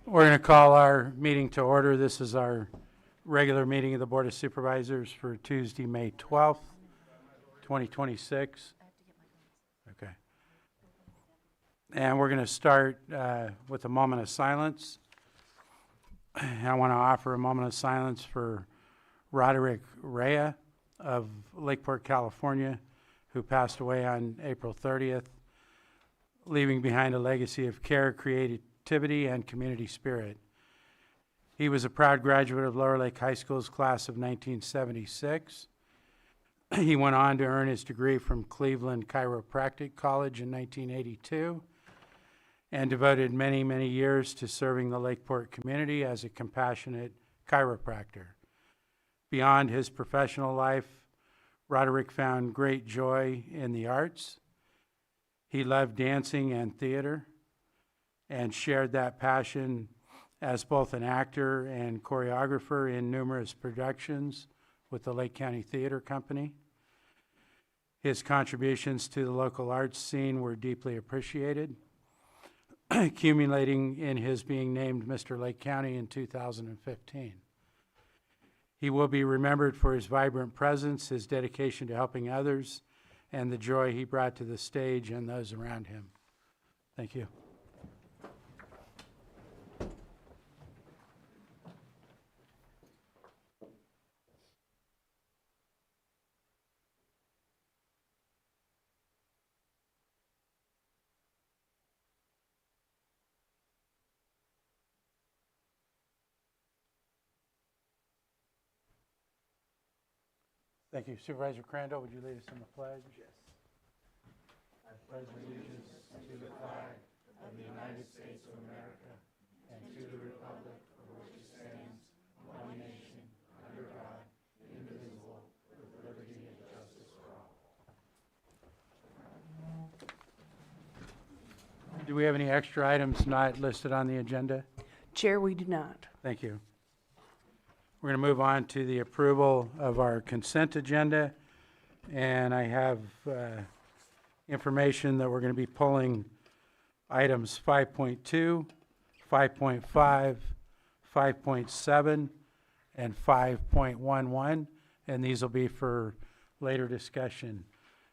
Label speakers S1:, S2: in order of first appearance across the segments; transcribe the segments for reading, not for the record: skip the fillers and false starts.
S1: We're going to call our meeting to order. This is our regular meeting of the Board of Supervisors for Tuesday, May 12th, 2026. Okay. And we're going to start with a moment of silence. I want to offer a moment of silence for Roderick Rea of Lakeport, California, who passed away on April 30th, leaving behind a legacy of care, creativity, and community spirit. He was a proud graduate of Lower Lake High School's class of 1976. He went on to earn his degree from Cleveland Chiropractic College in 1982 and devoted many, many years to serving the Lakeport community as a compassionate chiropractor. Beyond his professional life, Roderick found great joy in the arts. He loved dancing and theater and shared that passion as both an actor and choreographer in numerous productions with the Lake County Theater Company. His contributions to the local arts scene were deeply appreciated, accumulating in his being named Mr. Lake County in 2015. He will be remembered for his vibrant presence, his dedication to helping others, and the joy he brought to the stage and those around him. Thank you. Thank you. Supervisor Crandall, would you lead us in the pledge? Yes. I pledge allegiance to the flag of the United States of America and to the republic for which it stands, one nation, under God, indivisible, with liberty and justice for all. Do we have any extra items not listed on the agenda?
S2: Chair, we do not.
S1: Thank you. We're going to move on to the approval of our consent agenda, and I have information that we're going to be pulling items 5.2, 5.5, 5.7, and 5.11, and these will be for later discussion.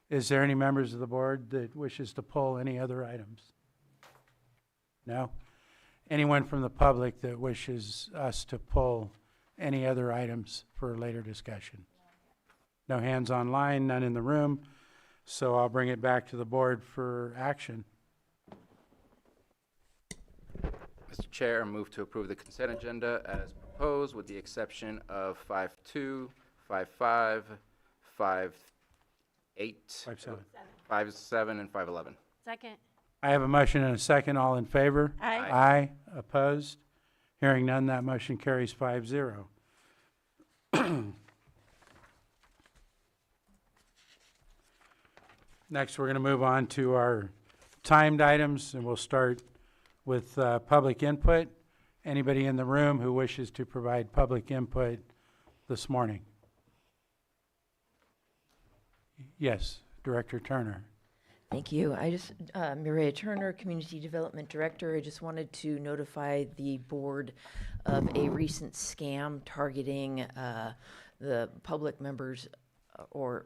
S1: Is there any members of the board that wishes to pull any other items? No? Anyone from the public that wishes us to pull any other items for later discussion? No hands online, none in the room, so I'll bring it back to the board for action.
S3: Mr. Chair, I move to approve the consent agenda as proposed with the exception of 5.2, 5.5, 5.8,
S1: 5.7.
S3: 5.7, and 5.11.
S4: Second.
S1: I have a motion and a second. All in favor?
S4: Aye.
S1: Aye. Opposed? Hearing none, that motion carries 5-0. Next, we're going to move on to our timed items, and we'll start with public input. Anybody in the room who wishes to provide public input this morning? Yes, Director Turner.
S5: Thank you. Mireya Turner, Community Development Director. I just wanted to notify the board of a recent scam targeting the public members or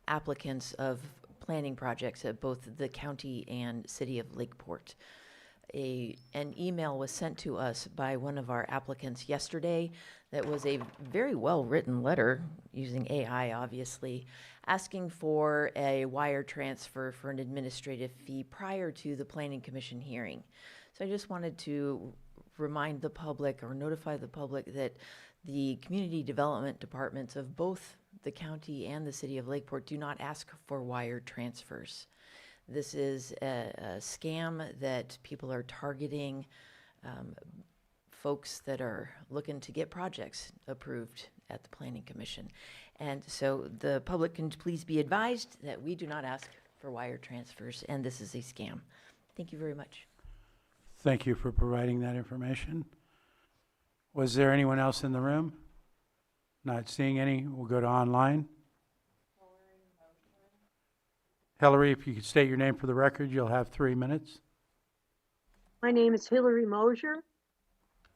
S5: applicants of planning projects at both the county and city of Lakeport. An email was sent to us by one of our applicants yesterday that was a very well-written letter, using AI obviously, asking for a wire transfer for an administrative fee prior to the Planning Commission hearing. So I just wanted to remind the public or notify the public that the community development departments of both the county and the city of Lakeport do not ask for wire transfers. This is a scam that people are targeting folks that are looking to get projects approved at the Planning Commission. And so the public can please be advised that we do not ask for wire transfers, and this is a scam. Thank you very much.
S1: Thank you for providing that information. Was there anyone else in the room? Not seeing any. We'll go to online. Hillary, if you could state your name for the record, you'll have 3 minutes.
S4: My name is Hillary Mosier.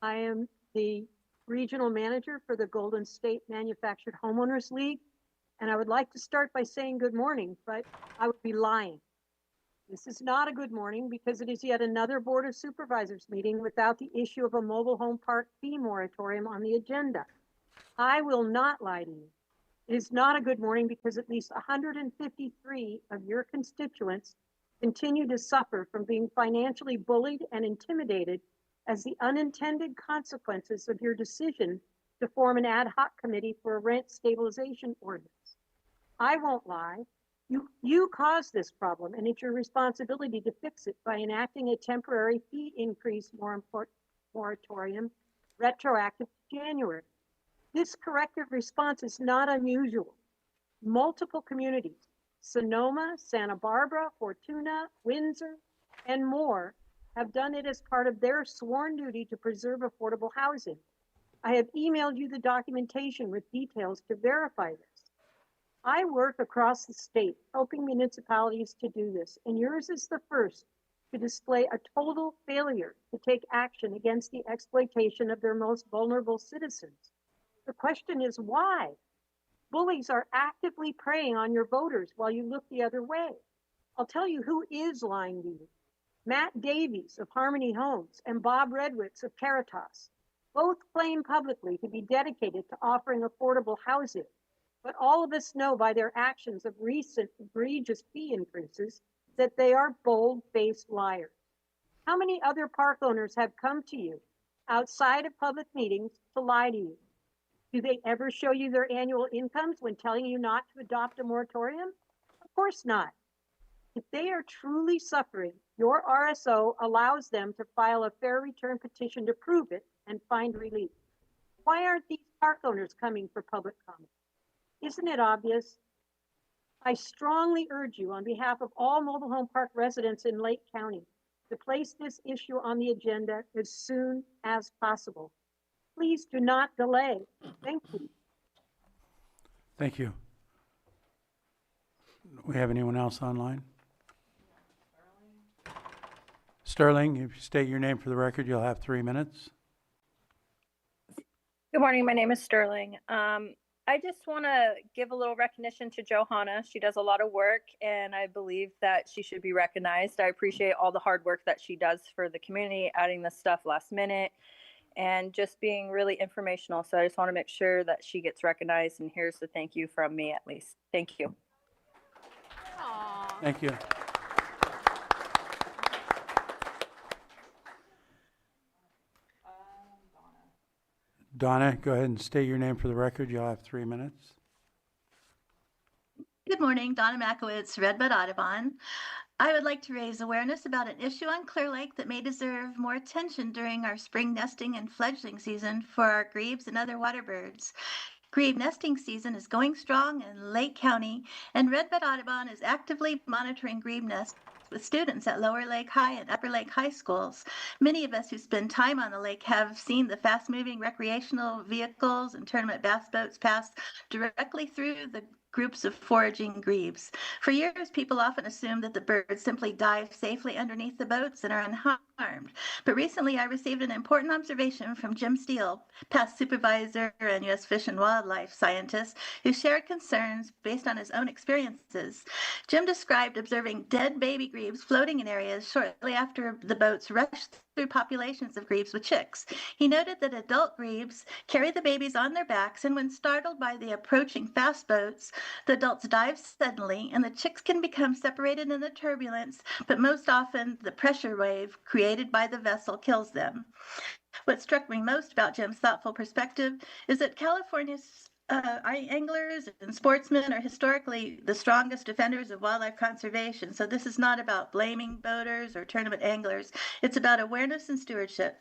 S4: I am the regional manager for the Golden State Manufactured Homeowners League. And I would like to start by saying good morning, but I would be lying. This is not a good morning because it is yet another Board of Supervisors meeting without the issue of a mobile home park fee moratorium on the agenda. I will not lie to you. It is not a good morning because at least 153 of your constituents continue to suffer from being financially bullied and intimidated as the unintended consequences of your decision to form an ad hoc committee for a rent stabilization ordinance. I won't lie. You caused this problem, and it's your responsibility to fix it by enacting a temporary fee increase moratorium retroactive to January. This corrective response is not unusual. Multiple communities, Sonoma, Santa Barbara, Fortuna, Windsor, and more, have done it as part of their sworn duty to preserve affordable housing. I have emailed you the documentation with details to verify this. I work across the state helping municipalities to do this, and yours is the first to display a total failure to take action against the exploitation of their most vulnerable citizens. The question is why? Bullies are actively preying on your voters while you look the other way. I'll tell you who is lying to you. Matt Davies of Harmony Homes and Bob Redwitz of Caritas both claim publicly to be dedicated to offering affordable housing. But all of us know by their actions of recent egregious fee increases that they are bold-faced liars. How many other park owners have come to you outside of public meetings to lie to you? Do they ever show you their annual incomes when telling you not to adopt a moratorium? Of course not. If they are truly suffering, your RSO allows them to file a fair return petition to prove it and find relief. Why aren't these park owners coming for public comment? Isn't it obvious? I strongly urge you on behalf of all mobile home park residents in Lake County to place this issue on the agenda as soon as possible. Please do not delay. Thank you.
S1: Thank you. Do we have anyone else online? Sterling, if you state your name for the record, you'll have 3 minutes.
S6: Good morning. My name is Sterling. I just want to give a little recognition to Johanna. She does a lot of work, and I believe that she should be recognized. I appreciate all the hard work that she does for the community, adding this stuff last minute, and just being really informational. So I just want to make sure that she gets recognized, and here's the thank you from me at least. Thank you.
S1: Thank you. Donna, go ahead and state your name for the record. You'll have 3 minutes.
S7: Good morning, Donna Makowitz, Redbud Audubon. I would like to raise awareness about an issue on Clear Lake that may deserve more attention during our spring nesting and fledgling season for our grebes and other water birds. Grebe nesting season is going strong in Lake County, and Redbud Audubon is actively monitoring grebe nests with students at Lower Lake High and Upper Lake High schools. Many of us who spend time on the lake have seen the fast-moving recreational vehicles and tournament bass boats pass directly through the groups of foraging grebes. For years, people often assumed that the birds simply dive safely underneath the boats and are unharmed. But recently, I received an important observation from Jim Steele, past supervisor and U.S. Fish and Wildlife scientist, who shared concerns based on his own experiences. Jim described observing dead baby grebes floating in areas shortly after the boats rushed through populations of grebes with chicks. He noted that adult grebes carry the babies on their backs, and when startled by the approaching fast boats, the adults dive suddenly, and the chicks can become separated in the turbulence, but most often the pressure wave created by the vessel kills them. What struck me most about Jim's thoughtful perspective is that California's anglers and sportsmen are historically the strongest defenders of wildlife conservation. So this is not about blaming boaters or tournament anglers. It's about awareness and stewardship.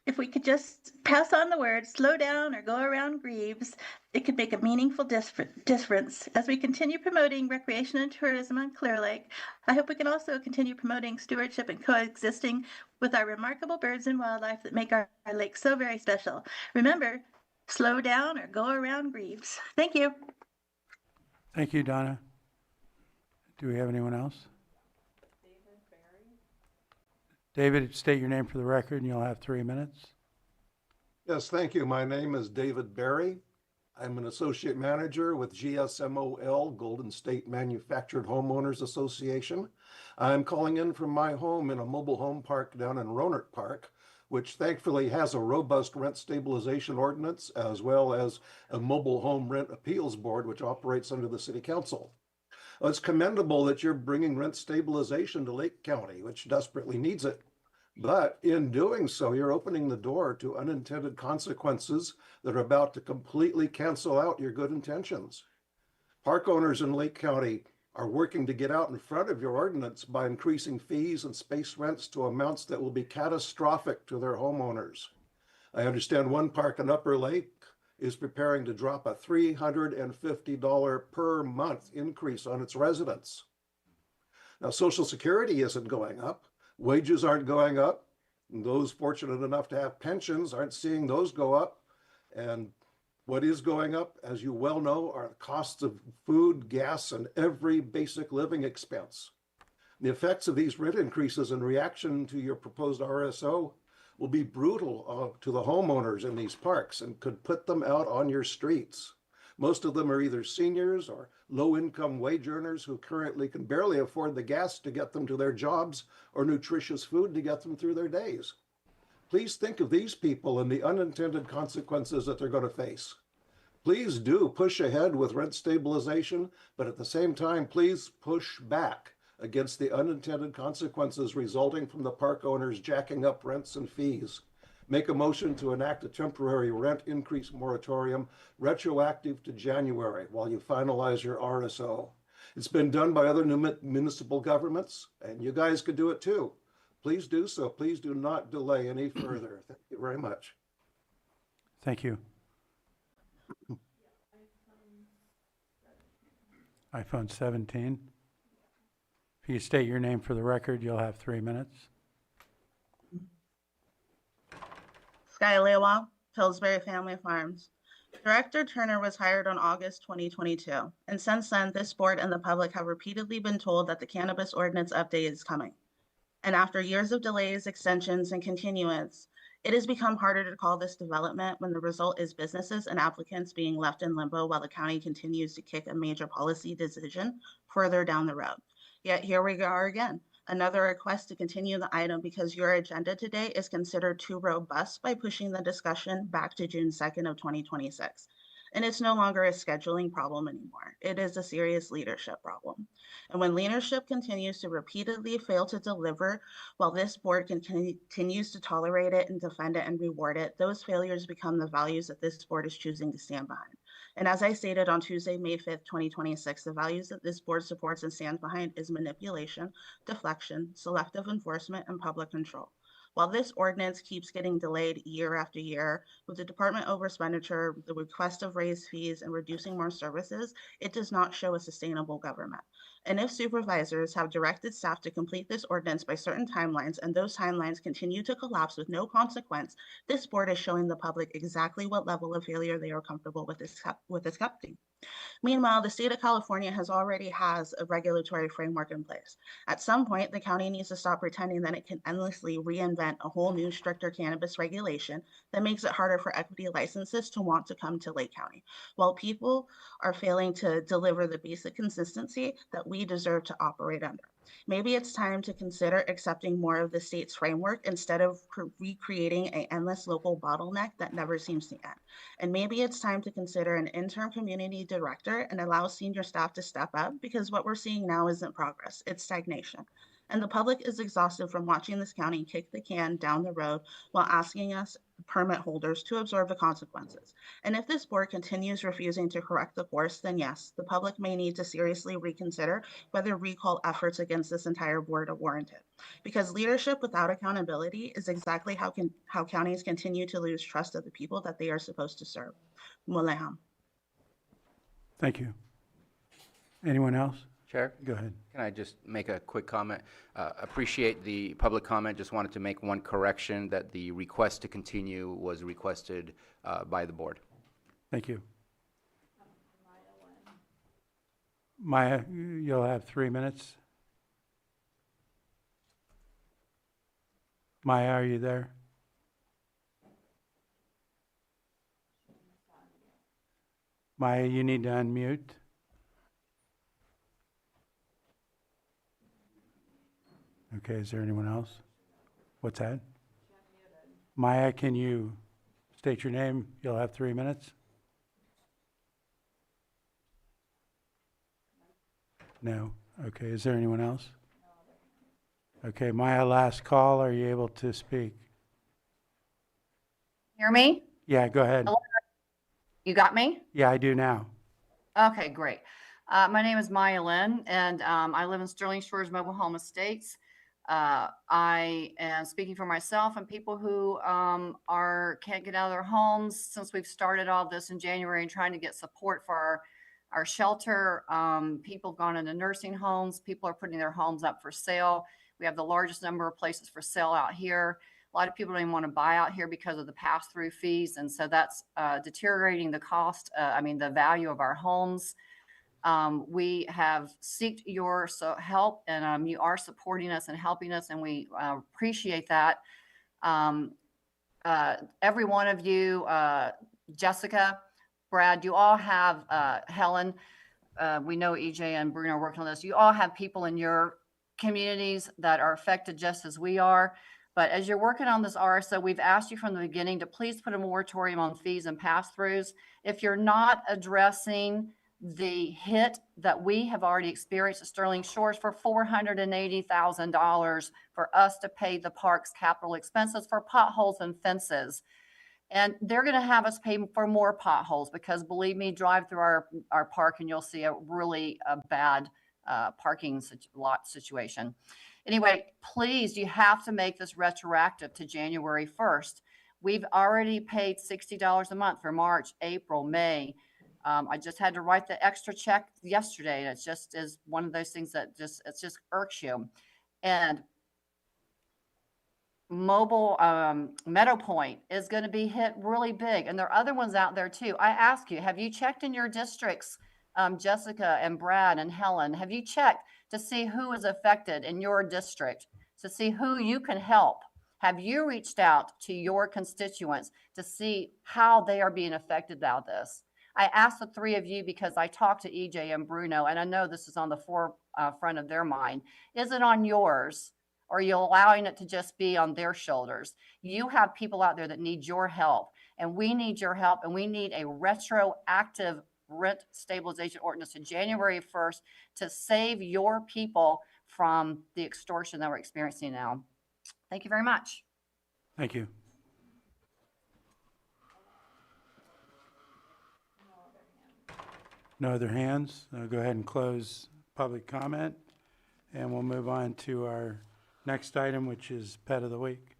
S7: If we could just pass on the word, slow down or go around grebes, it could make a meaningful difference. As we continue promoting recreation and tourism on Clear Lake, I hope we can also continue promoting stewardship and coexisting with our remarkable birds and wildlife that make our lake so very special. Remember, slow down or go around grebes. Thank you.
S1: Thank you, Donna. Do we have anyone else? David, state your name for the record, and you'll have 3 minutes.
S8: Yes, thank you. My name is David Berry. I'm an associate manager with GSMOL, Golden State Manufactured Homeowners Association. I'm calling in from my home in a mobile home park down in Rohnert Park, which thankfully has a robust rent stabilization ordinance, as well as a mobile home rent appeals board, which operates under the city council. It's commendable that you're bringing rent stabilization to Lake County, which desperately needs it. But in doing so, you're opening the door to unintended consequences that are about to completely cancel out your good intentions. Park owners in Lake County are working to get out in front of your ordinance by increasing fees and space rents to amounts that will be catastrophic to their homeowners. I understand one park in Upper Lake is preparing to drop a $350 per month increase on its residents. Now, Social Security isn't going up. Wages aren't going up. And those fortunate enough to have pensions aren't seeing those go up. And what is going up, as you well know, are the costs of food, gas, and every basic living expense. The effects of these rent increases in reaction to your proposed RSO will be brutal to the homeowners in these parks and could put them out on your streets. Most of them are either seniors or low-income wage earners who currently can barely afford the gas to get them to their jobs or nutritious food to get them through their days. Please think of these people and the unintended consequences that they're going to face. Please do push ahead with rent stabilization, but at the same time, please push back against the unintended consequences resulting from the park owners jacking up rents and fees. Make a motion to enact a temporary rent increase moratorium retroactive to January while you finalize your RSO. It's been done by other municipal governments, and you guys could do it too. Please do so. Please do not delay any further. Thank you very much.
S1: Thank you. iPhone 17. If you state your name for the record, you'll have 3 minutes.
S9: Sky Lewa, Pillsbury Family Farms. Director Turner was hired on August 2022, and since then, this board and the public have repeatedly been told that the cannabis ordinance update is coming. And after years of delays, extensions, and continuance, it has become harder to call this development when the result is businesses and applicants being left in limbo while the county continues to kick a major policy decision further down the road. Yet here we are again. Another request to continue the item because your agenda today is considered too robust by pushing the discussion back to June 2nd of 2026. And it's no longer a scheduling problem anymore. It is a serious leadership problem. And when leadership continues to repeatedly fail to deliver while this board continues to tolerate it and defend it and reward it, those failures become the values that this board is choosing to stand behind. And as I stated on Tuesday, May 5th, 2026, the values that this board supports and stands behind is manipulation, deflection, selective enforcement, and public control. While this ordinance keeps getting delayed year after year, with the department overexpenditure, the request of raised fees, and reducing more services, it does not show a sustainable government. And if supervisors have directed staff to complete this ordinance by certain timelines, and those timelines continue to collapse with no consequence, this board is showing the public exactly what level of failure they are comfortable with accepting. Meanwhile, the state of California already has a regulatory framework in place. At some point, the county needs to stop pretending that it can endlessly reinvent a whole new stricter cannabis regulation that makes it harder for equity licenses to want to come to Lake County, while people are failing to deliver the basic consistency that we deserve to operate under. Maybe it's time to consider accepting more of the state's framework instead of recreating an endless local bottleneck that never seems to end. And maybe it's time to consider an interim community director and allow senior staff to step up, because what we're seeing now isn't progress, it's stagnation. And the public is exhausted from watching this county kick the can down the road while asking us permit holders to absorb the consequences. And if this board continues refusing to correct the course, then yes, the public may need to seriously reconsider whether recall efforts against this entire board are warranted. Because leadership without accountability is exactly how counties continue to lose trust of the people that they are supposed to serve. Muleham.
S1: Thank you. Anyone else?
S3: Chair,
S1: Go ahead.
S3: can I just make a quick comment? Appreciate the public comment. Just wanted to make one correction that the request to continue was requested by the board.
S1: Thank you. Maya, you'll have 3 minutes. Maya, are you there? Maya, you need to unmute. Okay, is there anyone else? What's that? Maya, can you state your name? You'll have 3 minutes. No. Okay, is there anyone else? Okay, Maya, last call. Are you able to speak?
S10: Hear me?
S1: Yeah, go ahead.
S10: Hello? You got me?
S1: Yeah, I do now.
S10: Okay, great. My name is Maya Lynn, and I live in Sterling Shores Mobile Home Estates. I am speaking for myself and people who can't get out of their homes since we've started all this in January and trying to get support for our shelter. People have gone into nursing homes. People are putting their homes up for sale. We have the largest number of places for sale out here. A lot of people don't even want to buy out here because of the pass-through fees. And so that's deteriorating the cost, the value of our homes. We have sought your help, and you are supporting us and helping us, and we appreciate that. Every one of you, Jessica, Brad, you all have, Helen, we know EJ and Bruno are working on this. You all have people in your communities that are affected just as we are. But as you're working on this RSO, we've asked you from the beginning to please put a moratorium on fees and pass-throughs. If you're not addressing the hit that we have already experienced at Sterling Shores for $480,000 for us to pay the park's capital expenses for potholes and fences. And they're going to have us pay for more potholes because, believe me, drive through our park and you'll see a really bad parking lot situation. Anyway, please, you have to make this retroactive to January 1st. We've already paid $60 a month for March, April, May. I just had to write the extra check yesterday. And it just is one of those things that just irks you. And mobile Meadow Point is going to be hit really big. And there are other ones out there too. I ask you, have you checked in your districts, Jessica and Brad and Helen? Have you checked to see who is affected in your district, to see who you can help? Have you reached out to your constituents to see how they are being affected by this? I asked the three of you because I talked to EJ and Bruno, and I know this is on the forefront of their mind. Is it on yours? Or are you allowing it to just be on their shoulders? You have people out there that need your help, and we need your help, and we need a retroactive rent stabilization ordinance to January 1st to save your people from the extortion that we're experiencing now. Thank you very much.
S1: Thank you. No other hands? I'll go ahead and close public comment, and we'll move on to our next item, which is Pet of the Week.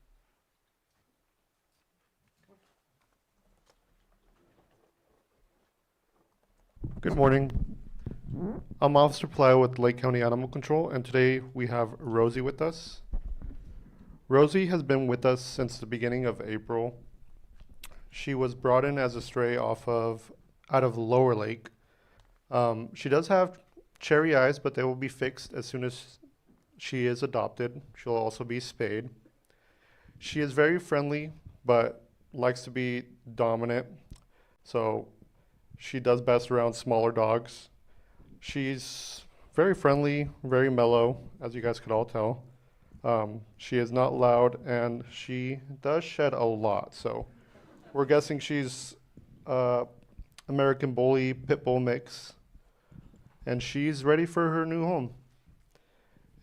S11: Good morning. I'm Officer Plow with Lake County Animal Control, and today we have Rosie with us. Rosie has been with us since the beginning of April. She was brought in as a stray out of Lower Lake. She does have cherry eyes, but they will be fixed as soon as she is adopted. She'll also be spayed. She is very friendly, but likes to be dominant. So she does best around smaller dogs. She's very friendly, very mellow, as you guys could all tell. She is not loud, and she does shed a lot. So we're guessing she's American Bully Pit Bull mix, and she's ready for her new home.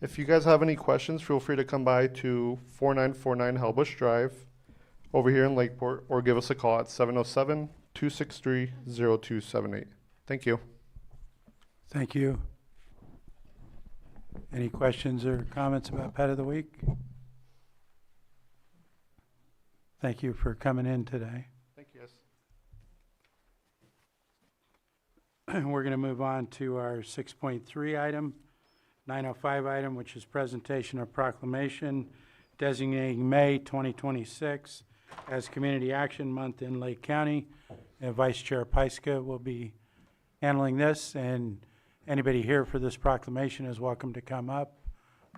S11: If you guys have any questions, feel free to come by to 4949 Hellbush Drive over here in Lakeport, or give us a call at 707-263-0278. Thank you.
S1: Thank you. Any questions or comments about Pet of the Week? Thank you for coming in today.
S11: Thank you,
S1: yes. We're going to move on to our 6.3 item, 905 item, which is presentation of proclamation designating May 2026 as Community Action Month in Lake County. And Vice Chair Pyska will be handling this, and anybody here for this proclamation is welcome to come up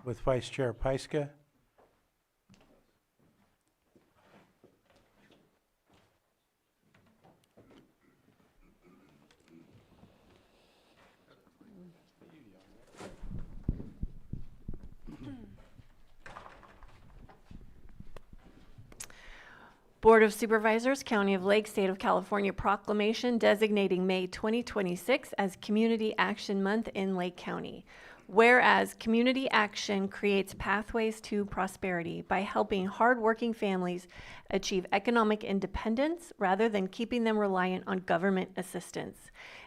S1: with Vice Chair Pyska.
S12: Board of Supervisors, County of Lake, State of California proclamation designating May 2026 as Community Action Month in Lake County. Whereas community action creates pathways to prosperity by helping hardworking families achieve economic independence rather than keeping them reliant on government assistance.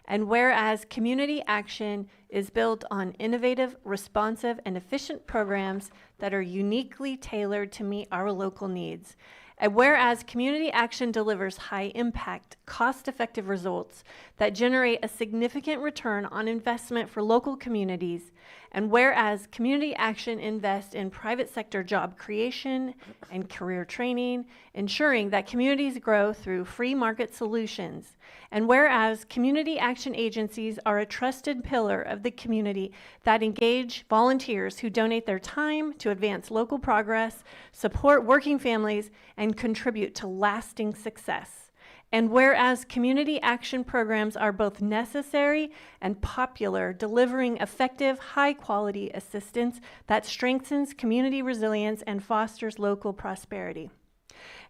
S12: And whereas community action is built on innovative, responsive, and efficient programs that are uniquely tailored to meet our local needs. And whereas community action delivers high impact, cost-effective results that generate a significant return on investment for local communities, and whereas community action invests in private sector job creation and career training, ensuring that communities grow through free market solutions, and whereas community action agencies are a trusted pillar of the community that engage volunteers who donate their time to advance local progress, support working families, and contribute to lasting success. And whereas community action programs are both necessary and popular, delivering effective, high-quality assistance that strengthens community resilience and fosters local prosperity.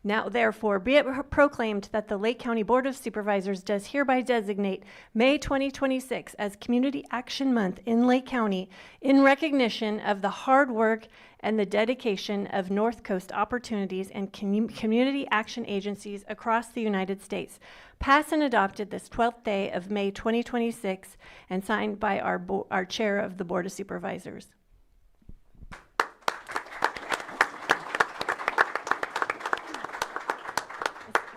S12: Now, therefore, be it proclaimed that the Lake County Board of Supervisors does hereby designate May 2026 as Community Action Month in Lake County in recognition of the hard work and the dedication of North Coast Opportunities and community action agencies across the United States. Passed and adopted this 12th day of May 2026 and signed by our Chair of the Board of Supervisors.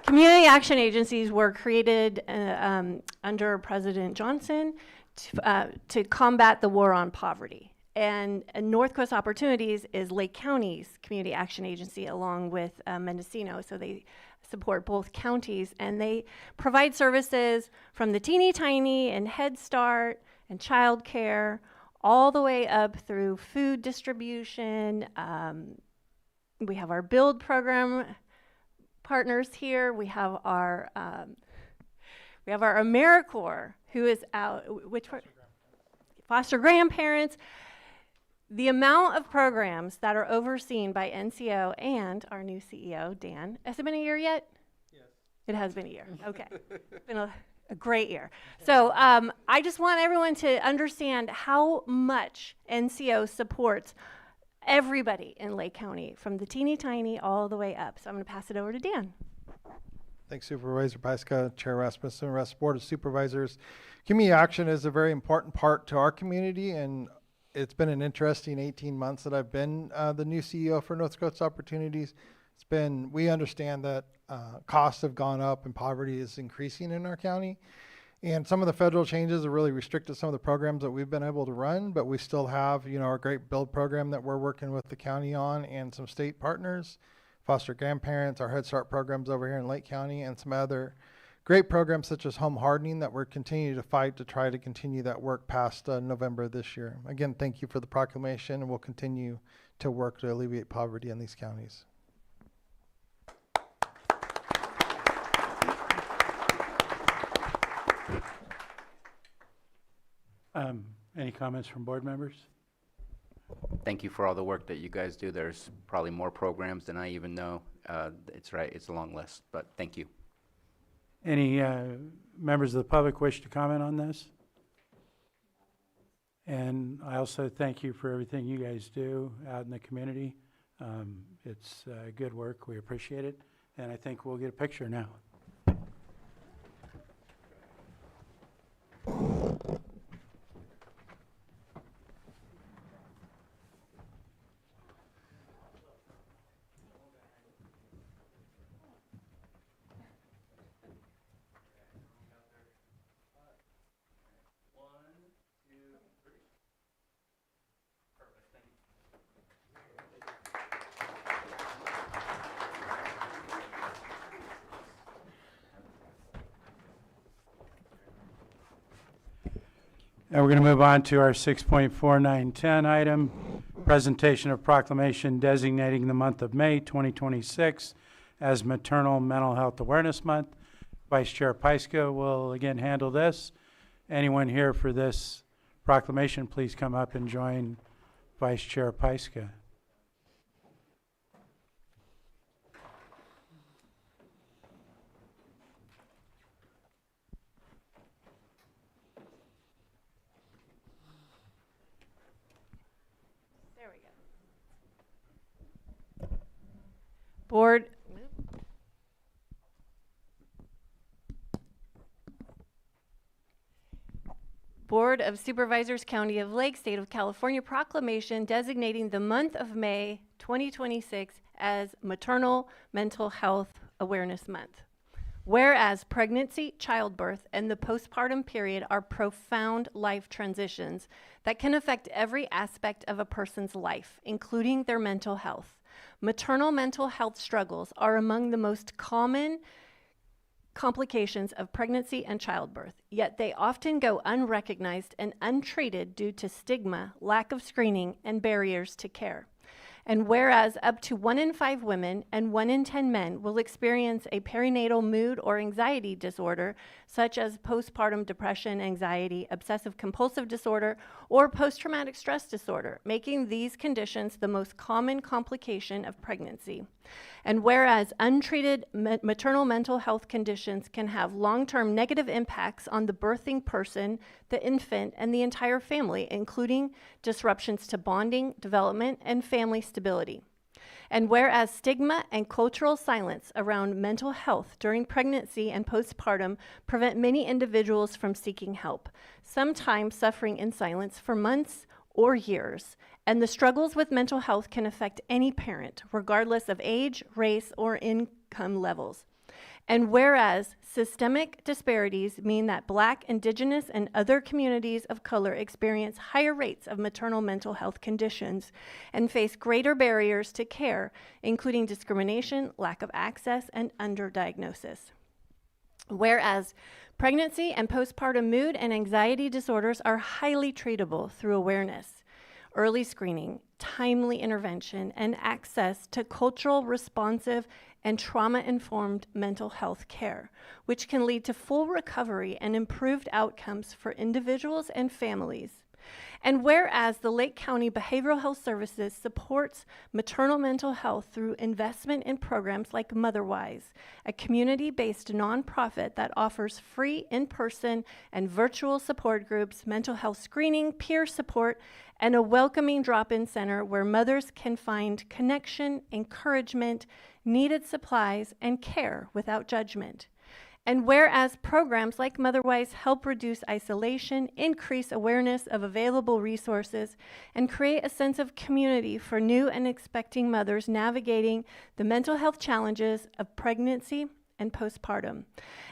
S12: Community action agencies were created under President Johnson to combat the war on poverty. And North Coast Opportunities is Lake County's community action agency along with Mendocino. So they support both counties and they provide services from the teeny tiny and Head Start and child care all the way up through food distribution. We have our Build program partners here. We have our AmeriCorps, who is out, foster grandparents. The amount of programs that are overseen by NCO and our new CEO, Dan. Has it been a year yet? Yes. It has been a year. Okay. It's been a great year. So I just want everyone to understand how much NCO supports everybody in Lake County, from the teeny tiny all the way up. So I'm going to pass it over to Dan.
S13: Thanks, Supervisor Pyska, Chair Rasmussen, rest of the Board of Supervisors. Community action is a very important part to our community, and it's been an interesting 18 months that I've been the new CEO for North Coast Opportunities. We understand that costs have gone up and poverty is increasing in our county. And some of the federal changes have really restricted some of the programs that we've been able to run, but we still have, our great Build program that we're working with the county on and some state partners, foster grandparents, our Head Start programs over here in Lake County, and some other great programs such as home hardening that we're continuing to fight to try to continue that work past November this year. Again, thank you for the proclamation, and we'll continue to work to alleviate poverty in these counties.
S1: Any comments from board members?
S3: Thank you for all the work that you guys do. There's probably more programs than I even know. It's right, it's a long list, but thank you.
S1: Any members of the public wish to comment on this? And I also thank you for everything you guys do out in the community. It's good work. We appreciate it. And I think we'll get a picture now. And we're going to move on to our 6.4910 item, presentation of proclamation designating the month of May 2026 as Maternal Mental Health Awareness Month. Vice Chair Pyska will again handle this. Anyone here for this proclamation, please come up and join Vice Chair Pyska.
S12: Board of Supervisors, County of Lake, State of California proclamation designating the month of May 2026 as Maternal Mental Health Awareness Month. Whereas pregnancy, childbirth, and the postpartum period are profound life transitions that can affect every aspect of a person's life, including their mental health. Maternal mental health struggles are among the most common complications of pregnancy and childbirth, yet they often go unrecognized and untreated due to stigma, lack of screening, and barriers to care. And whereas up to 1 in 5 women and 1 in 10 men will experience a perinatal mood or anxiety disorder, such as postpartum depression, anxiety, obsessive compulsive disorder, or post-traumatic stress disorder, making these conditions the most common complication of pregnancy. And whereas untreated maternal mental health conditions can have long-term negative impacts on the birthing person, the infant, and the entire family, including disruptions to bonding, development, and family stability. And whereas stigma and cultural silence around mental health during pregnancy and postpartum prevent many individuals from seeking help, sometimes suffering in silence for months or years. And the struggles with mental health can affect any parent, regardless of age, race, or income levels. And whereas systemic disparities mean that Black, Indigenous, and other communities of color experience higher rates of maternal mental health conditions and face greater barriers to care, including discrimination, lack of access, and underdiagnosis. Whereas pregnancy and postpartum mood and anxiety disorders are highly treatable through awareness, early screening, timely intervention, and access to cultural responsive and trauma-informed mental health care, which can lead to full recovery and improved outcomes for individuals and families. And whereas the Lake County Behavioral Health Services supports maternal mental health through investment in programs like Motherwise, a community-based nonprofit that offers free in-person and virtual support groups, mental health screening, peer support, and a welcoming drop-in center where mothers can find connection, encouragement, needed supplies, and care without judgment. And whereas programs like Motherwise help reduce isolation, increase awareness of available resources, and create a sense of community for new and expecting mothers navigating the mental health challenges of pregnancy and postpartum.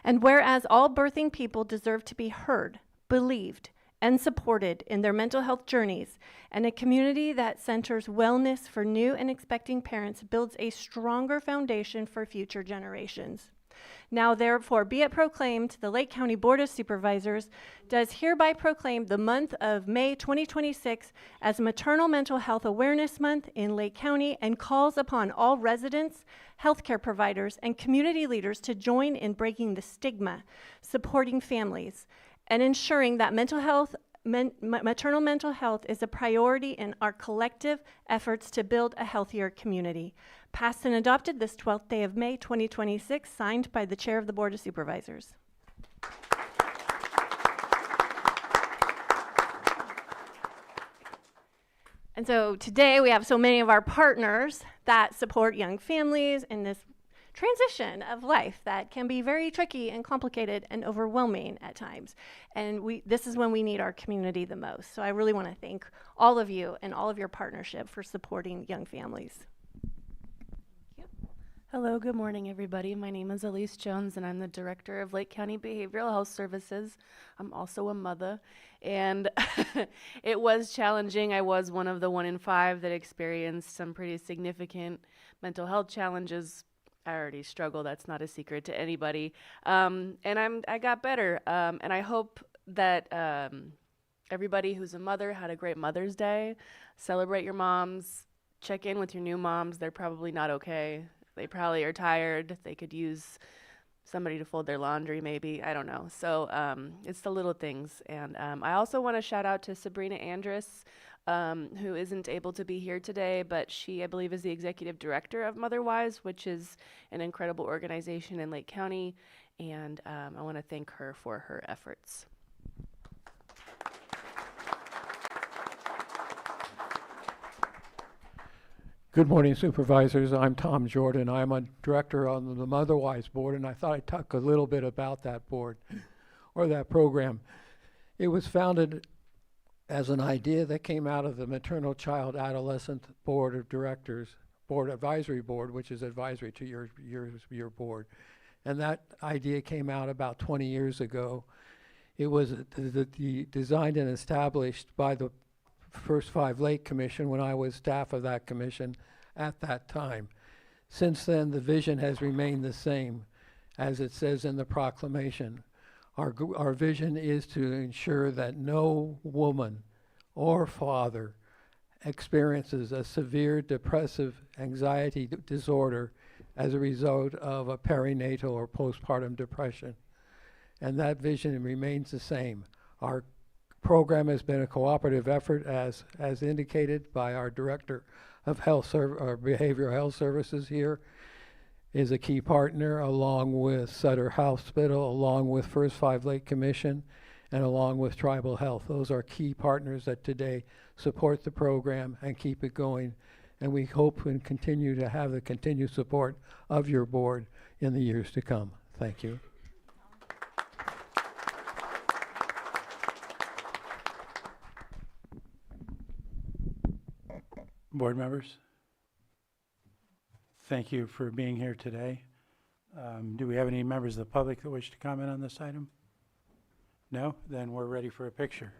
S12: And whereas all birthing people deserve to be heard, believed, and supported in their mental health journeys, and a community that centers wellness for new and expecting parents builds a stronger foundation for future generations. Now therefore be it proclaimed, the Lake County Board of Supervisors does hereby proclaim the month of May 2026 as Maternal Mental Health Awareness Month in Lake County, and calls upon all residents, healthcare providers, and community leaders to join in breaking the stigma, supporting families, and ensuring that maternal mental health is a priority in our collective efforts to build a healthier community. Passed and adopted this 12th day of May 2026, signed by the Chair of the Board of Supervisors. And so today we have so many of our partners that support young families in this transition of life that can be very tricky and complicated and overwhelming at times. And this is when we need our community the most. So I really want to thank all of you and all of your partnership for supporting young families.
S2: Hello, good morning, everybody. My name is Elise Jones, and I'm the Director of Lake County Behavioral Health Services. I'm also a mother, and it was challenging. I was one of the 1 in 5 that experienced some pretty significant mental health challenges. I already struggle. That's not a secret to anybody. And I got better. And I hope that everybody who's a mother had a great Mother's Day. Celebrate your moms. Check in with your new moms. They're probably not okay. They probably are tired. They could use somebody to fold their laundry, maybe. I don't know. So it's the little things. And I also want to shout out to Sabrina Andrus, who isn't able to be here today, but she, I believe, is the executive director of Motherwise, which is an incredible organization in Lake County. And I want to thank her for her efforts.
S14: Good morning, Supervisors. I'm Tom Jordan. I'm a director on the Motherwise board, and I thought I'd talk a little bit about that board or that program. It was founded as an idea that came out of the Maternal Child Adolescent Board of Directors, Board Advisory Board, which is advisory to your board. And that idea came out about 20 years ago. It was designed and established by the First Five Lake Commission when I was staff of that commission at that time. Since then, the vision has remained the same, as it says in the proclamation. Our vision is to ensure that no woman or father experiences a severe depressive anxiety disorder as a result of a perinatal or postpartum depression. And that vision remains the same. Our program has been a cooperative effort, as indicated by our Director of Behavioral Health Services here, is a key partner, along with Sutter Hospital, along with First Five Lake Commission, and along with Tribal Health. Those are key partners that today support the program and keep it going. And we hope and continue to have the continued support of your board in the years to come. Thank you.
S1: Board members, thank you for being here today. Do we have any members of the public that wish to comment on this item? No? Then we're ready for a picture.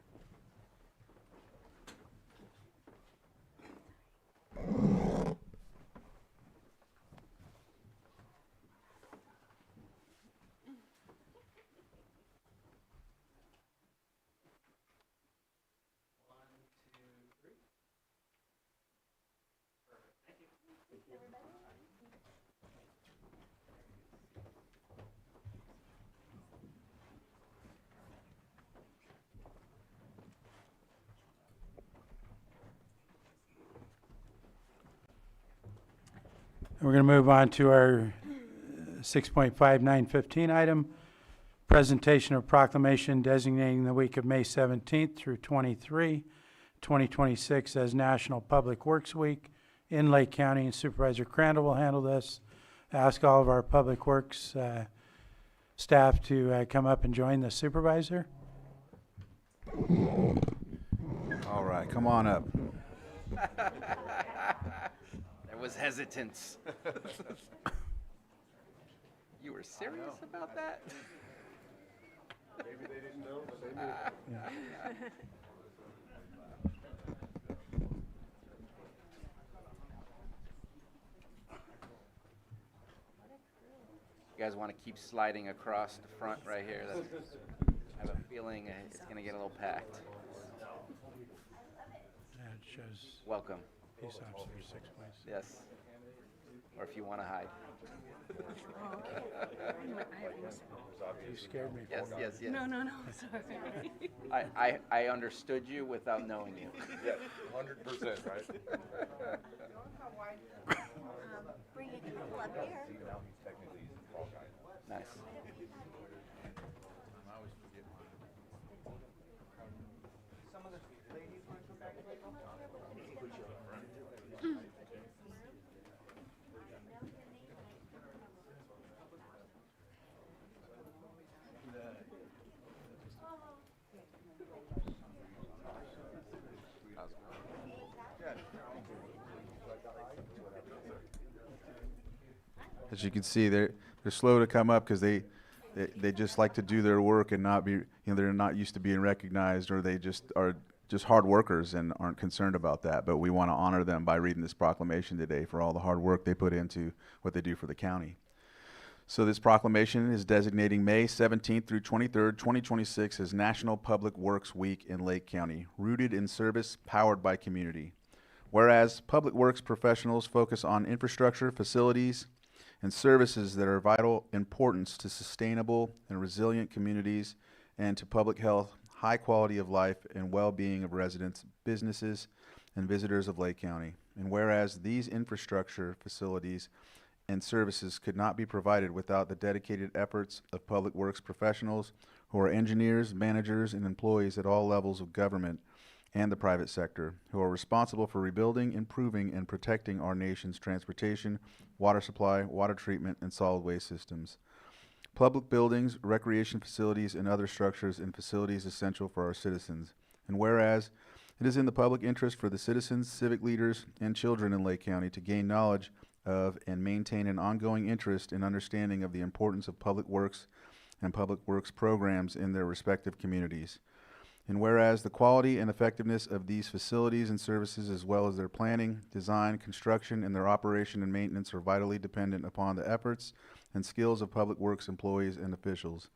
S1: We're going to move on to our 6.5915 item, presentation of proclamation designating the week of May 17th through 2026 as National Public Works Week in Lake County, and Supervisor Crandall will handle this. Ask all of our Public Works staff to come up and join the supervisor.
S15: All right, come on up.
S3: There was hesitance. You were serious about that?
S8: Maybe they didn't know, but they knew.
S3: You guys want to keep sliding across the front right here? I have a feeling it's going to get a little packed.
S1: Yeah, it shows
S3: Welcome.
S1: peace officer 6 points.
S3: Yes. Or if you want to hide.
S1: You scared me.
S3: Yes, yes, yes.
S2: No, sorry.
S3: I understood you without knowing you.
S15: Yes, 100%, right?
S7: Bring it up here.
S3: Nice.
S15: As you can see, they're slow to come up because they just like to do their work and not be, you know, they're not used to being recognized, or they just are just hard workers and aren't concerned about that. But we want to honor them by reading this proclamation today for all the hard work they put into what they do for the county. So this proclamation is designating May 17th through 23rd, 2026 as National Public Works Week in Lake County, rooted in service, powered by community. Whereas public works professionals focus on infrastructure, facilities, and services that are vital importance to sustainable and resilient communities and to public health, high quality of life, and well-being of residents, businesses, and visitors of Lake County. And whereas these infrastructure, facilities, and services could not be provided without the dedicated efforts of public works professionals who are engineers, managers, and employees at all levels of government and the private sector, who are responsible for rebuilding, improving, and protecting our nation's transportation, water supply, water treatment, and solid waste systems. public buildings, recreation facilities, and other structures and facilities essential for our citizens. And whereas it is in the public interest for the citizens, civic leaders, and children in Lake County to gain knowledge of and maintain an ongoing interest in understanding of the importance of public works and public works programs in their respective communities. And whereas the quality and effectiveness of these facilities and services, as well as their planning, design, construction, and their operation and maintenance, are vitally dependent upon the efforts and skills of public works employees and officials.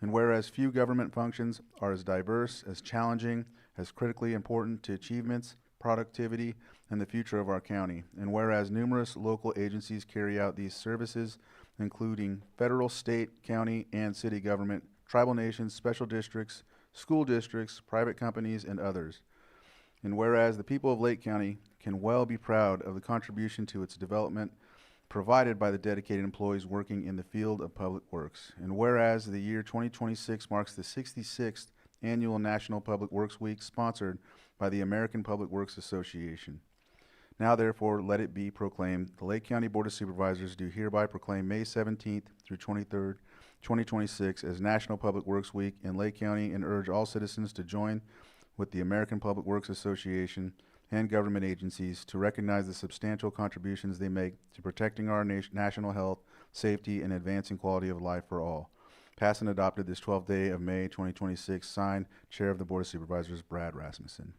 S15: And whereas few government functions are as diverse, as challenging, as critically important to achievements, productivity, and the future of our county. And whereas numerous local agencies carry out these services, including federal, state, county, and city government, tribal nations, special districts, school districts, private companies, and others. And whereas the people of Lake County can well be proud of the contribution to its development provided by the dedicated employees working in the field of public works. And whereas the year 2026 marks the 66th annual National Public Works Week, sponsored by the American Public Works Association. Now therefore let it be proclaimed, the Lake County Board of Supervisors do hereby proclaim May 17th through 23rd, 2026 as National Public Works Week in Lake County, and urge all citizens to join with the American Public Works Association and government agencies to recognize the substantial contributions they make to protecting our national health, safety, and advancing quality of life for all. Passed and adopted this 12th day of May 2026. Signed, Chair of the Board of Supervisors, Brad Rasmussen.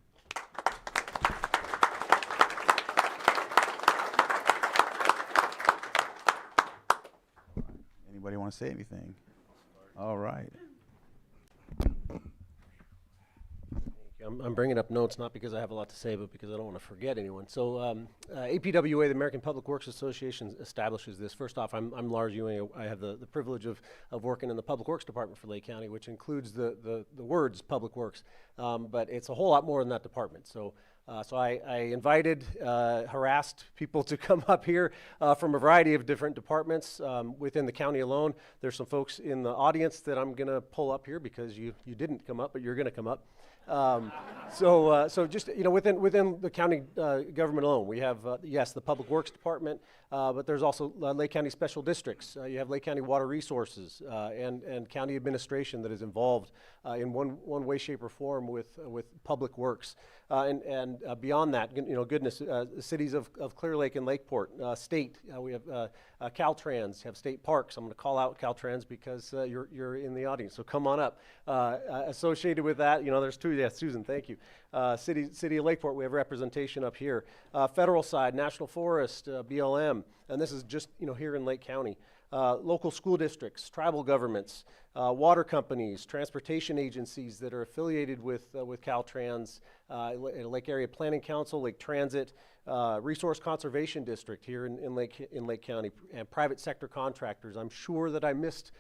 S15: Anybody want to say anything? All right.
S16: I'm bringing up notes not because I have a lot to say, but because I don't want to forget anyone. So APWA, the American Public Works Association, establishes this. First off, I'm Lars Ewing. I have the privilege of working in the Public Works Department for Lake County, which includes the words Public Works, but it's a whole lot more than that department. So I invited, harassed people to come up here from a variety of different departments within the county alone. There's some folks in the audience that I'm going to pull up here because you didn't come up, but you're going to come up. So just, within the county government alone, we have, yes, the Public Works Department, but there's also Lake County Special Districts. You have Lake County Water Resources and county administration that is involved in one way, shape, or form with Public Works. And beyond that, goodness, the cities of Clear Lake and Lakeport, state, we have Caltrans, have state parks. I'm going to call out Caltrans because you're in the audience, so come on up. Associated with that, there's two. Yeah, Susan, thank you. City of Lakeport, we have representation up here. Federal side, National Forest, BLM, and this is just here in Lake County. Local school districts, tribal governments, water companies, transportation agencies that are affiliated with Caltrans, Lake Area Planning Council, Lake Transit, Resource Conservation District here in Lake County, and private sector contractors. I'm sure that I missed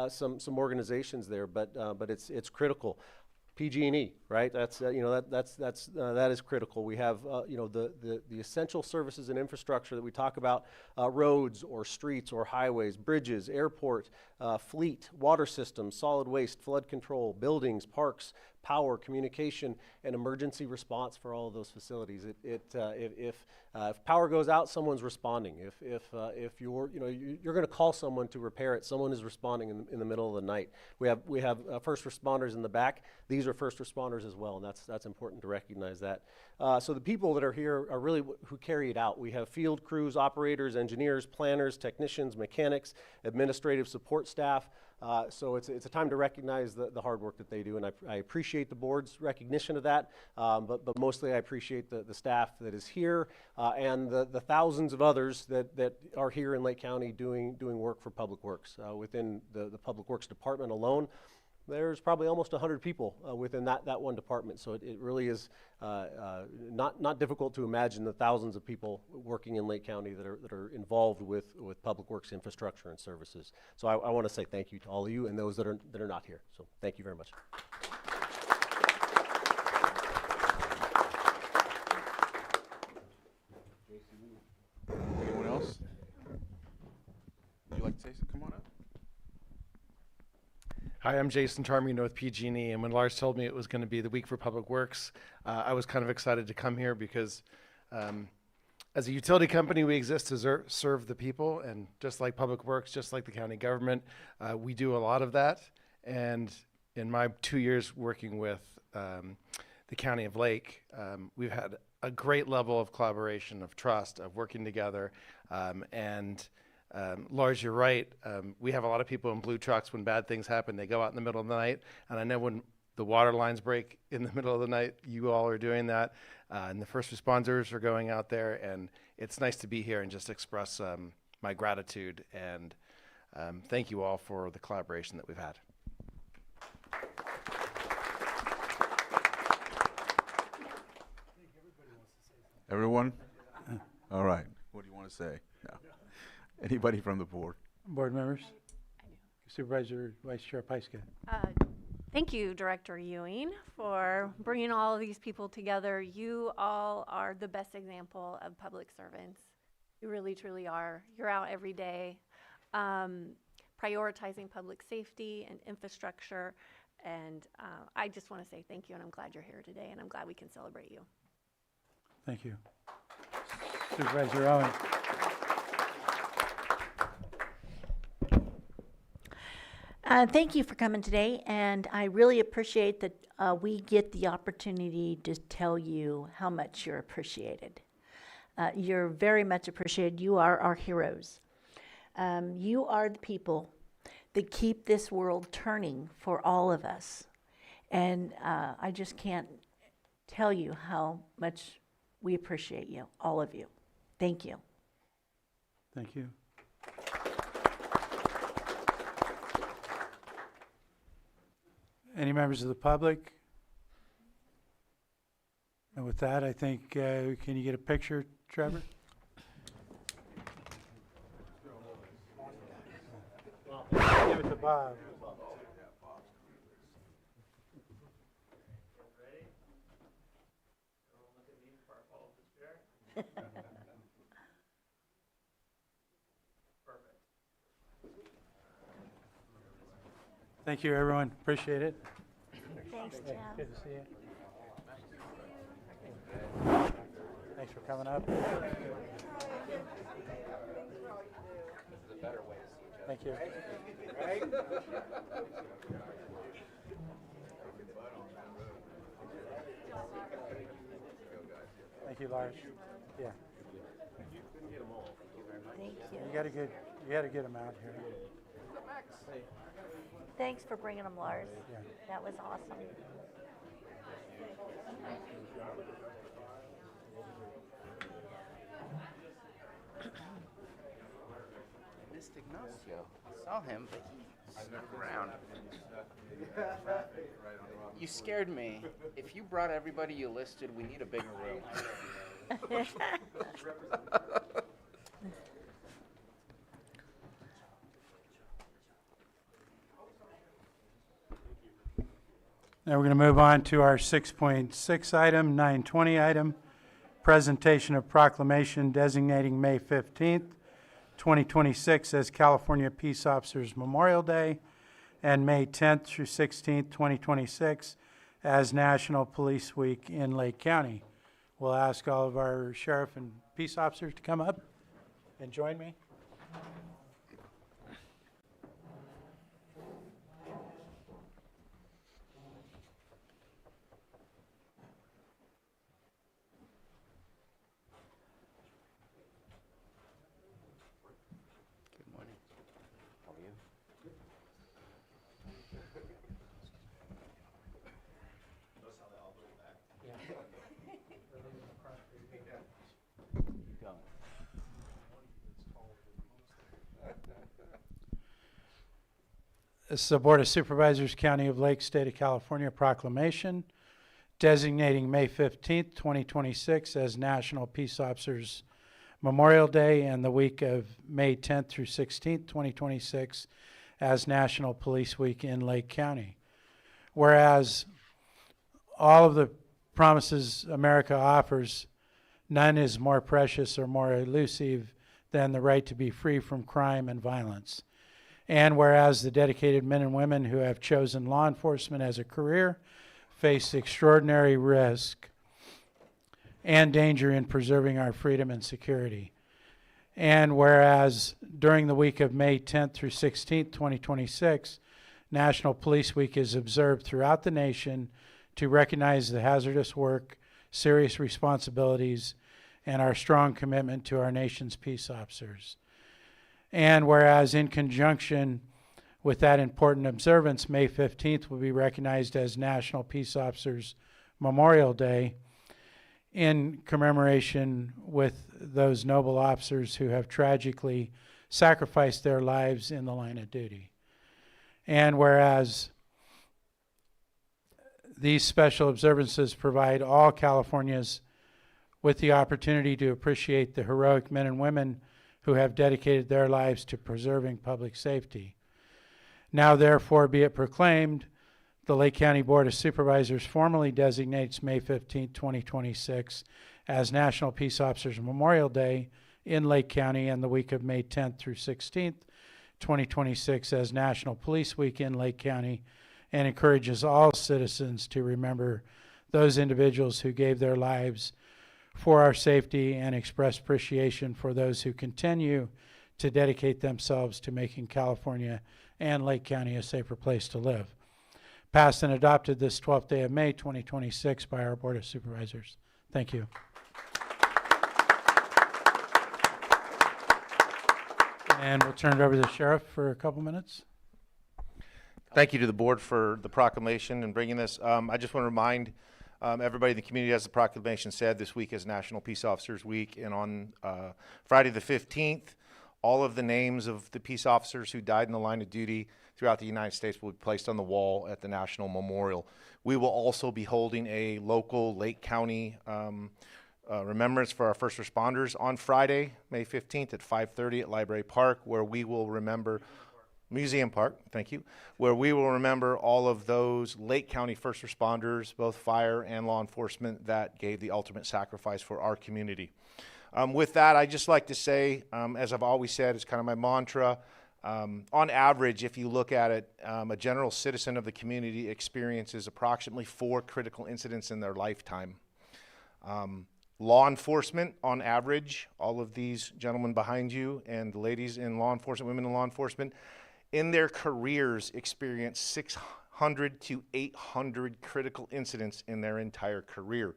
S16: some organizations there, but it's critical. PG&E, right? That's that is critical. We have the essential services and infrastructure that we talk about: roads or streets or highways, bridges, airport, fleet, water systems, solid waste, flood control, buildings, parks, power, communication, and emergency response for all of those facilities. If power goes out, someone's responding. If you're going to call someone to repair it, someone is responding in the middle of the night. We have first responders in the back. These are first responders as well, and that's important to recognize that. So the people that are here are really who carry it out. We have field crews, operators, engineers, planners, technicians, mechanics, administrative support staff. So it's a time to recognize the hard work that they do, and I appreciate the board's recognition of that, but mostly I appreciate the staff that is here and the thousands of others that are here in Lake County doing work for Public Works. Within the Public Works Department alone, there's probably almost 100 people within that one department, so it really is not difficult to imagine the thousands of people working in Lake County that are involved with Public Works infrastructure and services. So I want to say thank you to all of you and those that are not here. So thank you very much.
S15: Anyone else? Would you like to say something? Come on up.
S17: Hi, I'm Jason Charmino with PG&E, and when Lars told me it was going to be the week for Public Works, I was kind of excited to come here because as a utility company, we exist to serve the people, and just like Public Works, just like the county government, we do a lot of that. And in my 2 years working with the County of Lake, we've had a great level of collaboration, of trust, of working together. Lars, you're right. We have a lot of people in blue trucks. When bad things happen, they go out in the middle of the night. And I know when the water lines break in the middle of the night, you all are doing that. And the first responders are going out there. And it's nice to be here and just express my gratitude. And thank you all for the collaboration that we've had.
S15: Everyone? All right. What do you want to say? No. Anybody from the board?
S1: Board members? Supervisor Vice Chair Pyska.
S12: Thank you, Director Ewing, for bringing all of these people together. You all are the best example of public servants. You really, truly are. You're out every day prioritizing public safety and infrastructure. And I just want to say thank you, and I'm glad you're here today, and I'm glad we can celebrate you.
S1: Thank you. Supervisor Owen.
S18: Thank you for coming today, and I really appreciate that we get the opportunity to tell you how much you're appreciated. You're very much appreciated. You are our heroes. You are the people that keep this world turning for all of us. And I just can't tell you how much we appreciate you, all of you. Thank you.
S1: Thank you. Any members of the public? And with that, I think, can you get a picture, Trevor? Give it to Bob. Thank you, everyone. Appreciate it.
S18: Thanks,
S1: Hey,
S18: Jeff.
S1: good to see you. Thanks for coming up. Thank you. Thank you, Lars. Yeah.
S18: Thank you.
S1: You gotta get them out here.
S18: Thanks for bringing them, Lars.
S1: Yeah.
S18: That was awesome.
S3: Missed Ignacio. I saw him, but he snuck around. You scared me. If you brought everybody you listed, we need a bigger room.
S1: Now we're going to move on to our 6.6 item, 920 item, presentation of proclamation designating May 15th, 2026 as California Peace Officers Memorial Day and May 10th through 16th, 2026 as National Police Week in Lake County. We'll ask all of our sheriff and peace officers to come up and join me.
S3: Good morning. How are you?
S1: This is the Board of Supervisors, County of Lake, State of California proclamation designating May 15th, 2026 as National Peace Officers Memorial Day and the week of May 10th through 16th, 2026 as National Police Week in Lake County. Whereas all of the promises America offers, none is more precious or more elusive than the right to be free from crime and violence. And whereas the dedicated men and women who have chosen law enforcement as a career face extraordinary risk and danger in preserving our freedom and security. And whereas during the week of May 10th through 16th, 2026, National Police Week is observed throughout the nation to recognize the hazardous work, serious responsibilities, and our strong commitment to our nation's peace officers. And whereas in conjunction with that important observance, May 15th will be recognized as National Peace Officers Memorial Day in commemoration with those noble officers who have tragically sacrificed their lives in the line of duty. And whereas these special observances provide all Californians with the opportunity to appreciate the heroic men and women who have dedicated their lives to preserving public safety. Now therefore be it proclaimed, the Lake County Board of Supervisors formally designates May 15, 2026 as National Peace Officers Memorial Day in Lake County, and the week of May 10th through 16th, 2026 as National Police Week in Lake County, and encourages all citizens to remember those individuals who gave their lives for our safety and express appreciation for those who continue to dedicate themselves to making California and Lake County a safer place to live. Passed and adopted this 12th day of May 2026 by our Board of Supervisors. Thank you. And we'll turn it over to the Sheriff for a couple minutes.
S17: Thank you to the board for the proclamation and bringing this. I just want to remind everybody in the community, as the proclamation said, this week is National Peace Officers Week, and on Friday the 15th, all of the names of the peace officers who died in the line of duty throughout the United States will be placed on the wall at the National Memorial. We will also be holding a local Lake County remembrance for our first responders on Friday, May 15th at 5:30 at Library Park, where we will remember Museum Park, thank you, where we will remember all of those Lake County first responders, both fire and law enforcement, that gave the ultimate sacrifice for our community. With that, I'd just like to say, as I've always said, it's kind of my mantra, on average, if you look at it, a general citizen of the community experiences approximately 4 critical incidents in their lifetime. Law enforcement, on average, all of these gentlemen behind you and the ladies in law enforcement, women in law enforcement, in their careers experience 600 to 800 critical incidents in their entire career.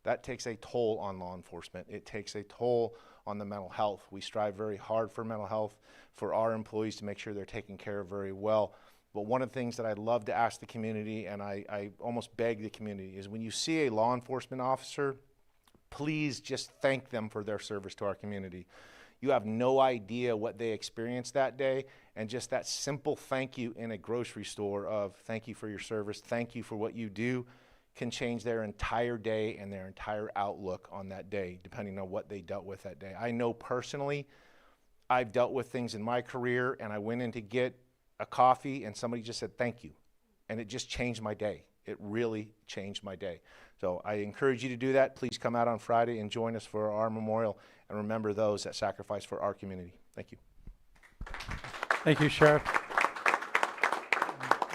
S17: That takes a toll on law enforcement. It takes a toll on the mental health. We strive very hard for mental health for our employees to make sure they're taken care of very well. But one of the things that I'd love to ask the community, and I almost beg the community, is when you see a law enforcement officer, please just thank them for their service to our community. You have no idea what they experienced that day, and just that simple thank you in a grocery store of thank you for your service, thank you for what you do, can change their entire day and their entire outlook on that day, depending on what they dealt with that day. I know personally, I've dealt with things in my career, and I went in to get a coffee, and somebody just said thank you, and it just changed my day. It really changed my day. So I encourage you to do that. Please come out on Friday and join us for our memorial, and remember those that sacrificed for our community. Thank you.
S1: Thank you, Sheriff.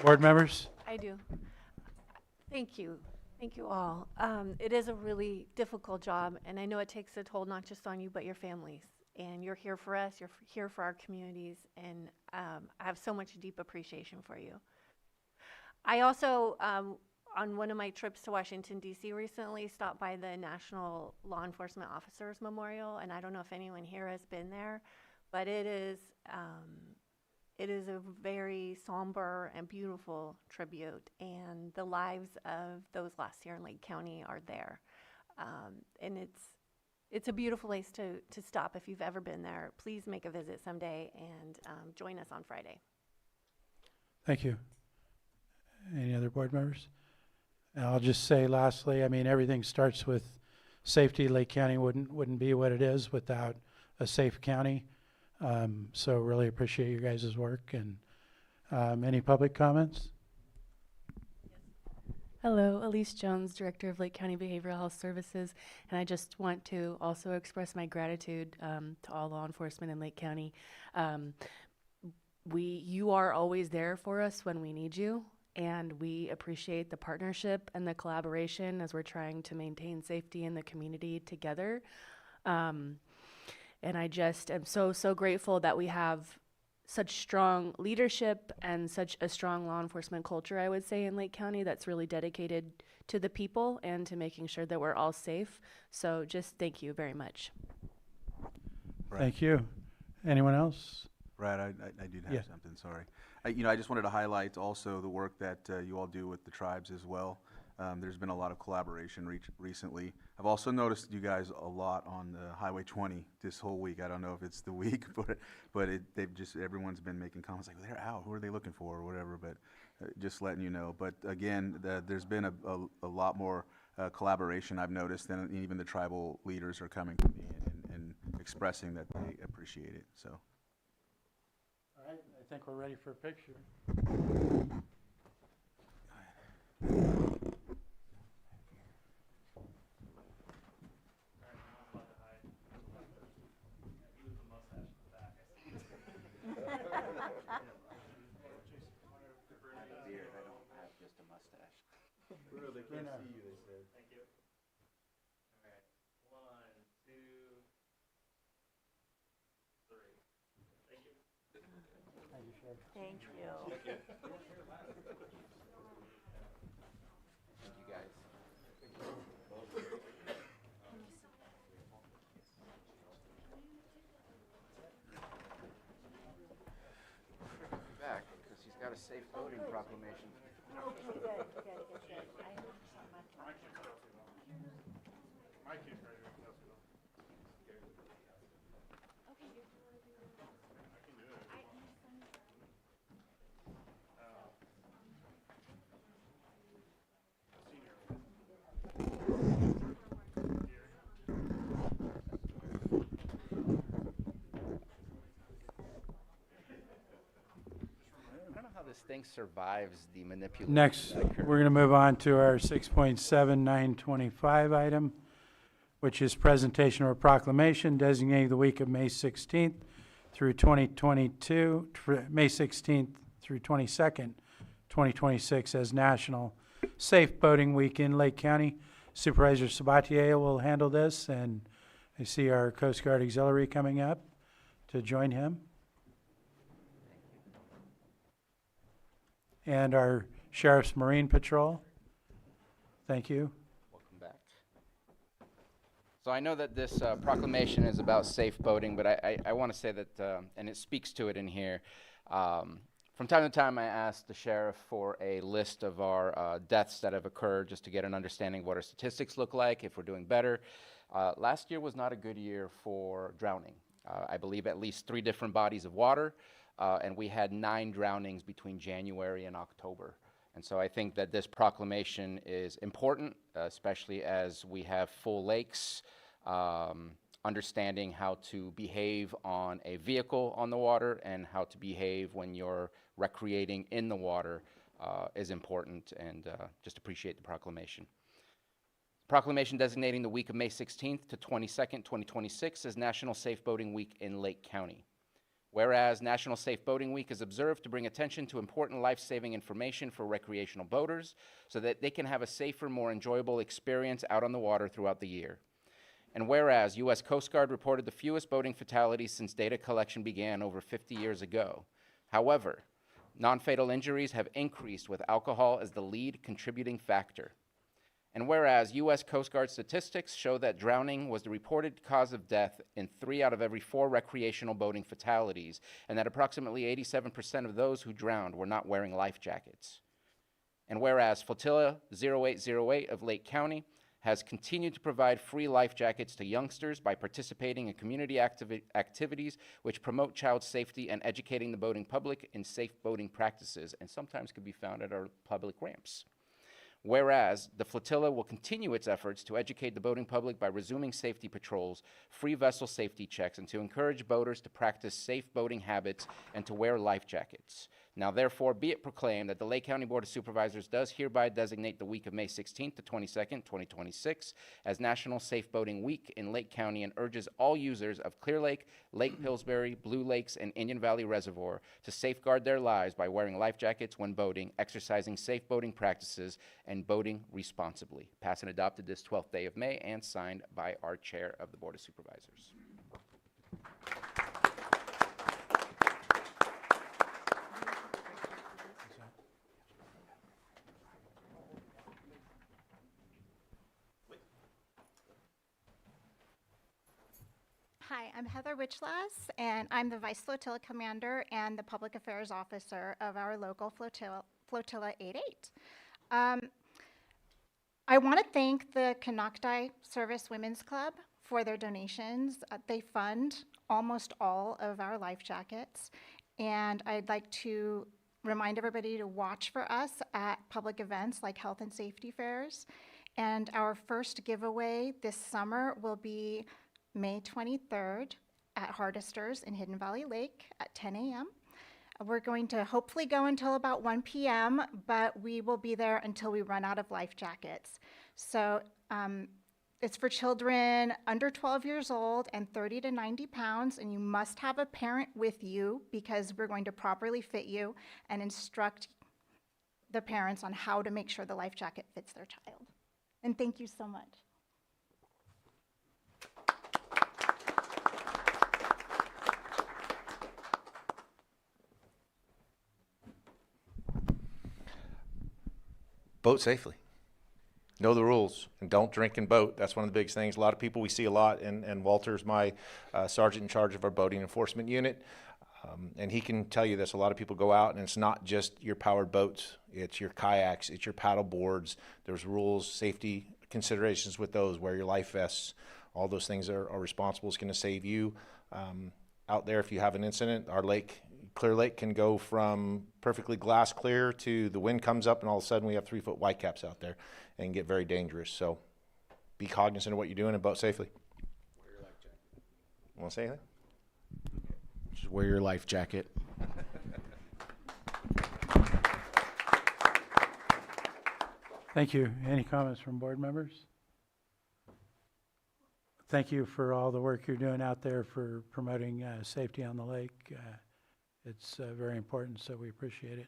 S1: Board members?
S12: I do. Thank you. Thank you all. It is a really difficult job, and I know it takes a toll not just on you, but your families. And you're here for us, you're here for our communities, and I have so much deep appreciation for you. I also, on one of my trips to Washington, D.C. recently, stopped by the National Law Enforcement Officers Memorial, and I don't know if anyone here has been there, but it is a very somber and beautiful tribute, and the lives of those lost here in Lake County are there. And it's a beautiful place to stop. If you've ever been there, please make a visit someday and join us on Friday.
S1: Thank you. Any other board members? And I'll just say lastly, I mean, everything starts with safety. Lake County wouldn't be what it is without a safe county. So really appreciate you guys' work. And any public comments?
S2: Hello, Elise Jones, Director of Lake County Behavioral Health Services, and I just want to also express my gratitude to all law enforcement in Lake County. You are always there for us when we need you, and we appreciate the partnership and the collaboration as we're trying to maintain safety in the community together. And I just am so grateful that we have such strong leadership and such a strong law enforcement culture, I would say, in Lake County that's really dedicated to the people and to making sure that we're all safe. So just thank you very much.
S1: Thank you. Anyone else?
S15: Brad, I do have
S1: Yeah.
S15: something, sorry. I just wanted to highlight also the work that you all do with the tribes as well. There's been a lot of collaboration recently. I've also noticed you guys a lot on Highway 20 this whole week. I don't know if it's the week, but everyone's been making comments like, they're out, who are they looking for, or whatever, but just letting you know. But again, there's been a lot more collaboration I've noticed, and even the tribal leaders are coming to me and expressing that they appreciate it, so.
S1: All right, I think we're ready for a picture.
S15: They can't see you, they said.
S1: Thank you. All right, 1, 2, 3. Thank you. Thank you, Sheriff.
S18: Thank you.
S3: Thank you, guys. Back, because he's got a safe voting proclamation.
S18: Okay, good, good, good, good. I know
S3: I don't know how this thing survives the manipulation.
S1: Next, we're going to move on to our 6.7925 item, which is presentation of a proclamation designating the week of May 16th through 2022, May 16th through 22nd, 2026 as National Safe Boating Week in Lake County. Supervisor Sabatier will handle this, and I see our Coast Guard Auxiliary coming up to join him. And our Sheriff's Marine Patrol. Thank you.
S3: Welcome back. So I know that this proclamation is about safe boating, but I want to say that, and it speaks to it in here. From time to time, I ask the sheriff for a list of our deaths that have occurred, just to get an understanding of what our statistics look like, if we're doing better. Last year was not a good year for drowning. I believe at least 3 different bodies of water, and we had 9 drownings between January and October. And so I think that this proclamation is important, especially as we have full lakes, understanding how to behave on a vehicle on the water and how to behave when you're recreating in the water is important, and just appreciate the proclamation. Proclamation designating the week of May 16th to 22nd, 2026 as National Safe Boating Week in Lake County. Whereas National Safe Boating Week is observed to bring attention to important life-saving information for recreational boaters so that they can have a safer, more enjoyable experience out on the water throughout the year. And whereas U.S. Coast Guard reported the fewest boating fatalities since data collection began over 50 years ago. However, non-fatal injuries have increased with alcohol as the lead contributing factor. And whereas U.S. Coast Guard statistics show that drowning was the reported cause of death in 3 out of every 4 recreational boating fatalities, and that approximately 87% of those who drowned were not wearing life jackets. And whereas Flotilla 0808 of Lake County has continued to provide free life jackets to youngsters by participating in community activities which promote child safety and educating the boating public in safe boating practices, and sometimes can be found at our public ramps. Whereas the flotilla will continue its efforts to educate the boating public by resuming safety patrols, free vessel safety checks, and to encourage boaters to practice safe boating habits and to wear life jackets. Now therefore be it proclaimed that the Lake County Board of Supervisors does hereby designate the week of May 16th to 22nd, 2026 as National Safe Boating Week in Lake County and urges all users of Clear Lake, Lake Pillsbury, Blue Lakes, and Indian Valley Reservoir to safeguard their lives by wearing life jackets when boating, exercising safe boating practices, and boating responsibly. Passed and adopted this 12th day of May and signed by our Chair of the Board of Supervisors.
S19: Hi, I'm Heather Witchlass, and I'm the Vice Flotilla Commander and the Public Affairs Officer of our local Flotilla 88. I want to thank the Canocti Service Women's Club for their donations. They fund almost all of our life jackets, and I'd like to remind everybody to watch for us at public events like health and safety fairs. And our first giveaway this summer will be May 23rd at Hardisters in Hidden Valley Lake at 10 a.m. We're going to hopefully go until about 1 p.m., but we will be there until we run out of life jackets. So it's for children under 12 years old and 30 to 90 pounds, and you must have a parent with you because we're going to properly fit you and instruct the parents on how to make sure the life jacket fits their child. And thank you so much.
S20: Boat safely. Know the rules and don't drink and boat. That's one of the biggest things. A lot of people we see a lot, and Walter's my sergeant in charge of our boating enforcement unit. And he can tell you this, a lot of people go out and it's not just your powered boats, it's your kayaks, it's your paddle boards. There's rules, safety considerations with those, wear your life vests. All those things are responsible. It's going to save you out there if you have an incident. Our lake, Clear Lake, can go from perfectly glass clear to the wind comes up and all of a sudden we have 3-foot whitecaps out there and get very dangerous. So be cognizant of what you're doing and boat safely.
S3: Wear your life jacket.
S20: Want to say anything?
S3: Just wear your life jacket.
S1: Thank you. Any comments from board members? Thank you for all the work you're doing out there for promoting safety on the lake. It's very important, so we appreciate it.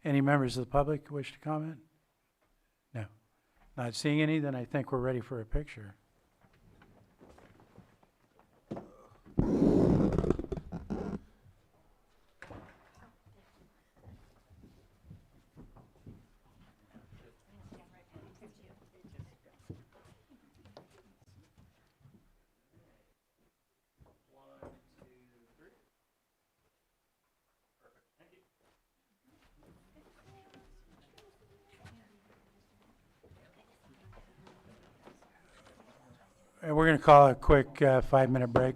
S1: Any members of the public wish to comment? No. Not seeing any, then I think we're ready for a picture. We're going to call a quick 5-minute break.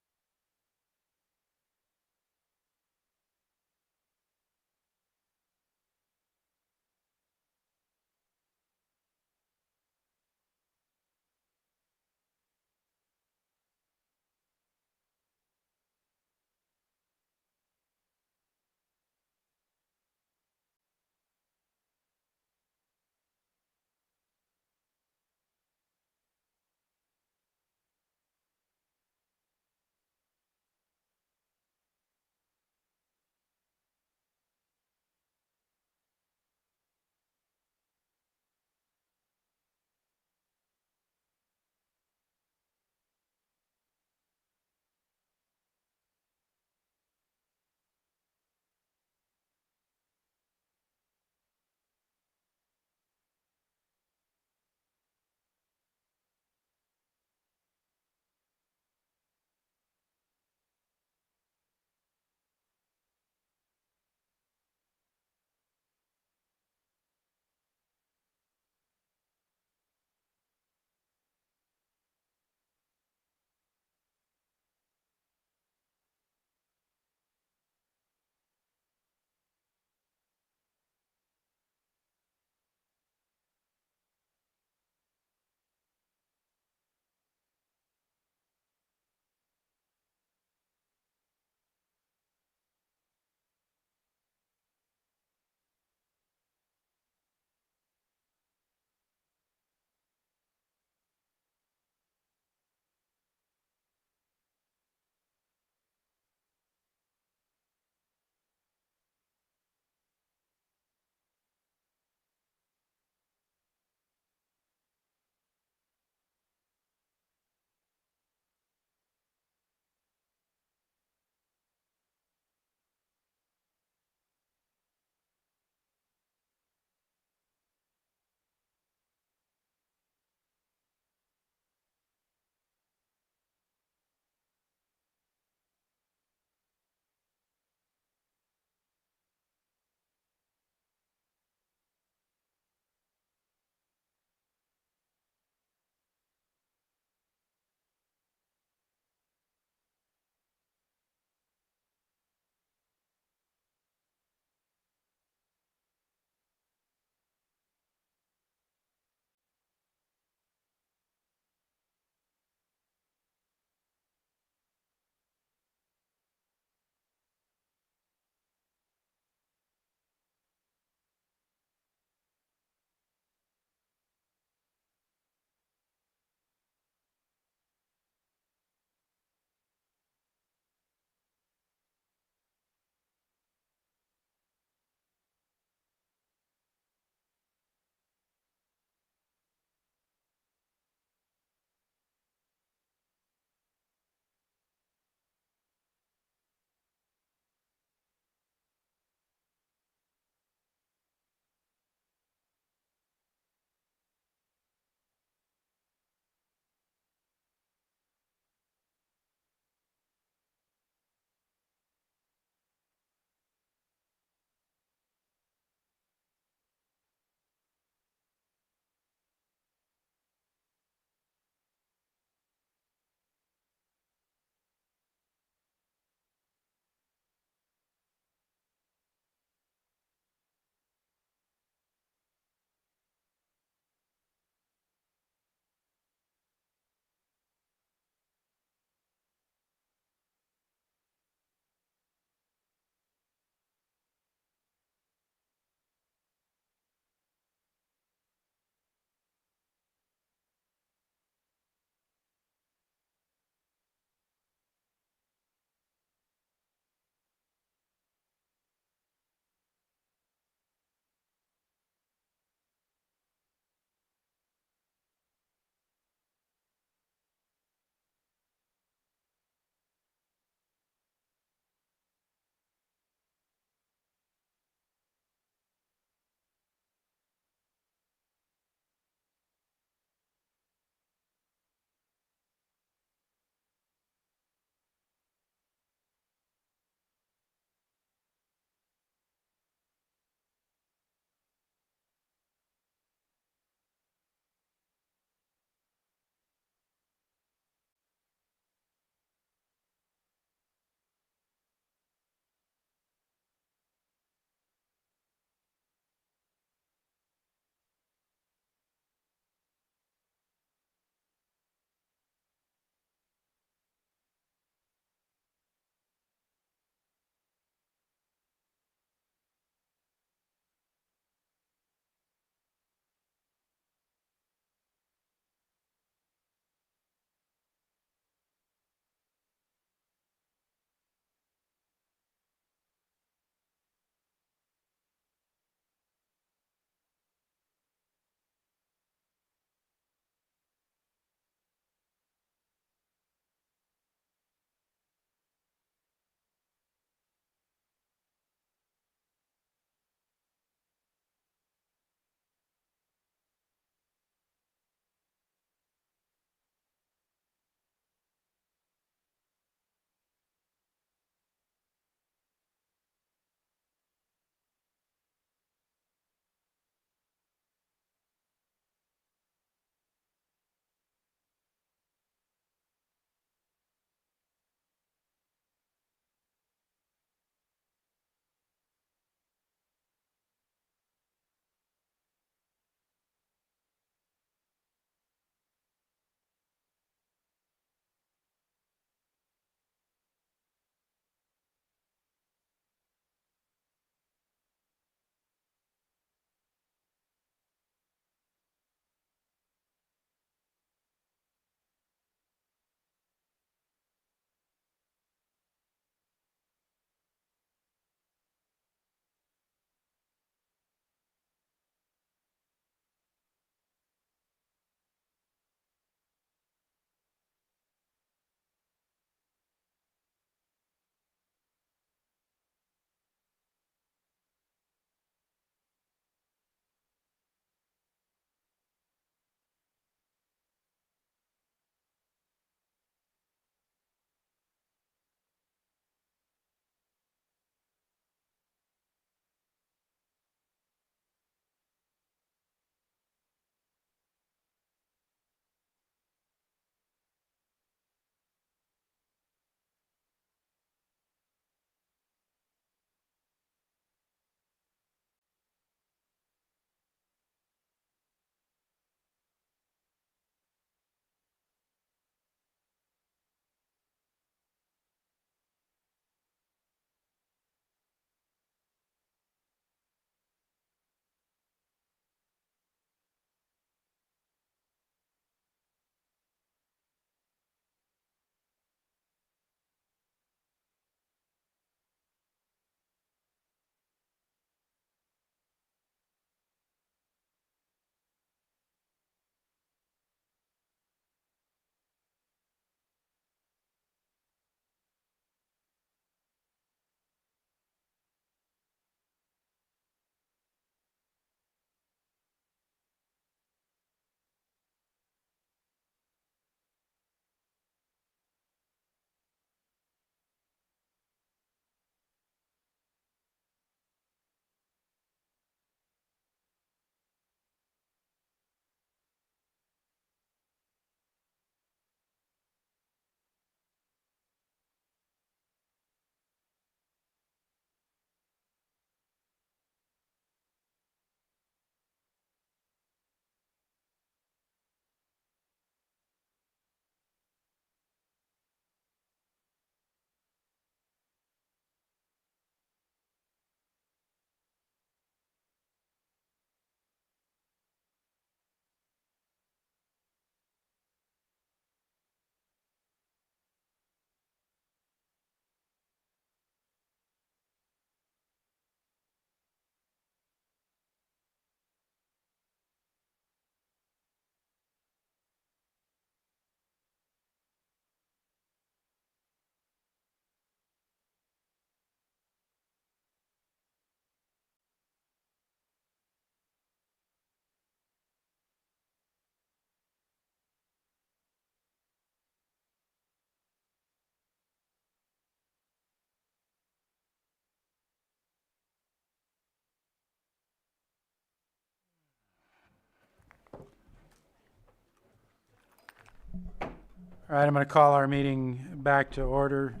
S1: All right, I'm going to call our meeting back to order,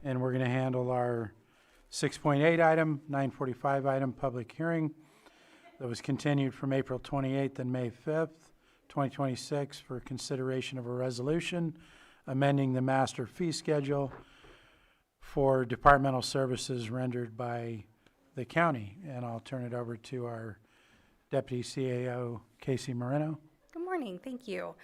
S1: and we're going to handle our 6.8 item, 9:45 item, public hearing that was continued from April 28th and May 5th, 2026 for consideration of a resolution amending the master fee schedule for departmental services rendered by the county. And I'll turn it over to our Deputy CAO, Casey Moreno.
S21: Good morning. Thank you.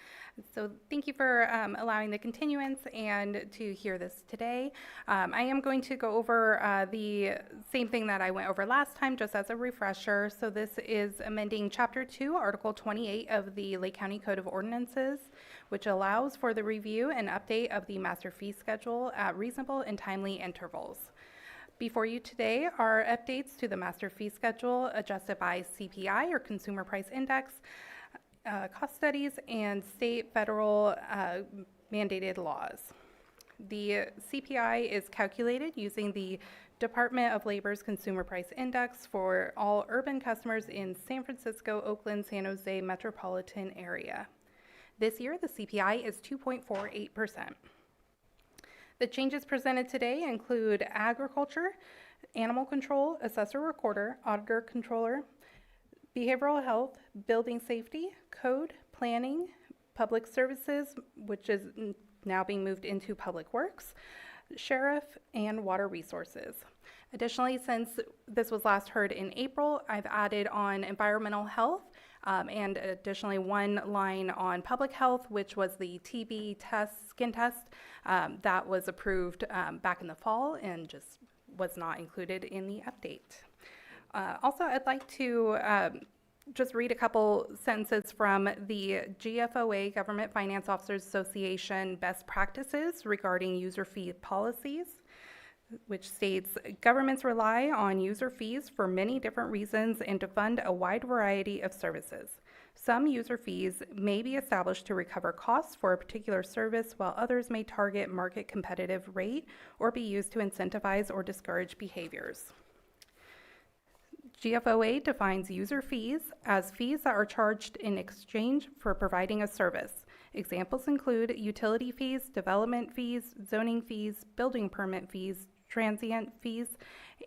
S21: So thank you for allowing the continuance and to hear this today. I am going to go over the same thing that I went over last time, just as a refresher. So this is amending Chapter 2, Article 28 of the Lake County Code of Ordinances, which allows for the review and update of the master fee schedule at reasonable and timely intervals. Before you today are updates to the master fee schedule adjusted by CPI, or Consumer Price Index, cost studies, and state, federal mandated laws. The CPI is calculated using the Department of Labor's Consumer Price Index for all urban customers in San Francisco, Oakland, San Jose metropolitan area. This year, the CPI is 2.48%. The changes presented today include agriculture, animal control, assessor recorder, auditor controller, behavioral health, building safety, code, planning, public services, which is now being moved into public works, sheriff, and water resources. Additionally, since this was last heard in April, I've added on environmental health and additionally one line on public health, which was the TB test, skin test, that was approved back in the fall and just was not included in the update. Also, I'd like to just read a couple sentences from the GFOA, Government Finance Officers Association Best Practices regarding user fee policies, which states, governments rely on user fees for many different reasons and to fund a wide variety of services. Some user fees may be established to recover costs for a particular service, while others may target market competitive rate or be used to incentivize or discourage behaviors. GFOA defines user fees as fees that are charged in exchange for providing a service. Examples include utility fees, development fees, zoning fees, building permit fees, transient fees,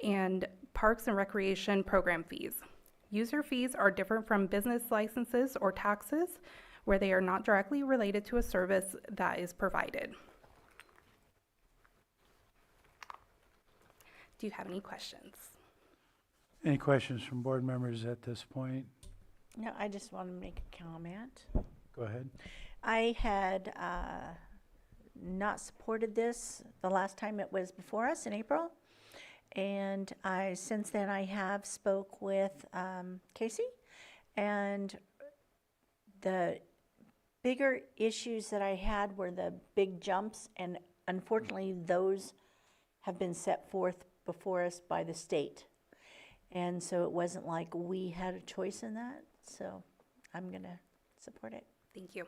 S21: and parks and recreation program fees. User fees are different from business licenses or taxes, where they are not directly related to a service that is provided. Do you have any questions?
S1: Any questions from board members at this point?
S18: No, I just want to make a comment.
S1: Go ahead.
S18: I had not supported this the last time it was before us in April, and since then I have spoke with Casey, and the bigger issues that I had were the big jumps, and unfortunately those have been set forth before us by the state. And so it wasn't like we had a choice in that, so I'm going to support it.
S21: Thank you.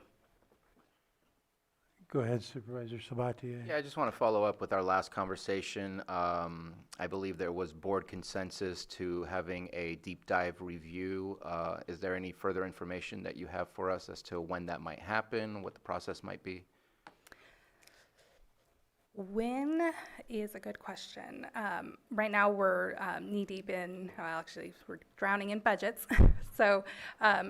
S1: Go ahead, Supervisor Sabatier.
S3: Yeah, I just want to follow up with our last conversation. I believe there was board consensus to having a deep dive review. Is there any further information that you have for us as to when that might happen, what the process might be?
S21: When is a good question. Right now we're knee deep in, actually we're drowning in budgets. So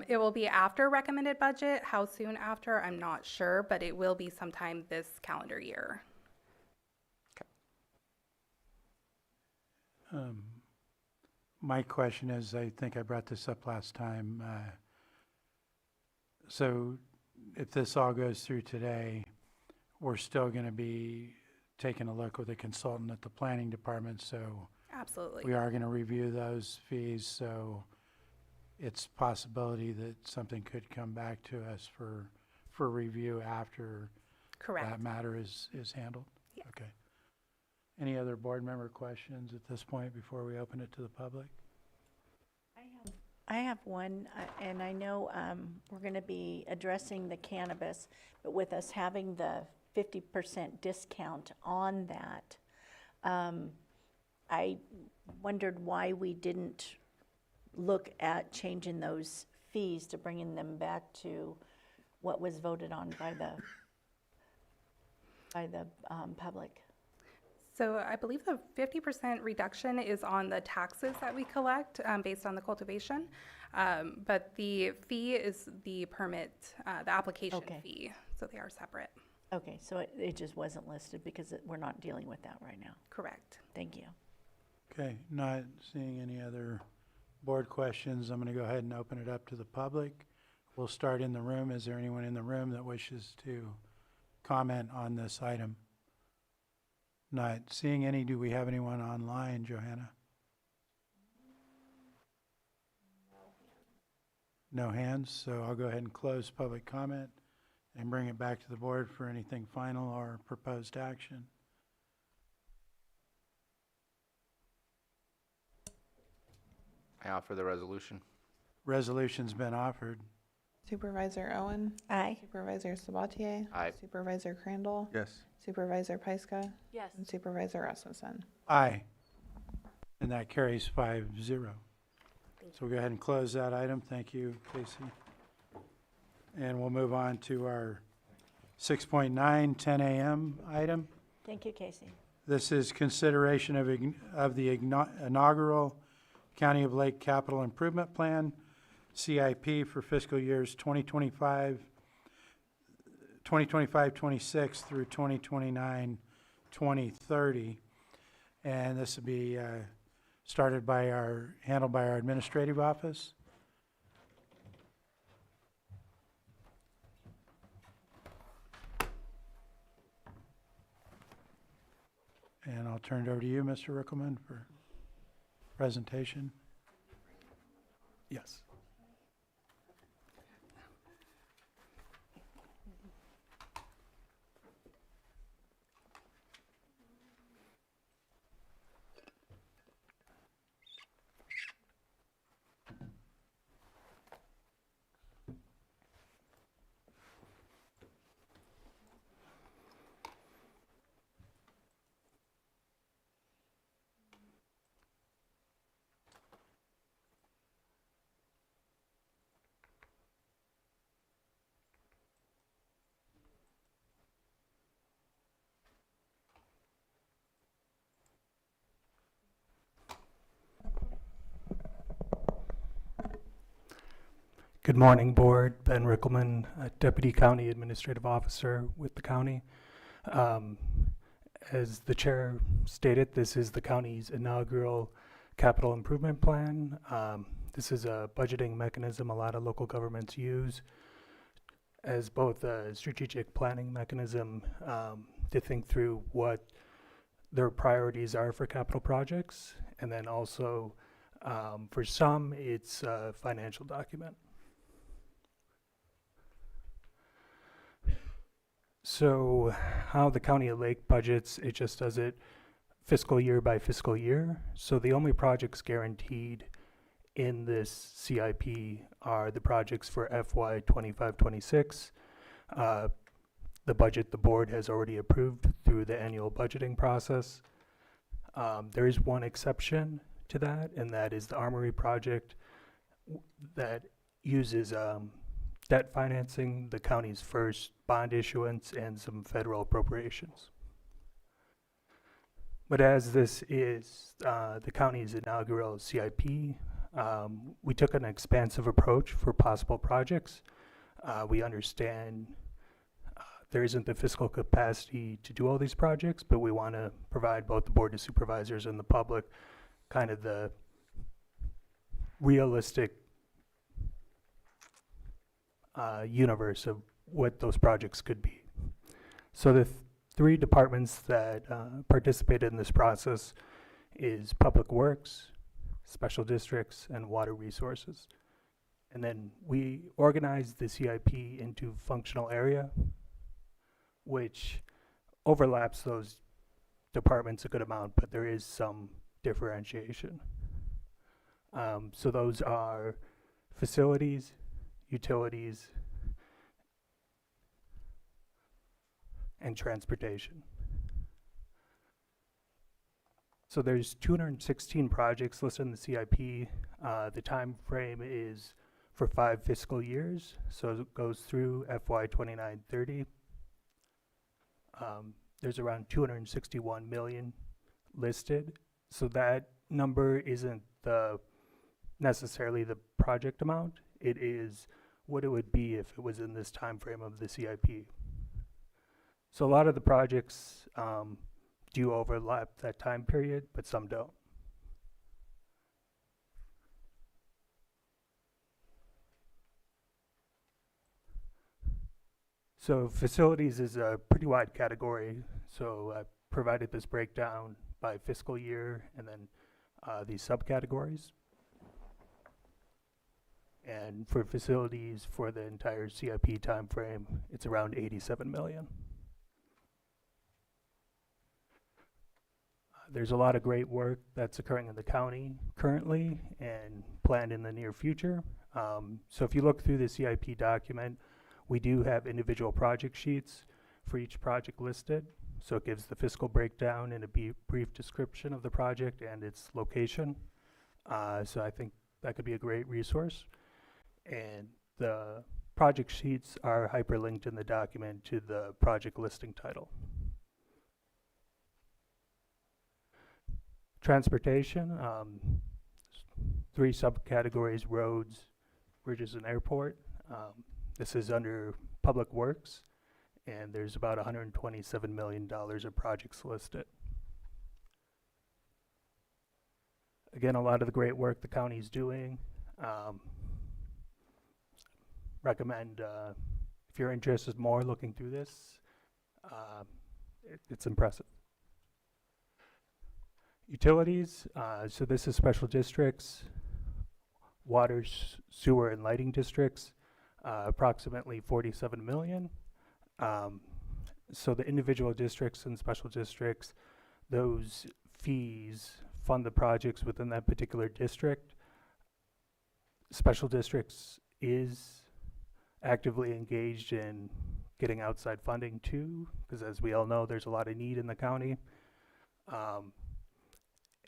S21: it will be after recommended budget. How soon after, I'm not sure, but it will be sometime this calendar year.
S1: Okay. My question is, I think I brought this up last time. So if this all goes through today, we're still going to be taking a look with a consultant at the planning department, so
S21: absolutely
S1: we are going to review those fees, so it's possibility that something could come back to us for review after
S21: correct
S1: that matter is handled.
S21: Yeah.
S1: Okay. Any other board member questions at this point before we open it to the public?
S18: I have one, and I know we're going to be addressing the cannabis, but with us having the 50% discount on that, I wondered why we didn't look at changing those fees to bringing them back to what was voted on by the by the public?
S21: So I believe the 50% reduction is on the taxes that we collect based on the cultivation. But the fee is the permit, the application fee. So they are separate.
S18: Okay, so it just wasn't listed because we're not dealing with that right now.
S21: Correct.
S18: Thank you.
S1: Okay, not seeing any other board questions, I'm going to go ahead and open it up to the public. We'll start in the room. Is there anyone in the room that wishes to comment on this item? Not seeing any. Do we have anyone online, Johanna? No hands, so I'll go ahead and close public comment and bring it back to the board for anything final or proposed action.
S3: I offer the resolution.
S1: Resolution's been offered.
S5: Supervisor Owen?
S18: Aye.
S5: Supervisor Sabatier?
S3: Aye.
S5: Supervisor Crandall?
S15: Yes.
S5: Supervisor Pyska?
S2: Yes.
S5: And Supervisor Rasmussen?
S1: Aye. And that carries 5-0. So we'll go ahead and close that item. Thank you, Casey. And we'll move on to our 6.9, 10 a.m. item.
S18: Thank you, Casey.
S1: This is consideration of the inaugural County of Lake Capital Improvement Plan, CIP, for fiscal years 2025, 26 through 2029, 2030. And this will be handled by our administrative office. And I'll turn it over to you, Mr. Rickelman, for presentation.
S22: Yes. Good morning, Board. Ben Rickelman, Deputy County Administrative Officer with the county. As the chair stated, this is the county's inaugural capital improvement plan. This is a budgeting mechanism a lot of local governments use as both a strategic planning mechanism to think through what their priorities are for capital projects, and then also for some, it's a financial document. So how the County of Lake budgets, it just does it fiscal year by fiscal year. So the only projects guaranteed in this CIP are the projects for FY 25-26. The budget the board has already approved through the annual budgeting process. There is one exception to that, and that is the Armory project that uses debt financing, the county's first bond issuance, and some federal appropriations. But as this is the county's inaugural CIP, we took an expansive approach for possible projects. We understand there isn't the fiscal capacity to do all these projects, but we want to provide both the Board of Supervisors and the public kind of the realistic universe of what those projects could be. So the three departments that participated in this process is Public Works, Special Districts, and Water Resources. And then we organized the CIP into functional area, which overlaps those departments a good amount, but there is some differentiation. So those are facilities, utilities, and transportation. So there's 216 projects listed in the CIP. The time frame is for 5 fiscal years, so it goes through FY 29-30. there's around 261 million listed. So that number isn't necessarily the project amount. It is what it would be if it was in this time frame of the CIP. So a lot of the projects do overlap that time period, but some don't. So facilities is a pretty wide category. So I provided this breakdown by fiscal year and then these subcategories. And for facilities for the entire CIP timeframe, it's around 87 million. There's a lot of great work that's occurring in the county currently and planned in the near future. So if you look through the CIP document, we do have individual project sheets for each project listed. So it gives the fiscal breakdown and a brief description of the project and its location. So I think that could be a great resource. And the project sheets are hyperlinked in the document to the project listing title. Transportation, 3 subcategories: roads, bridges, and airport. This is under Public Works, and there's about $127 million of projects listed. Again, a lot of the great work the county's doing. Recommend, if you're interested more looking through this, it's impressive. Utilities, so this is special districts, water, sewer, and lighting districts, approximately 47 million. So the individual districts and special districts, those fees fund the projects within that particular district. Special districts is actively engaged in getting outside funding too, because as we all know, there's a lot of need in the county.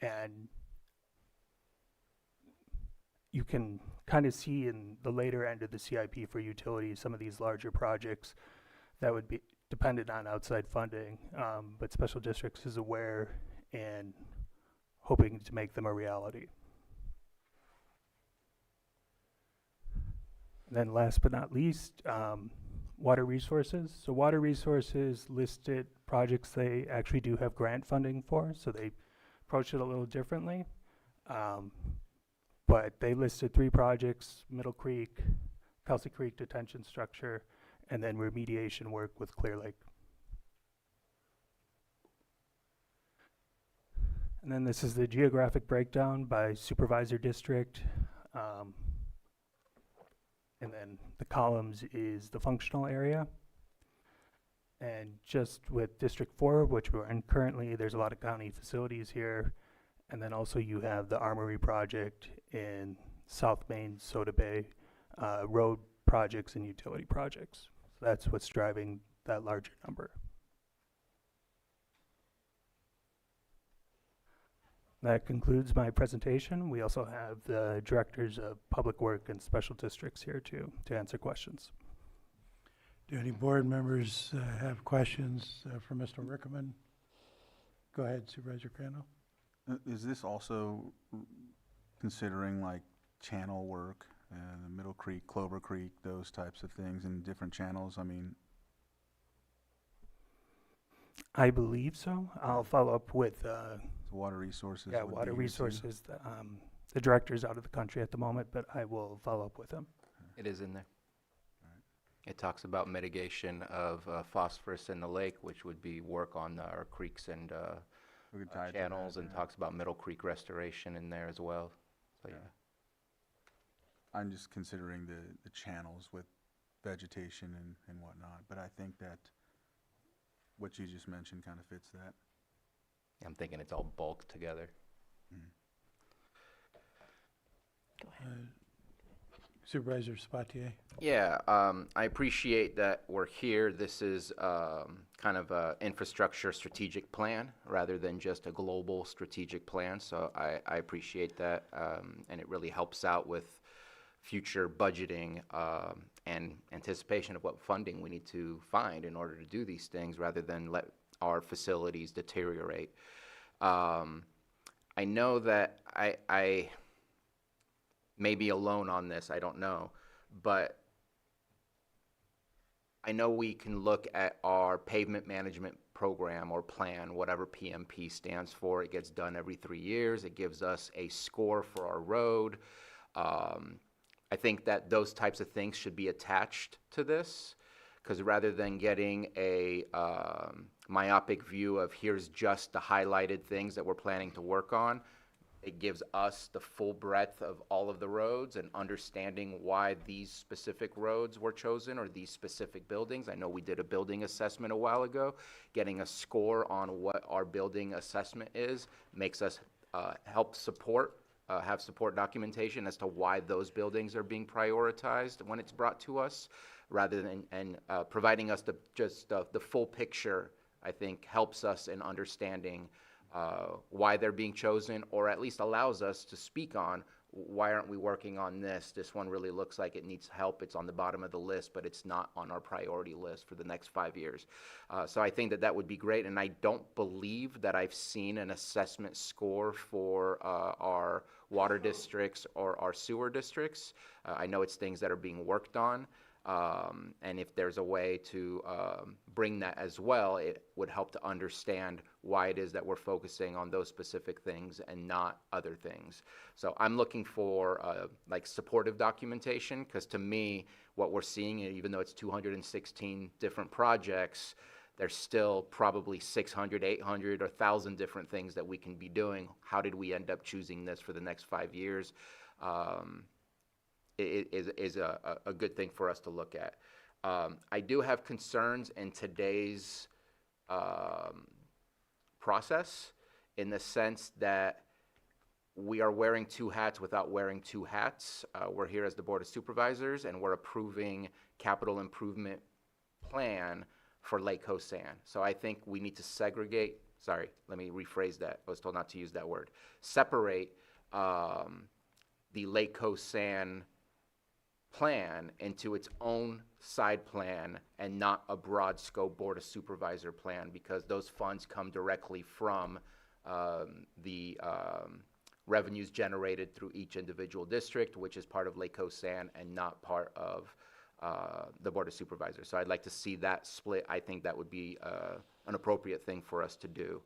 S22: And you can kind of see in the later end of the CIP for utilities, some of these larger projects that would be dependent on outside funding, but special districts is aware and hoping to make them a reality. And then last but not least, water resources. So water resources listed projects they actually do have grant funding for, so they approach it a little differently. But they listed 3 projects: Middle Creek, Kelsey Creek Detention Structure, and then remediation work with Clear Lake. And then this is the geographic breakdown by supervisor district. And then the columns is the functional area. And just with District 4, which we're in currently, there's a lot of county facilities here. And then also you have the Armory project in South Main, Soda Bay, road projects and utility projects. So that's what's driving that larger number. That concludes my presentation. We also have the directors of Public Work and Special Districts here too to answer questions.
S1: Do any board members have questions for Mr. Rickerman? Go ahead, Supervisor Crandall.
S15: Is this also considering like channel work, the Middle Creek, Clover Creek, those types of things in different channels? I mean,
S22: I believe so. I'll follow up with
S15: water resources.
S22: yeah,
S15: would
S22: water
S15: be here too.
S22: resources. The director's out of the country at the moment, but I will follow up with him.
S3: It is in there. It talks about mitigation of phosphorus in the lake, which would be work on our creeks and
S15: We could tie it to
S3: channels,
S15: that,
S3: and
S15: yeah.
S3: talks about Middle Creek restoration in there as well. So yeah.
S15: I'm just considering the channels with vegetation and whatnot, but I think that what you just mentioned kind of fits that.
S3: I'm thinking it's all bulked together.
S18: Go ahead.
S1: Supervisor Sabatier.
S3: Yeah, I appreciate that we're here. This is kind of an infrastructure strategic plan rather than just a global strategic plan. So I appreciate that, and it really helps out with future budgeting and anticipation of what funding we need to find in order to do these things, rather than let our facilities deteriorate. I know that I may be alone on this, I don't know, but I know we can look at our pavement management program or plan, whatever PMP stands for. It gets done every 3 years. It gives us a score for our road. I think that those types of things should be attached to this, because rather than getting a myopic view of here's just the highlighted things that we're planning to work on, it gives us the full breadth of all of the roads and understanding why these specific roads were chosen or these specific buildings. I know we did a building assessment a while ago. Getting a score on what our building assessment is makes us help support, have support documentation as to why those buildings are being prioritized when it's brought to us, rather than providing us the full picture. I think helps us in understanding why they're being chosen, or at least allows us to speak on why aren't we working on this? This one really looks like it needs help. It's on the bottom of the list, but it's not on our priority list for the next 5 years. So I think that that would be great, and I don't believe that I've seen an assessment score for our water districts or our sewer districts. I know it's things that are being worked on. And if there's a way to bring that as well, it would help to understand why it is that we're focusing on those specific things and not other things. So I'm looking for like supportive documentation, because to me, what we're seeing, even though it's 216 different projects, there's still probably 600, 800, or 1,000 different things that we can be doing. How did we end up choosing this for the next 5 years? Is a good thing for us to look at. I do have concerns in today's process, in the sense that we are wearing two hats without wearing two hats. We're here as the Board of Supervisors, and we're approving capital improvement plan for Lake Coast Sand. So I think we need to segregate, sorry, let me rephrase that. I was told not to use that word. Separate the Lake Coast Sand plan into its own side plan and not a broad scope Board of Supervisor plan, because those funds come directly from the revenues generated through each individual district, which is part of Lake Coast Sand and not part of the Board of Supervisors. So I'd like to see that split. I think that would be an appropriate thing for us to do.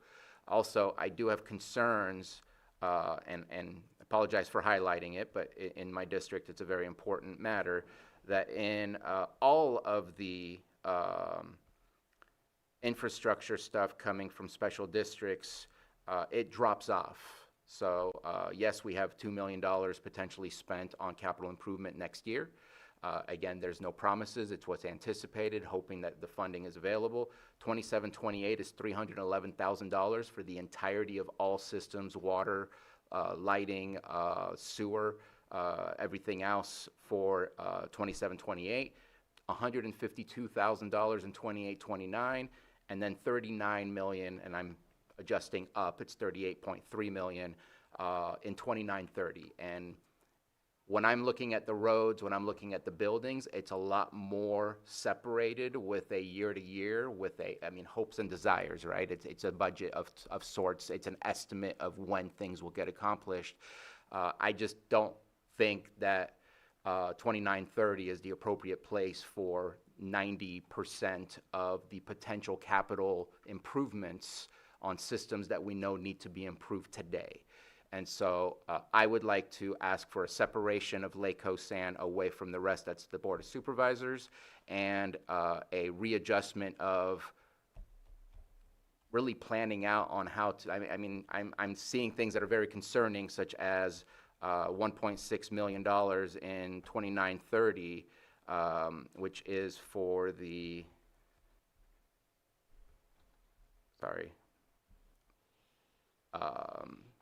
S3: Also, I do have concerns, and apologize for highlighting it, but in my district, it's a very important matter, that in all of the infrastructure stuff coming from special districts, it drops off. So yes, we have $2 million potentially spent on capital improvement next year. Again, there's no promises. It's what's anticipated, hoping that the funding is available. 27-28 is $311,000 for the entirety of all systems, water, lighting, sewer, everything else for 27-28. $152,000 in 28-29, and then $39 million, and I'm adjusting up, it's $38.3 million in 29-30. And when I'm looking at the roads, when I'm looking at the buildings, it's a lot more separated with a year to year, with hopes and desires, right? It's a budget of sorts. It's an estimate of when things will get accomplished. I just don't think that 29-30 is the appropriate place for 90% of the potential capital improvements on systems that we know need to be improved today. And so I would like to ask for a separation of Lake Coast Sand away from the rest. That's the Board of Supervisors, and a readjustment of really planning out on how to, I'm seeing things that are very concerning, such as $1.6 million in 29-30, which is for the,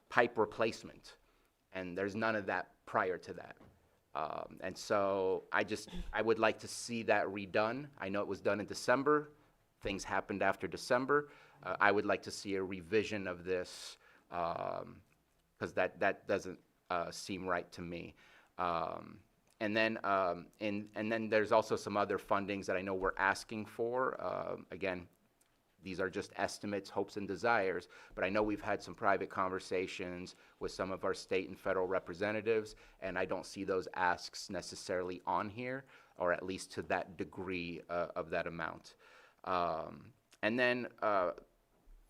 S3: pipe replacement, and there's none of that prior to that. And so I would like to see that redone. I know it was done in December. Things happened after December. I would like to see a revision of this, because that doesn't seem right to me. And then there's also some other fundings that I know we're asking for. Again, these are just estimates, hopes, and desires, but I know we've had some private conversations with some of our state and federal representatives, and I don't see those asks necessarily on here, or at least to that degree of that amount. And then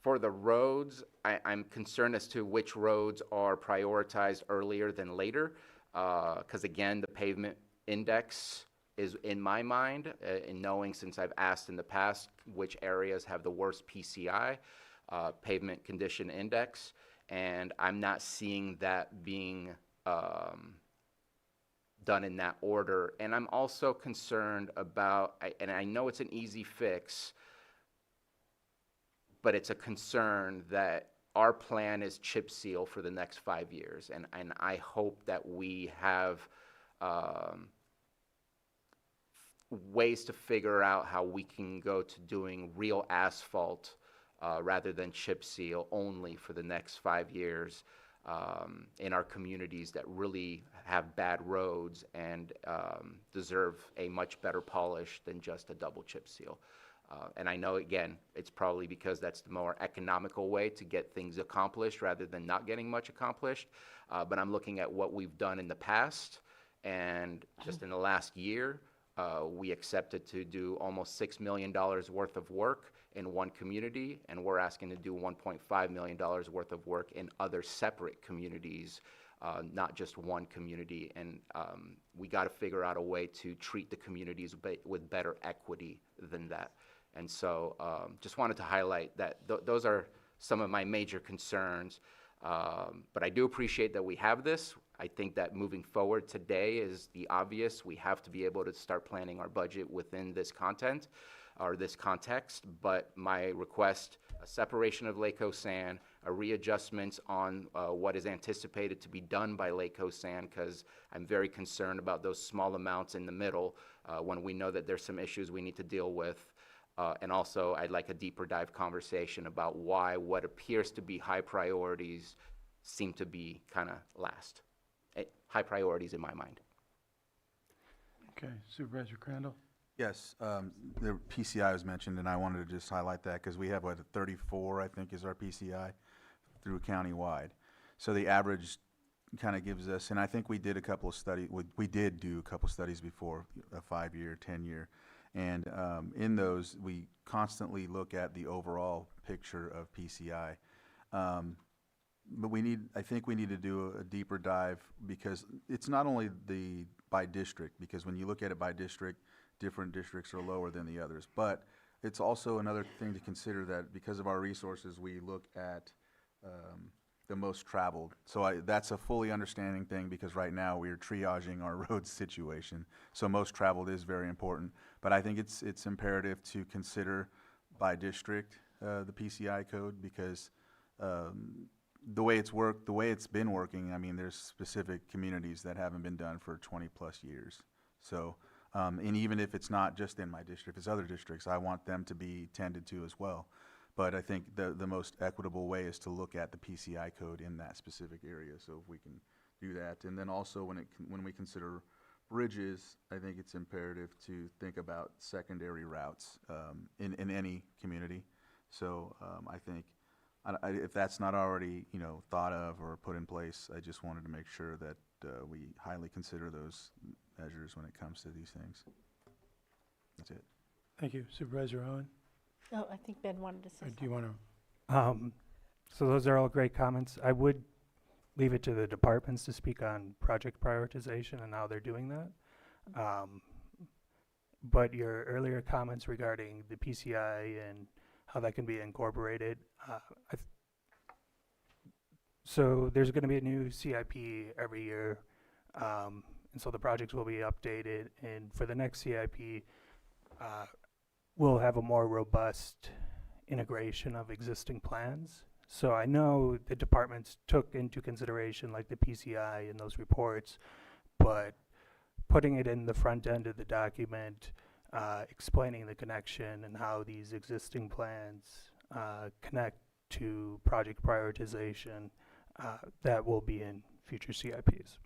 S3: for the roads, I'm concerned as to which roads are prioritized earlier than later, because again, the pavement index is in my mind, in knowing, since I've asked in the past which areas have the worst PCI, pavement condition index, and I'm not seeing that being done in that order. And I'm also concerned about, and I know it's an easy fix, but it's a concern that our plan is chip seal for the next 5 years. And I hope that we have ways to figure out how we can go to doing real asphalt rather than chip seal only for the next 5 years in our communities that really have bad roads and deserve a much better polish than just a double chip seal. And I know, again, it's probably because that's the more economical way to get things accomplished rather than not getting much accomplished. But I'm looking at what we've done in the past, and just in the last year, we accepted to do almost $6 million worth of work in one community, and we're asking to do $1.5 million worth of work in other separate communities, not just one community. And we got to figure out a way to treat the communities with better equity than that. And so just wanted to highlight that those are some of my major concerns. But I do appreciate that we have this. I think that moving forward today is the obvious. We have to be able to start planning our budget within this content or this context. But my request, a separation of Lake Hosan, a readjustment on what is anticipated to be done by Lake Hosan, because I'm very concerned about those small amounts in the middle when we know that there's some issues we need to deal with. And also, I'd like a deeper dive conversation about why what appears to be high priorities seem to be kind of last. High priorities in my mind.
S1: Okay, Supervisor Crandall?
S15: Yes, the PCI was mentioned, and I wanted to just highlight that because we have, what, 34, I think, is our PCI through countywide. So the average kind of gives us, and I think we did a couple of studies, we did do a couple of studies before, a 5-year, 10-year, and in those, we constantly look at the overall picture of PCI. But I think we need to do a deeper dive, because it's not only by district, because when you look at it by district, different districts are lower than the others. But it's also another thing to consider that because of our resources, we look at the most traveled. So that's a fully understanding thing, because right now we are triaging our road situation. So most traveled is very important. But I think it's imperative to consider by district the PCI code, because the way it's been working, I mean, there's specific communities that haven't been done for 20 plus years. So, and even if it's not just in my district, it's other districts, I want them to be tended to as well. But I think the most equitable way is to look at the PCI code in that specific area. So if we can do that. And then also when we consider bridges, I think it's imperative to think about secondary routes in any community. So I think if that's not already, thought of or put in place, I just wanted to make sure that we highly consider those measures when it comes to these things. That's it.
S1: Thank you. Supervisor Owen?
S18: Oh, I think Ben wanted to say
S1: Or
S18: something.
S1: do you want to?
S22: So those are all great comments. I would leave it to the departments to speak on project prioritization and how they're doing that. But your earlier comments regarding the PCI and how that can be incorporated, so there's going to be a new CIP every year, and so the projects will be updated. And for the next CIP, we'll have a more robust integration of existing plans. So I know the departments took into consideration like the PCI in those reports, but putting it in the front end of the document, explaining the connection and how these existing plans connect to project prioritization, that will be in future CIPs.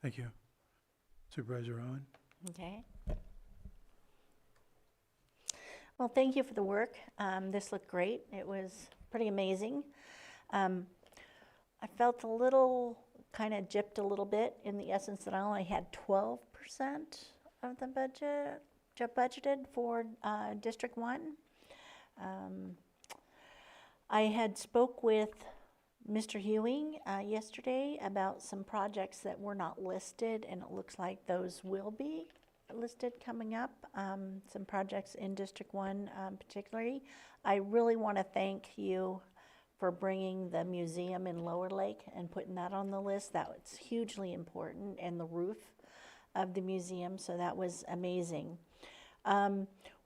S1: Thank you. Supervisor Owen?
S18: Okay. Well, thank you for the work. This looked great. It was pretty amazing. I felt a little kind of gypped a little bit in the essence that I only had 12% of the budgeted for District 1. I had spoke with Mr. Hewing yesterday about some projects that were not listed, and it looks like those will be listed coming up. Some projects in District 1 particularly. I really want to thank you for bringing the museum in Lower Lake and putting that on the list. That was hugely important, and the roof of the museum, so that was amazing.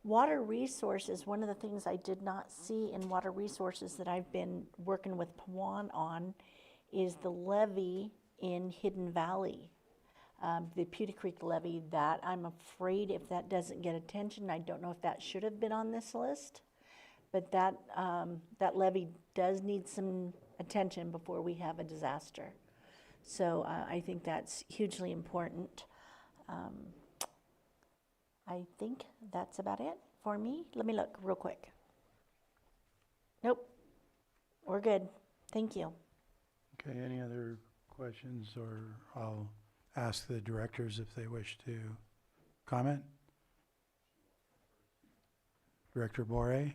S18: Water resources, one of the things I did not see in water resources that I've been working with Pawan on is the levee in Hidden Valley. The Pewter Creek levee, that I'm afraid if that doesn't get attention, I don't know if that should have been on this list, but that levee does need some attention before we have a disaster. So I think that's hugely important. I think that's about it for me. Let me look real quick. Nope, we're good. Thank you.
S1: Okay, any other questions, or I'll ask the directors if they wish to comment. Director Boré?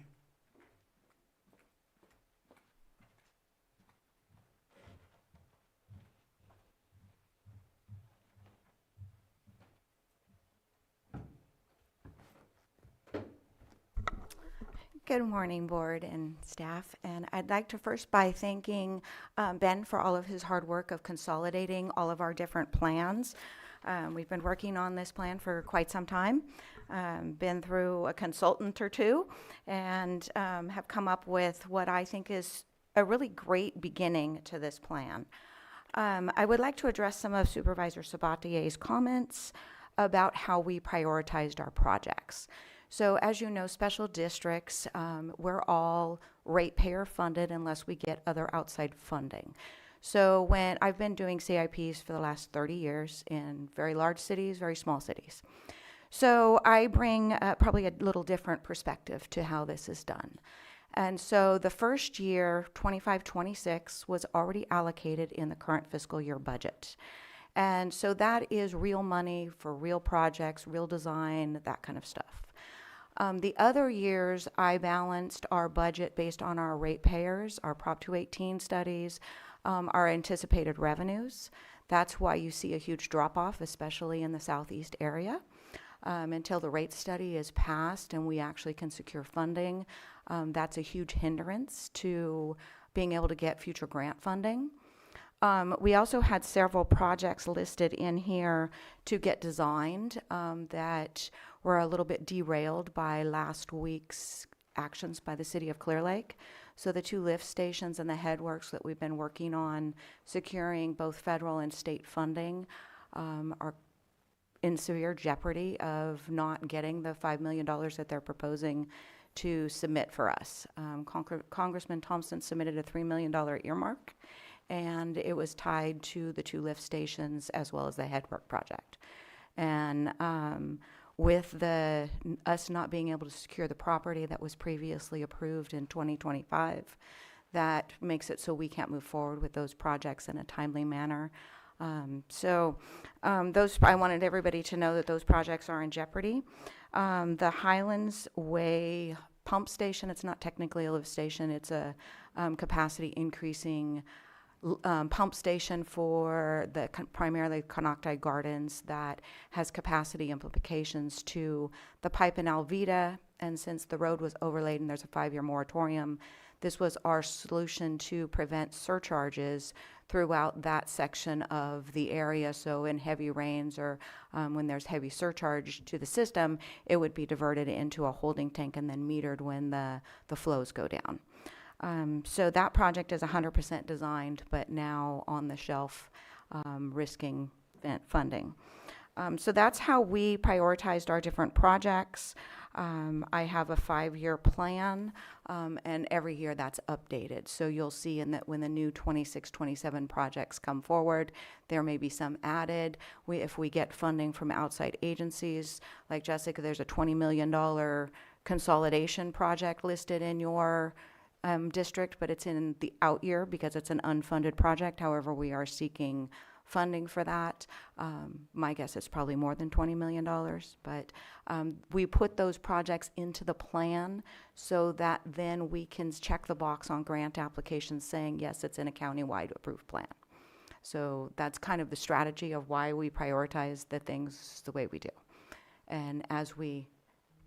S4: Good morning, board and staff. And I'd like to first by thanking Ben for all of his hard work of consolidating all of our different plans. We've been working on this plan for quite some time, been through a consultant or two, and have come up with what I think is a really great beginning to this plan. I would like to address some of Supervisor Sabatier's comments about how we prioritized our projects. So as you know, special districts, we're all ratepayer funded unless we get other outside funding. So when I've been doing CIPs for the last 30 years in very large cities, very small cities. So I bring probably a little different perspective to how this is done. And so the first year, 25-26, was already allocated in the current fiscal year budget. And so that is real money for real projects, real design, that kind of stuff. The other years, I balanced our budget based on our ratepayers, our Prop 218 studies, our anticipated revenues. That's why you see a huge drop-off, especially in the southeast area. Until the rate study is passed and we actually can secure funding, that's a huge hindrance to being able to get future grant funding. We also had several projects listed in here to get designed that were a little bit derailed by last week's actions by the city of Clear Lake. So the 2 lift stations and the headworks that we've been working on securing both federal and state funding are in severe jeopardy of not getting the $5 million that they're proposing to submit for us. Congressman Thompson submitted a $3 million earmark, and it was tied to the 2 lift stations as well as the headwork project. And with us not being able to secure the property that was previously approved in 2025, that makes it so we can't move forward with those projects in a timely manner. I wanted everybody to know that those projects are in jeopardy. The Highlands Way pump station, it's not technically a lift station, it's a capacity increasing pump station for the primarily Konocti Gardens that has capacity implications to the pipe in Alvita. And since the road was overlaid and there's a 5-year moratorium, this was our solution to prevent surcharges throughout that section of the area. So in heavy rains or when there's heavy surcharge to the system, it would be diverted into a holding tank and then metered when the flows go down. So that project is 100% designed, but now on the shelf, risking funding. So that's how we prioritized our different projects. I have a 5-year plan, and every year that's updated. So you'll see in that when the new 26-27 projects come forward, there may be some added. If we get funding from outside agencies, like Jessica, there's a $20 million consolidation project listed in your district, but it's in the out year because it's an unfunded project. However, we are seeking funding for that. My guess is probably more than $20 million, but we put those projects into the plan so that then we can check the box on grant applications saying, yes, it's in a county-wide approved plan. So that's kind of the strategy of why we prioritize the things the way we do. And as we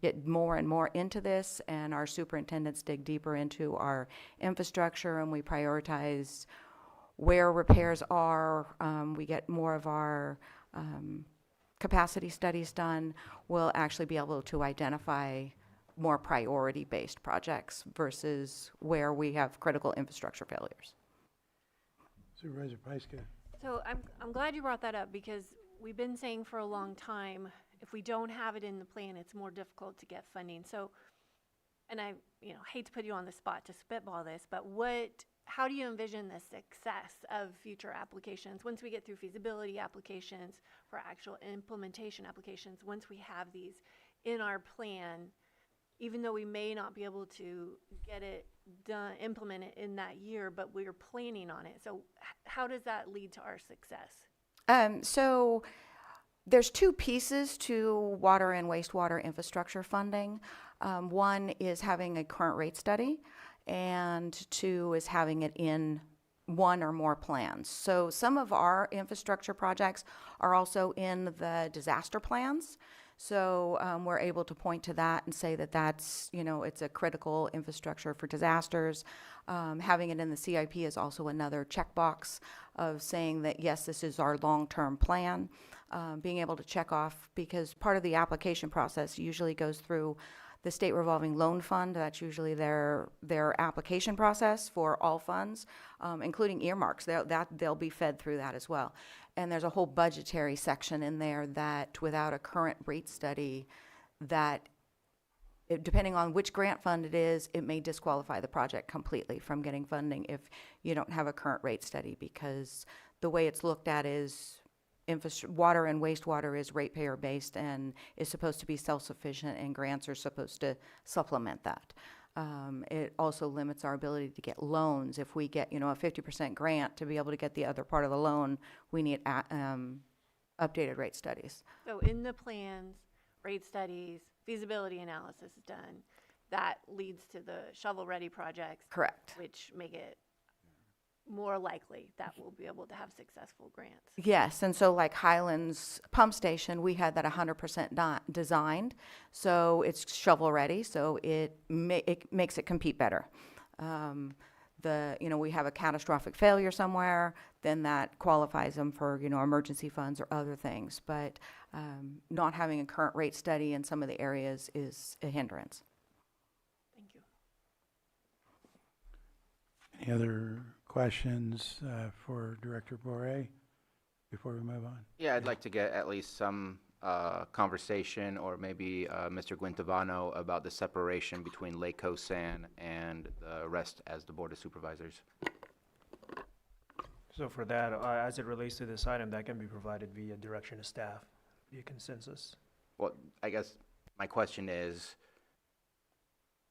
S4: get more and more into this and our superintendents dig deeper into our infrastructure and we prioritize where repairs are, we get more of our capacity studies done, we'll actually be able to identify more priority-based projects versus where we have critical infrastructure failures.
S14: Supervisor Pyska.
S12: So I'm glad you brought that up because we've been saying for a long time, if we don't have it in the plan, it's more difficult to get funding. So, and I hate to put you on the spot to spitball this, but how do you envision the success of future applications once we get through feasibility applications for actual implementation applications? Once we have these in our plan, even though we may not be able to get it done, implement it in that year, but we're planning on it. So how does that lead to our success?
S4: So there's two pieces to water and wastewater infrastructure funding. One is having a current rate study, and two is having it in one or more plans. So some of our infrastructure projects are also in the disaster plans. So we're able to point to that and say that that's, it's a critical infrastructure for disasters. Having it in the CIP is also another checkbox of saying that, yes, this is our long-term plan. Being able to check off, because part of the application process usually goes through the State Revolving Loan Fund. That's usually their application process for all funds, including earmarks. They'll be fed through that as well. And there's a whole budgetary section in there that without a current rate study, depending on which grant fund it is, it may disqualify the project completely from getting funding if you don't have a current rate study, because the way it's looked at is water and wastewater is ratepayer based and is supposed to be self-sufficient, and grants are supposed to supplement that. It also limits our ability to get loans. If we get, a 50% grant, to be able to get the other part of the loan, we need updated rate studies.
S12: So in the plans, rate studies, feasibility analysis is done. That leads to the shovel-ready projects.
S4: Correct.
S12: Which make it more likely that we'll be able to have successful grants.
S4: Yes, and so like Highlands Pump Station, we had that 100% designed, so it's shovel-ready, so it makes it compete better. We have a catastrophic failure somewhere, then that qualifies them for, emergency funds or other things. But not having a current rate study in some of the areas is a hindrance.
S12: Thank you.
S1: Any other questions for Director Bore before we move on?
S3: Yeah, I'd like to get at least some conversation, or maybe Mr. Guintavano, about the separation between Lake San and the rest as the Board of Supervisors.
S6: So for that, as it relates to this item, that can be provided via direction of staff, via consensus.
S3: Well, I guess my question is,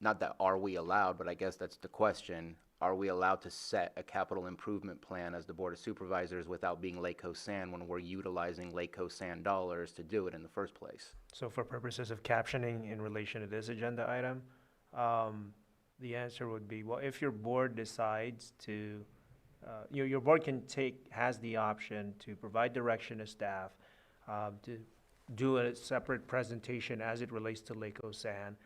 S3: not that are we allowed, but I guess that's the question. Are we allowed to set a capital improvement plan as the Board of Supervisors without being Lake San when we're utilizing Lake San dollars to do it in the first place?
S6: So for purposes of captioning in relation to this agenda item, the answer would be, well, if your board decides to, your board has the option to provide direction to staff, to do a separate presentation as it relates to Lake San,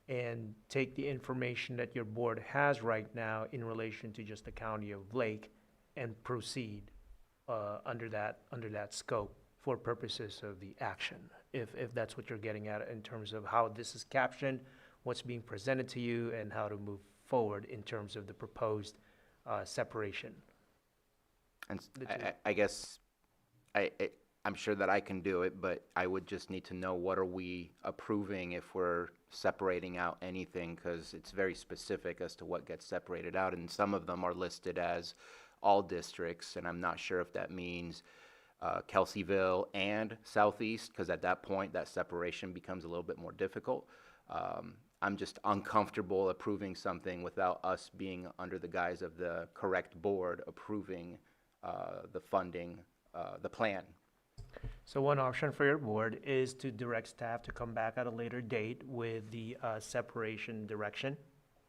S6: and take the information that your board has right now in relation to just the county of Lake and proceed under that scope for purposes of the action, if that's what you're getting at in terms of how this is captioned, what's being presented to you, and how to move forward in terms of the proposed separation.
S3: And I guess I'm sure that I can do it, but I would just need to know, what are we approving if we're separating out anything, because it's very specific as to what gets separated out, and some of them are listed as all districts, and I'm not sure if that means Kelseyville and Southeast, because at that point, that separation becomes a little bit more difficult. I'm just uncomfortable approving something without us being under the guise of the correct board approving the funding, the plan.
S6: So one option for your board is to direct staff to come back at a later date with the separation direction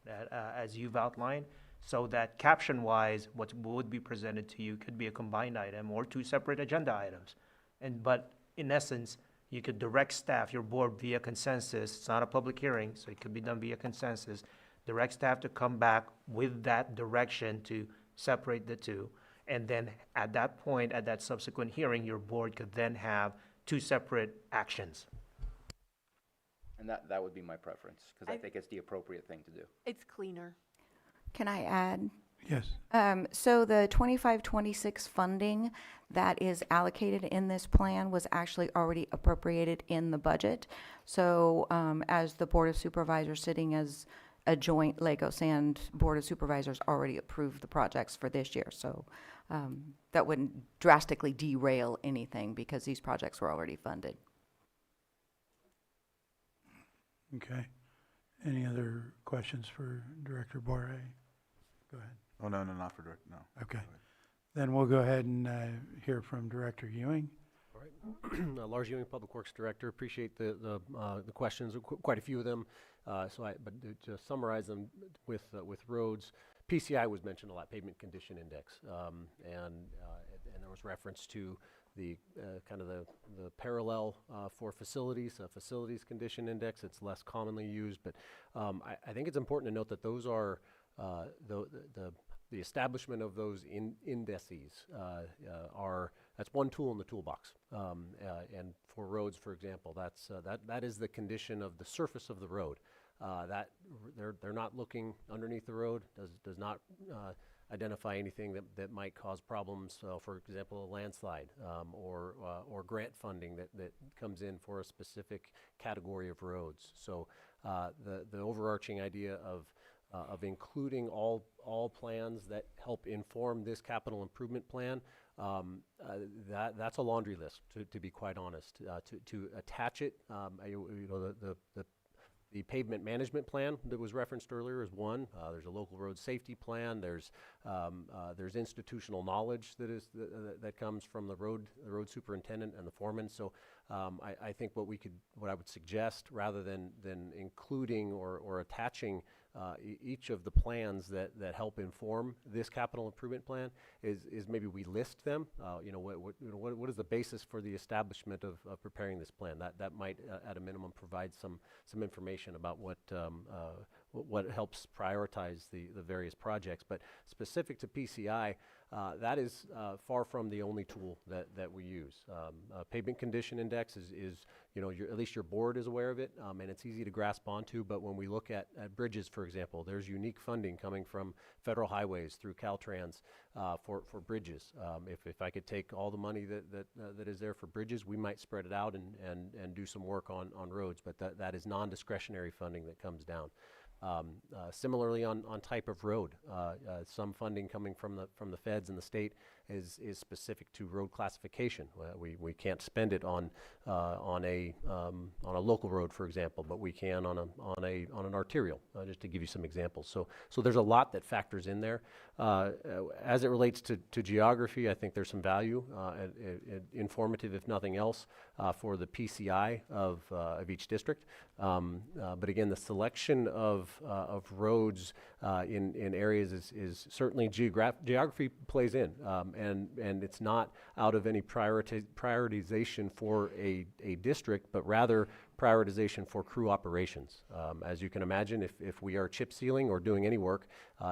S6: that, as you've outlined, so that caption-wise, what would be presented to you could be a combined item or two separate agenda items. But in essence, you could direct staff, your board, via consensus. It's not a public hearing, so it could be done via consensus. Direct staff to come back with that direction to separate the two. And then at that point, at that subsequent hearing, your board could then have two separate actions.
S3: And that would be my preference, because I think it's the appropriate thing to do.
S2: It's cleaner.
S4: Can I add?
S1: Yes.
S4: So the 25-26 funding that is allocated in this plan was actually already appropriated in the budget. So as the Board of Supervisors, sitting as a joint Lake Sand Board of Supervisors, already approved the projects for this year. So that wouldn't drastically derail anything because these projects were already funded.
S1: Okay. Any other questions for Director Bore? Go ahead.
S15: Oh, no, not for direct, no.
S1: Okay. Then we'll go ahead and hear from Director Ewing.
S16: All right. Lars Ewing, Public Works Director. Appreciate the questions, quite a few of them. But to summarize them with roads, PCI was mentioned a lot, Pavement Condition Index, and there was reference to the kind of the parallel for facilities, facilities condition index. It's less commonly used, but I think it's important to note that those are the establishment of those indices that's one tool in the toolbox. And for roads, for example, that is the condition of the surface of the road. That they're not looking underneath the road. Does not identify anything that might cause problems. For example, a landslide or grant funding that comes in for a specific category of roads. So the overarching idea of including all plans that help inform this capital improvement plan, that's a laundry list, to be quite honest. To attach it, the pavement management plan that was referenced earlier is one. There's a local road safety plan. There's institutional knowledge that comes from the road superintendent and the foreman. So I think what I would suggest, rather than including or attaching each of the plans that help inform this capital improvement plan, is maybe we list them. What is the basis for the establishment of preparing this plan? That might at a minimum provide some information about what helps prioritize the various projects. But specific to PCI, that is far from the only tool that we use. Pavement Condition Index is at least your board is aware of it, and it's easy to grasp onto. But when we look at bridges, for example, there's unique funding coming from federal highways through Caltrans for bridges. If I could take all the money that is there for bridges, we might spread it out and do some work on roads. But that is non-discretionary funding that comes down. Similarly, on type of road, some funding coming from the feds and the state is specific to road classification. We can't spend it on a local road, for example, but we can on an arterial, just to give you some examples. So there's a lot that factors in there. As it relates to geography, I think there's some value, informative if nothing else, for the PCI of each district. But again, the selection of roads in areas is certainly geography plays in, and it's not out of any prioritization for a district, but rather prioritization for crew operations. As you can imagine, if we are chip sealing or doing any work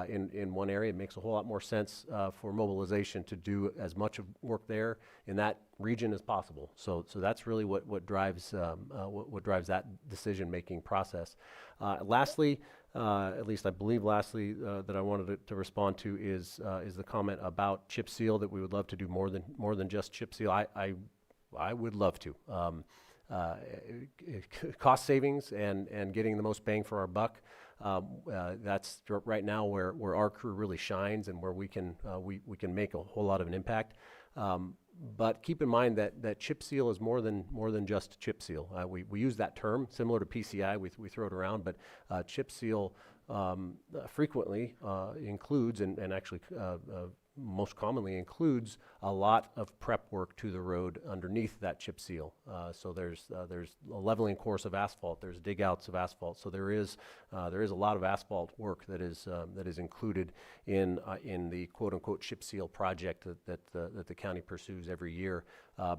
S16: in one area, it makes a whole lot more sense for mobilization to do as much of work there in that region as possible. So that's really what drives that decision-making process. Lastly, at least I believe lastly, that I wanted to respond to is the comment about chip seal, that we would love to do more than just chip seal. I would love to. Cost savings and getting the most bang for our buck. That's right now where our crew really shines and where we can make a whole lot of an impact. But keep in mind that chip seal is more than just chip seal. We use that term similar to PCI. We throw it around, but chip seal frequently includes and actually most commonly includes a lot of prep work to the road underneath that chip seal. So there's a leveling course of asphalt. There's dig outs of asphalt. So there is a lot of asphalt work that is included in the quote unquote chip seal project that the county pursues every year.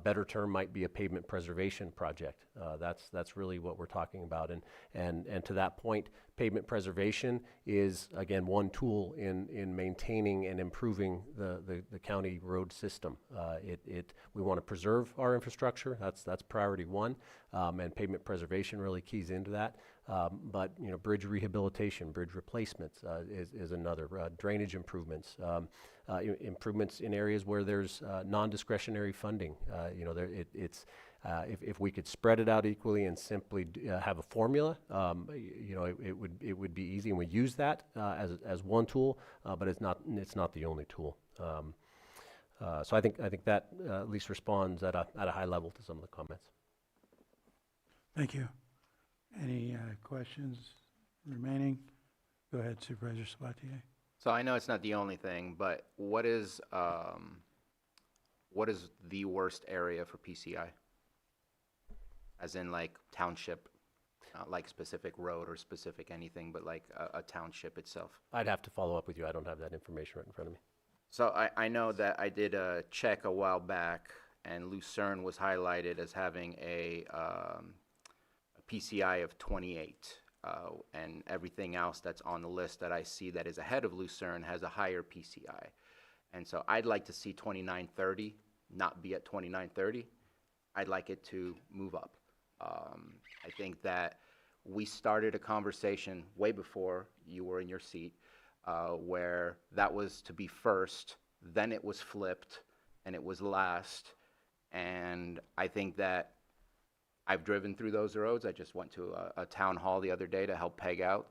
S16: Better term might be a pavement preservation project. That's really what we're talking about. And to that point, pavement preservation is again one tool in maintaining and improving the county road system. We want to preserve our infrastructure. That's priority one, and pavement preservation really keys into that. But bridge rehabilitation, bridge replacements is another. Drainage improvements, improvements in areas where there's non-discretionary funding. If we could spread it out equally and simply have a formula, it would be easy, and we use that as one tool, but it's not the only tool. So I think that at least responds at a high level to some of the comments.
S1: Thank you. Any questions remaining? Go ahead, Supervisor Sabatier.
S3: So I know it's not the only thing, but what is the worst area for PCI? As in like township, not like specific road or specific anything, but like a township itself?
S16: I'd have to follow up with you. I don't have that information right in front of me.
S3: So I know that I did a check a while back, and Lucerne was highlighted as having a PCI of 28, and everything else that's on the list that I see that is ahead of Lucerne has a higher PCI. And so I'd like to see 2930 not be at 2930. I'd like it to move up. I think that we started a conversation way before you were in your seat, where that was to be first, then it was flipped, and it was last. And I think that I've driven through those roads. I just went to a town hall the other day to help peg out.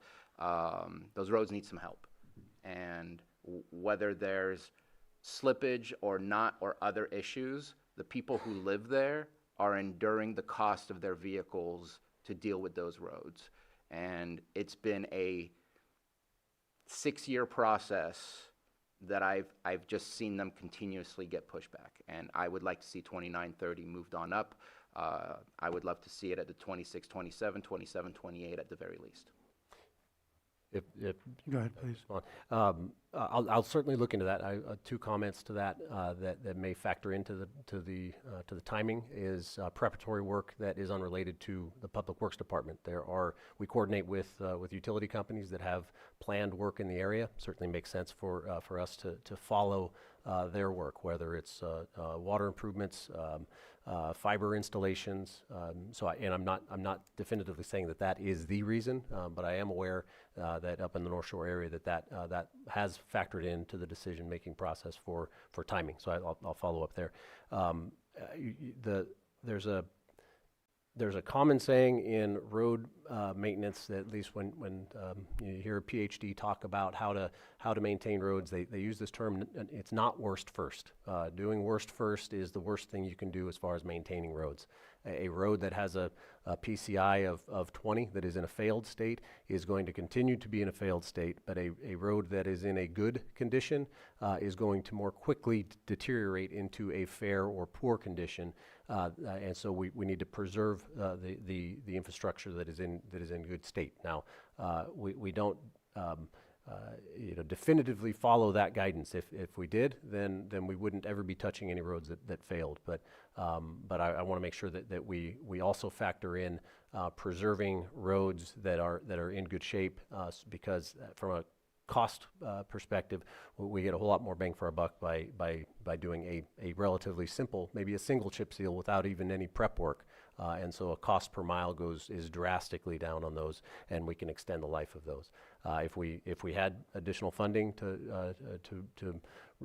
S3: Those roads need some help. And whether there's slippage or not, or other issues, the people who live there are enduring the cost of their vehicles to deal with those roads. And it's been a 6-year process that I've just seen them continuously get pushback. And I would like to see 2930 moved on up. I would love to see it at the 26, 27, 27, 28 at the very least.
S1: Go ahead, please.
S16: I'll certainly look into that. Two comments to that that may factor into the timing is preparatory work that is unrelated to the Public Works Department. We coordinate with utility companies that have planned work in the area. Certainly makes sense for us to follow their work, whether it's water improvements, fiber installations. I'm not definitively saying that is the reason, but I am aware that up in the North Shore area that has factored into the decision-making process for timing. So I'll follow up there. There's a common saying in road maintenance that at least when you hear a PhD talk about how to maintain roads, they use this term. It's not worst first. Doing worst first is the worst thing you can do as far as maintaining roads. A road that has a PCI of 20 that is in a failed state is going to continue to be in a failed state, but a road that is in a good condition is going to more quickly deteriorate into a fair or poor condition. And so we need to preserve the infrastructure that is in good state. Now, we don't definitively follow that guidance. If we did, then we wouldn't ever be touching any roads that failed. But I want to make sure that we also factor in preserving roads that are in good shape, because from a cost perspective, we get a whole lot more bang for our buck by doing a relatively simple, maybe a single chip seal without even any prep work. And so a cost per mile is drastically down on those, and we can extend the life of those. If we had additional funding to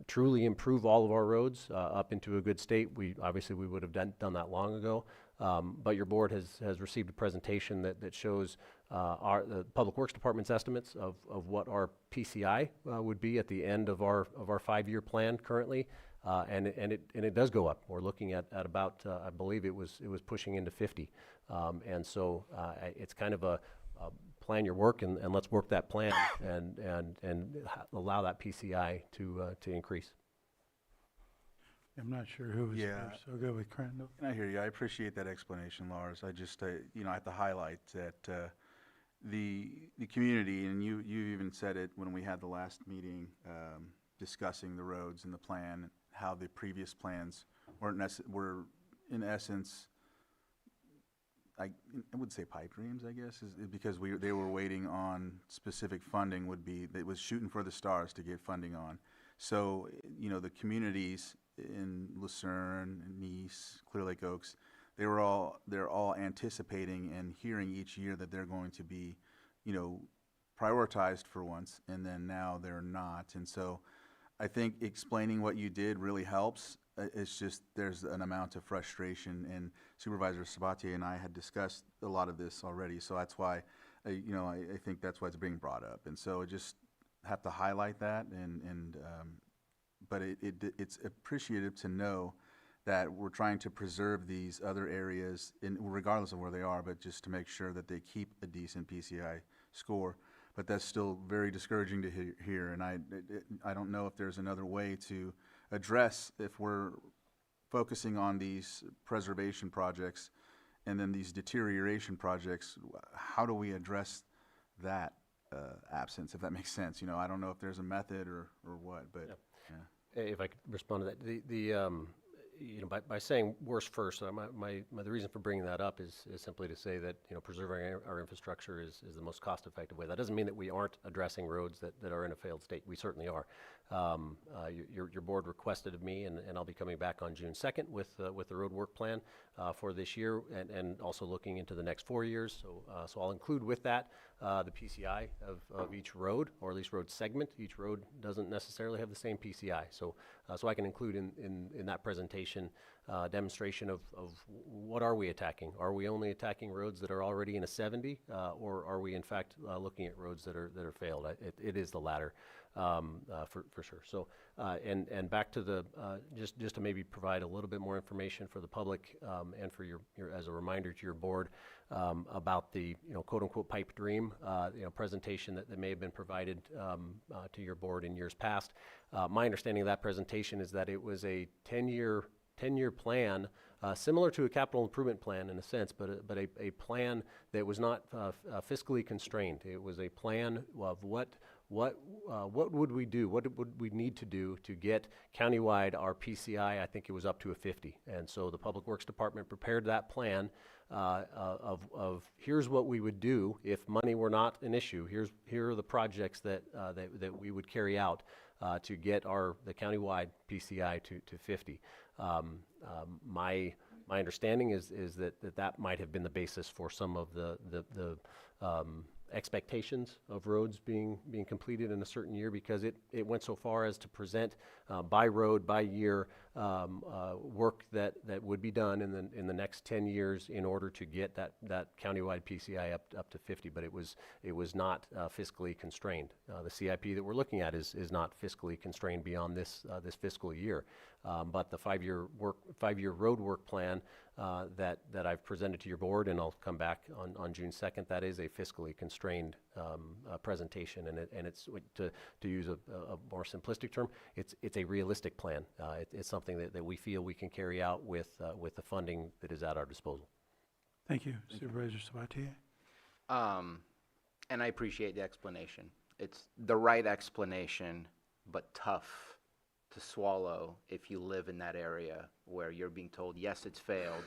S16: truly improve all of our roads up into a good state, we would have done that long ago. But your board has received a presentation that shows the Public Works Department's estimates of what our PCI would be at the end of our 5-year plan currently. and it does go up. We're looking at about I believe it was pushing into 50, and so it's kind of a plan your work and let's work that plan and allow that PCI to increase.
S1: I'm not sure who was
S15: Yeah.
S1: so good with Crandall.
S15: And I hear you. I appreciate that explanation, Lars. I just, you know, I have to highlight that the community, and you even said it when we had the last meeting discussing the roads and the plan, how the previous plans were in essence, I would say pipe dreams, I guess, is because they were waiting on specific funding it was shooting for the stars to get funding on. So, you know, the communities in Lucerne, Nice, Clear Lake Oaks, they're all anticipating and hearing each year that they're going to be, you know, prioritized for once, and then now they're not. And so I think explaining what you did really helps. It's just there's an amount of frustration, and Supervisor Sabatier and I had discussed a lot of this already, so that's why, I think that's why it's being brought up. And so I just have to highlight that, but it's appreciative to know that we're trying to preserve these other areas, regardless of where they are, but just to make sure that they keep a decent PCI score. But that's still very discouraging to hear, and I don't know if there's another way to address, if we're focusing on these preservation projects and then these deterioration projects, how do we address that absence, if that makes sense? You know, I don't know if there's a method or what, but yeah.
S16: If I could respond to that, you know, by saying worst first, the reason for bringing that up is simply to say that, you know, preserving our infrastructure is the most cost-effective way. That doesn't mean that we aren't addressing roads that are in a failed state. We certainly are. Your board requested of me, and I'll be coming back on June 2nd with the road work plan for this year, and also looking into the next 4 years. So I'll include with that the PCI of each road, or at least road segment. Each road doesn't necessarily have the same PCI. So I can include in that presentation demonstration of what are we attacking? Are we only attacking roads that are already in a 70, or are we in fact looking at roads that are failed? It is the latter. For sure. So, and back to the, just to maybe provide a little bit more information for the public, and for your as a reminder to your board, about the, you know, quote unquote pipe dream, you know, presentation that may have been provided, to your board in years past. My understanding of that presentation is that it was a 10-year plan, similar to a capital improvement plan in a sense, but a plan that was not fiscally constrained. It was a plan of what would we do? What would we need to do to get countywide our PCI? I think it was up to a 50. And so the Public Works Department prepared that plan of here's what we would do if money were not an issue. Here are the projects that we would carry out to get the countywide PCI to 50. My understanding is that might have been the basis for some of the expectations of roads being completed in a certain year, because it went so far as to present by road, by year, work that would be done in the next 10 years in order to get that countywide PCI up to 50. But it was not fiscally constrained. The CIP that we're looking at is not fiscally constrained beyond this fiscal year. But the five-year road work plan that I've presented to your board, and I'll come back on June 2nd, that is a fiscally constrained presentation, and it's to use a more simplistic term, it's a realistic plan. It's something that we feel we can carry out with the funding that is at our disposal.
S1: Thank you, Supervisor Sabatier.
S3: And I appreciate the explanation. It's the right explanation, but tough to swallow if you live in that area where you're being told, yes, it's failed,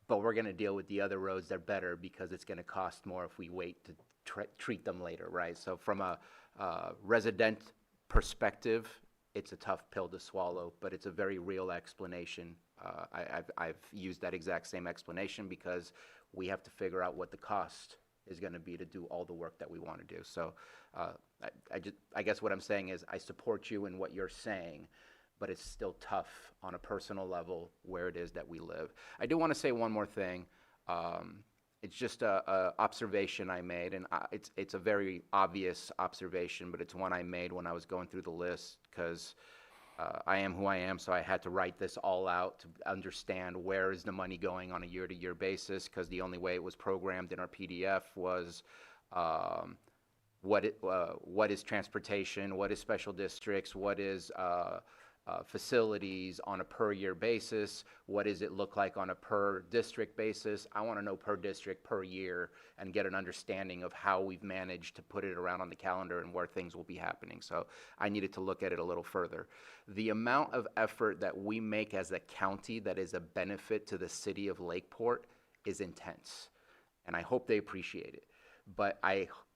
S3: but we're going to deal with the other roads that are better because it's going to cost more if we wait to treat them later, right? So from a resident perspective, it's a tough pill to swallow, but it's a very real explanation. I've used that exact same explanation because we have to figure out what the cost is going to be to do all the work that we want to do. So I guess what I'm saying is I support you in what you're saying, but it's still tough on a personal level where it is that we live. I do want to say one more thing. It's just a observation I made, and it's a very obvious observation, but it's one I made when I was going through the list, because I am who I am, so I had to write this all out to understand where is the money going on a year-to-year basis, because the only way it was programmed in our PDF was what is transportation, what is special districts, what is facilities on a per year basis, what does it look like on a per district basis. I want to know per district, per year, and get an understanding of how we've managed to put it around on the calendar and where things will be happening. So I needed to look at it a little further. The amount of effort that we make as a county that is a benefit to the city of Lakeport is intense, and I hope they appreciate it. But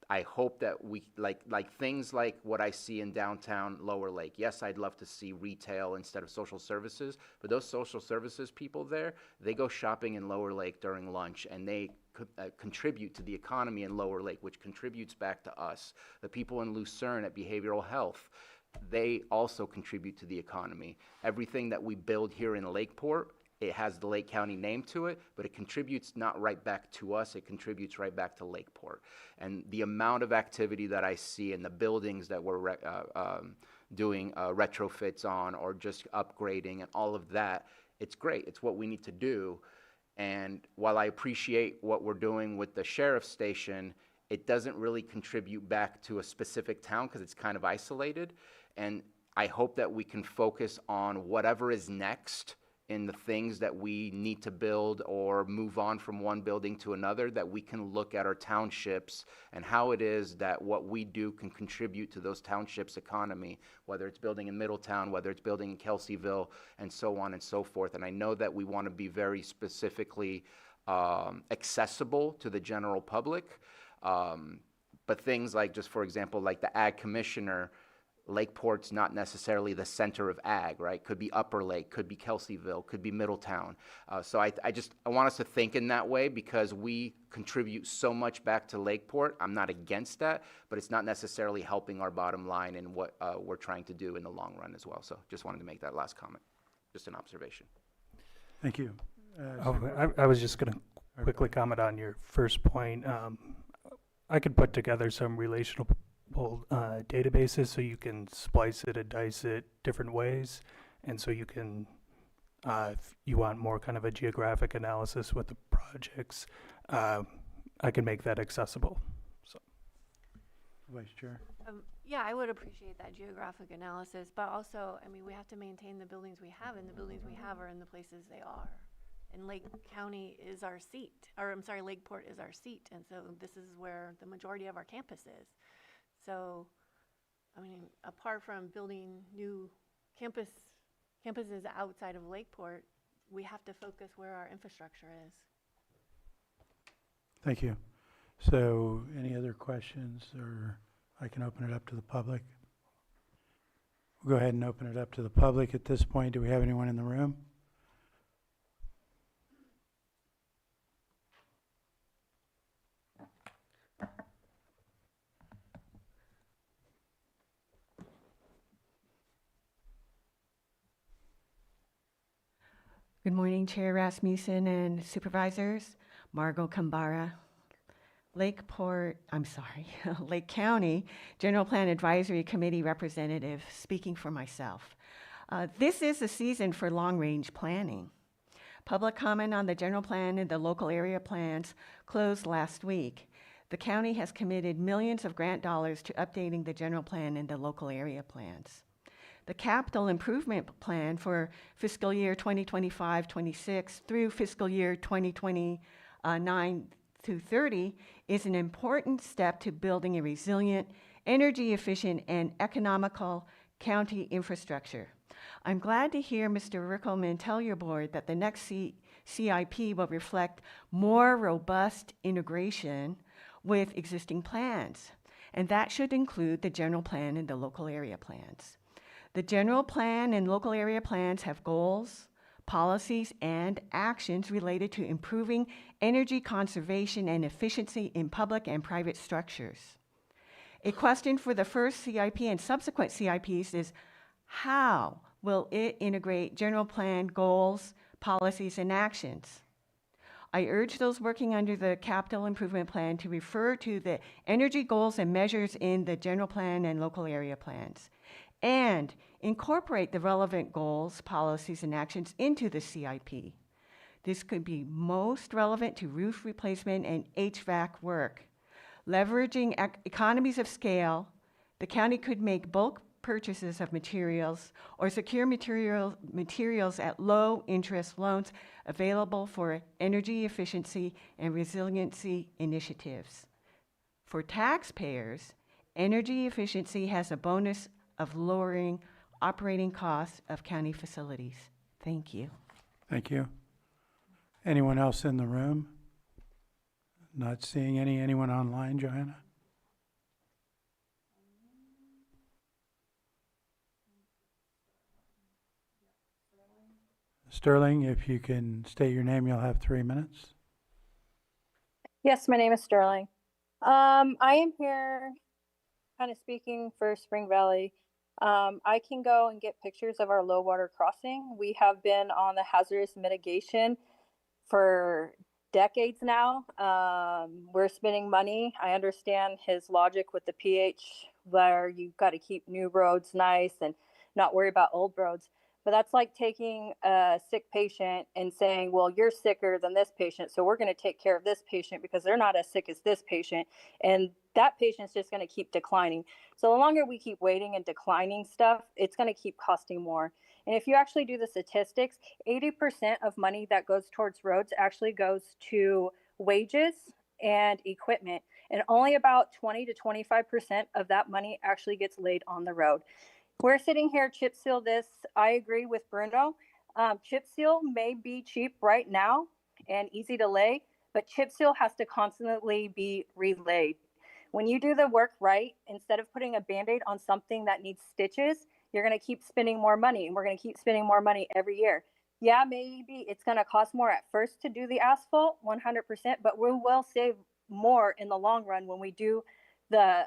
S3: I hope that we, like things like what I see in downtown Lower Lake. Yes, I'd love to see retail instead of social services, but those social services people there, they go shopping in Lower Lake during lunch, and they contribute to the economy in Lower Lake, which contributes back to us. The people in Lucerne at behavioral health, they also contribute to the economy. Everything that we build here in Lakeport, it has the Lake County name to it, but it contributes not right back to us, it contributes right back to Lakeport. And the amount of activity that I see in the buildings that we're doing retrofits on, or just upgrading and all of that, it's great. It's what we need to do. And while I appreciate what we're doing with the sheriff's station, it doesn't really contribute back to a specific town because it's kind of isolated. And I hope that we can focus on whatever is next in the things that we need to build or move on from one building to another, that we can look at our townships and how it is that what we do can contribute to those townships' economy, whether it's building in Middletown, whether it's building in Kelseyville, and so on and so forth. And I know that we want to be very specifically accessible to the general public, but things like, just for example, like the ag commissioner, Lakeport's not necessarily the center of ag, right? Could be Upper Lake, could be Kelseyville, could be Middletown. So I want us to think in that way, because we contribute so much back to Lakeport. I'm not against that, but it's not necessarily helping our bottom line and what we're trying to do in the long run as well. So just wanted to make that last comment, just an observation.
S1: Thank you.
S22: I was just going to quickly comment on your first point. I could put together some relational databases so you can splice it and dice it different ways, and so you can if you want more kind of a geographic analysis with the projects, I can make that accessible. So
S1: Vice Chair.
S12: Yeah, I would appreciate that geographic analysis, but also, I mean, we have to maintain the buildings we have, and the buildings we have are in the places they are. And Lake County is our seat, or I'm sorry, Lakeport is our seat, and so this is where the majority of our campus is. So, I mean, apart from building new campuses outside of Lakeport, we have to focus where our infrastructure is.
S1: Thank you. So any other questions, or I can open it up to the public? We'll go ahead and open it up to the public at this point. Do we have anyone in the room?
S9: Good morning, Chair Rasmussen and Supervisors. Margot Kambara, Lake County General Plan Advisory Committee representative, speaking for myself. This is the season for long-range planning. Public comment on the general plan and the local area plans closed last week. The county has committed millions of grant dollars to updating the general plan and the local area plans. The capital improvement plan for fiscal year 2025-26 through fiscal year 2029 through 30 is an important step to building a resilient, energy efficient, and economical county infrastructure. I'm glad to hear Mr. Rickelman tell your board that the next CIP will reflect more robust integration with existing plans, and that should include the general plan and the local area plans. The general plan and local area plans have goals, policies, and actions related to improving energy conservation and efficiency in public and private structures. A question for the first CIP and subsequent CIPs is, how will it integrate general plan goals, policies, and actions? I urge those working under the capital improvement plan to refer to the energy goals and measures in the general plan and local area plans, and Incorporate the relevant goals, policies, and actions into the CIP. This could be most relevant to roof replacement and HVAC work. Leveraging economies of scale, the county could make bulk purchases of materials or secure materials at low interest loans available for energy efficiency and resiliency initiatives. For taxpayers, energy efficiency has a bonus of lowering operating costs of county facilities. Thank you.
S1: Thank you. Anyone else in the room? Not seeing anyone online, Johanna? Sterling, if you can state your name, you'll have 3 minutes.
S10: Yes, my name is Sterling. I am here kind of speaking for Spring Valley. I can go and get pictures of our low water crossing. We have been on the hazardous mitigation for decades now. We're spending money. I understand his logic with the pH, where you've got to keep new roads nice and not worry about old roads. But that's like taking a sick patient and saying, well, you're sicker than this patient, so we're going to take care of this patient because they're not as sick as this patient. And that patient's just going to keep declining. So the longer we keep waiting and declining stuff, it's going to keep costing more. And if you actually do the statistics, 80% of money that goes towards roads actually goes to wages and equipment. And only about 20 to 25% of that money actually gets laid on the road. We're sitting here, chip seal this. I agree with Bruno. Chip seal may be cheap right now and easy to lay, but chip seal has to constantly be relayed. When you do the work right, instead of putting a Band-Aid on something that needs stitches, you're going to keep spending more money, and we're going to keep spending more money every year. Yeah, maybe it's going to cost more at first to do the asphalt, 100%, but we will save more in the long run when we do the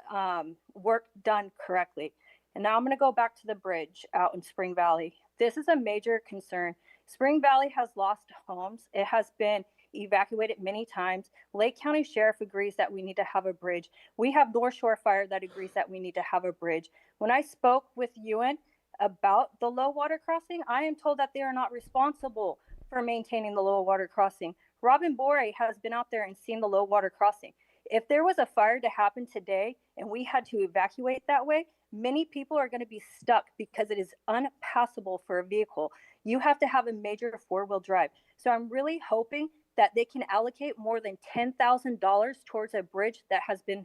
S10: work done correctly. And now I'm going to go back to the bridge out in Spring Valley. This is a major concern. Spring Valley has lost homes. It has been evacuated many times. Lake County Sheriff agrees that we need to have a bridge. We have North Shore Fire that agrees that we need to have a bridge. When I spoke with Ewan about the low water crossing, I am told that they are not responsible for maintaining the low water crossing. Robin Borey has been out there and seen the low water crossing. If there was a fire to happen today and we had to evacuate that way, many people are going to be stuck because it is unpassable for a vehicle. You have to have a major four-wheel drive. So I'm really hoping that they can allocate more than $10,000 towards a bridge that has been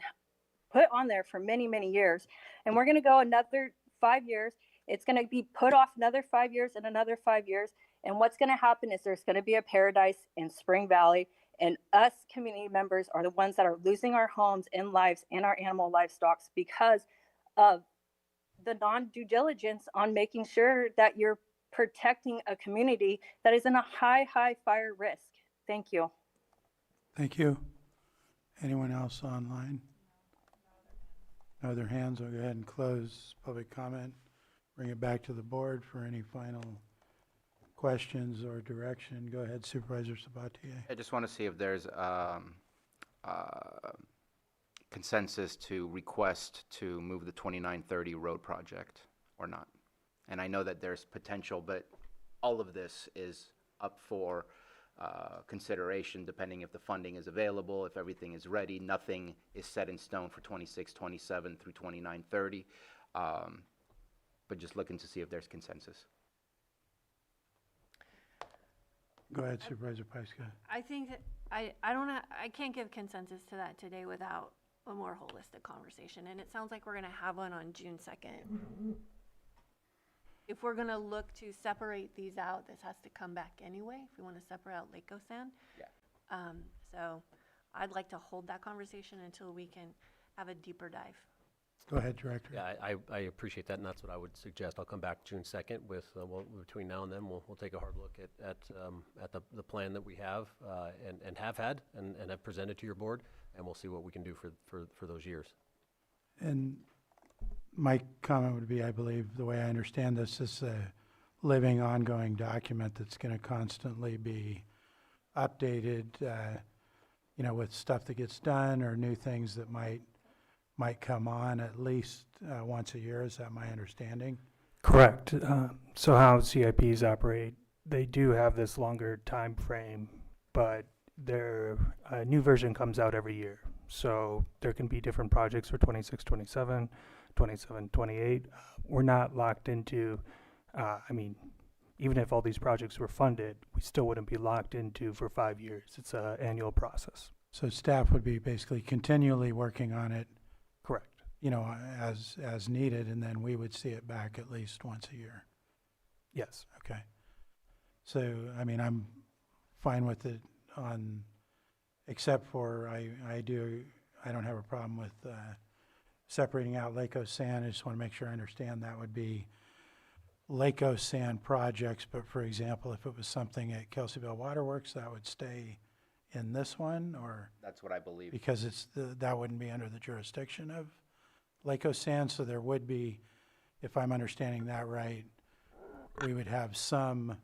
S10: put on there for many, many years. And we're going to go another 5 years. It's going to be put off another 5 years and another 5 years. And what's going to happen is there's going to be a paradise in Spring Valley. And us community members are the ones that are losing our homes and lives and our animal livestock because of the non-due diligence on making sure that you're protecting a community that is in a high fire risk. Thank you.
S1: Thank you. Anyone else online? No other hands? I'll go ahead and close public comment. Bring it back to the board for any final questions or direction. Go ahead, Supervisor Sabatier.
S3: I just want to see if there's consensus to request to move the 2930 road project or not. And I know that there's potential, but all of this is up for consideration depending if the funding is available, if everything is ready. Nothing is set in stone for 26, 27 through 2930. But just looking to see if there's consensus.
S1: Go ahead, Supervisor Pyska.
S12: I think that I can't give consensus to that today without a more holistic conversation. And it sounds like we're going to have one on June 2nd. If we're going to look to separate these out, this has to come back anyway, if we want to separate out Lake Sand.
S3: Yeah.
S12: So I'd like to hold that conversation until we can have a deeper dive.
S1: Go ahead, Director.
S16: Yeah, I appreciate that, and that's what I would suggest. I'll come back June 2nd with, between now and then, we'll take a hard look at the plan that we have and have had and have presented to your board, and we'll see what we can do for those years.
S1: And my comment would be, I believe, the way I understand this is a living, ongoing document that's going to constantly be updated, with stuff that gets done or new things that might come on at least once a year. Is that my understanding?
S22: Correct. So how CIPs operate, they do have this longer time frame, but their new version comes out every year. So there can be different projects for 26, 27, 27, 28. We're not locked into, I mean, even if all these projects were funded, we still wouldn't be locked into for 5 years. It's an annual process.
S1: So staff would be basically continually working on it,
S22: Correct.
S1: you know, as needed, and then we would see it back at least once a year.
S22: Yes.
S1: Okay. So, I mean, I'm fine with it on, except for I don't have a problem with separating out Lake Osan. I just want to make sure I understand that would be Lake Osan projects, but for example, if it was something at Kelseyville Waterworks, that would stay in this one, or?
S3: That's what I believe.
S1: Because that wouldn't be under the jurisdiction of Lake Osan, so there would be, if I'm understanding that right, we would have some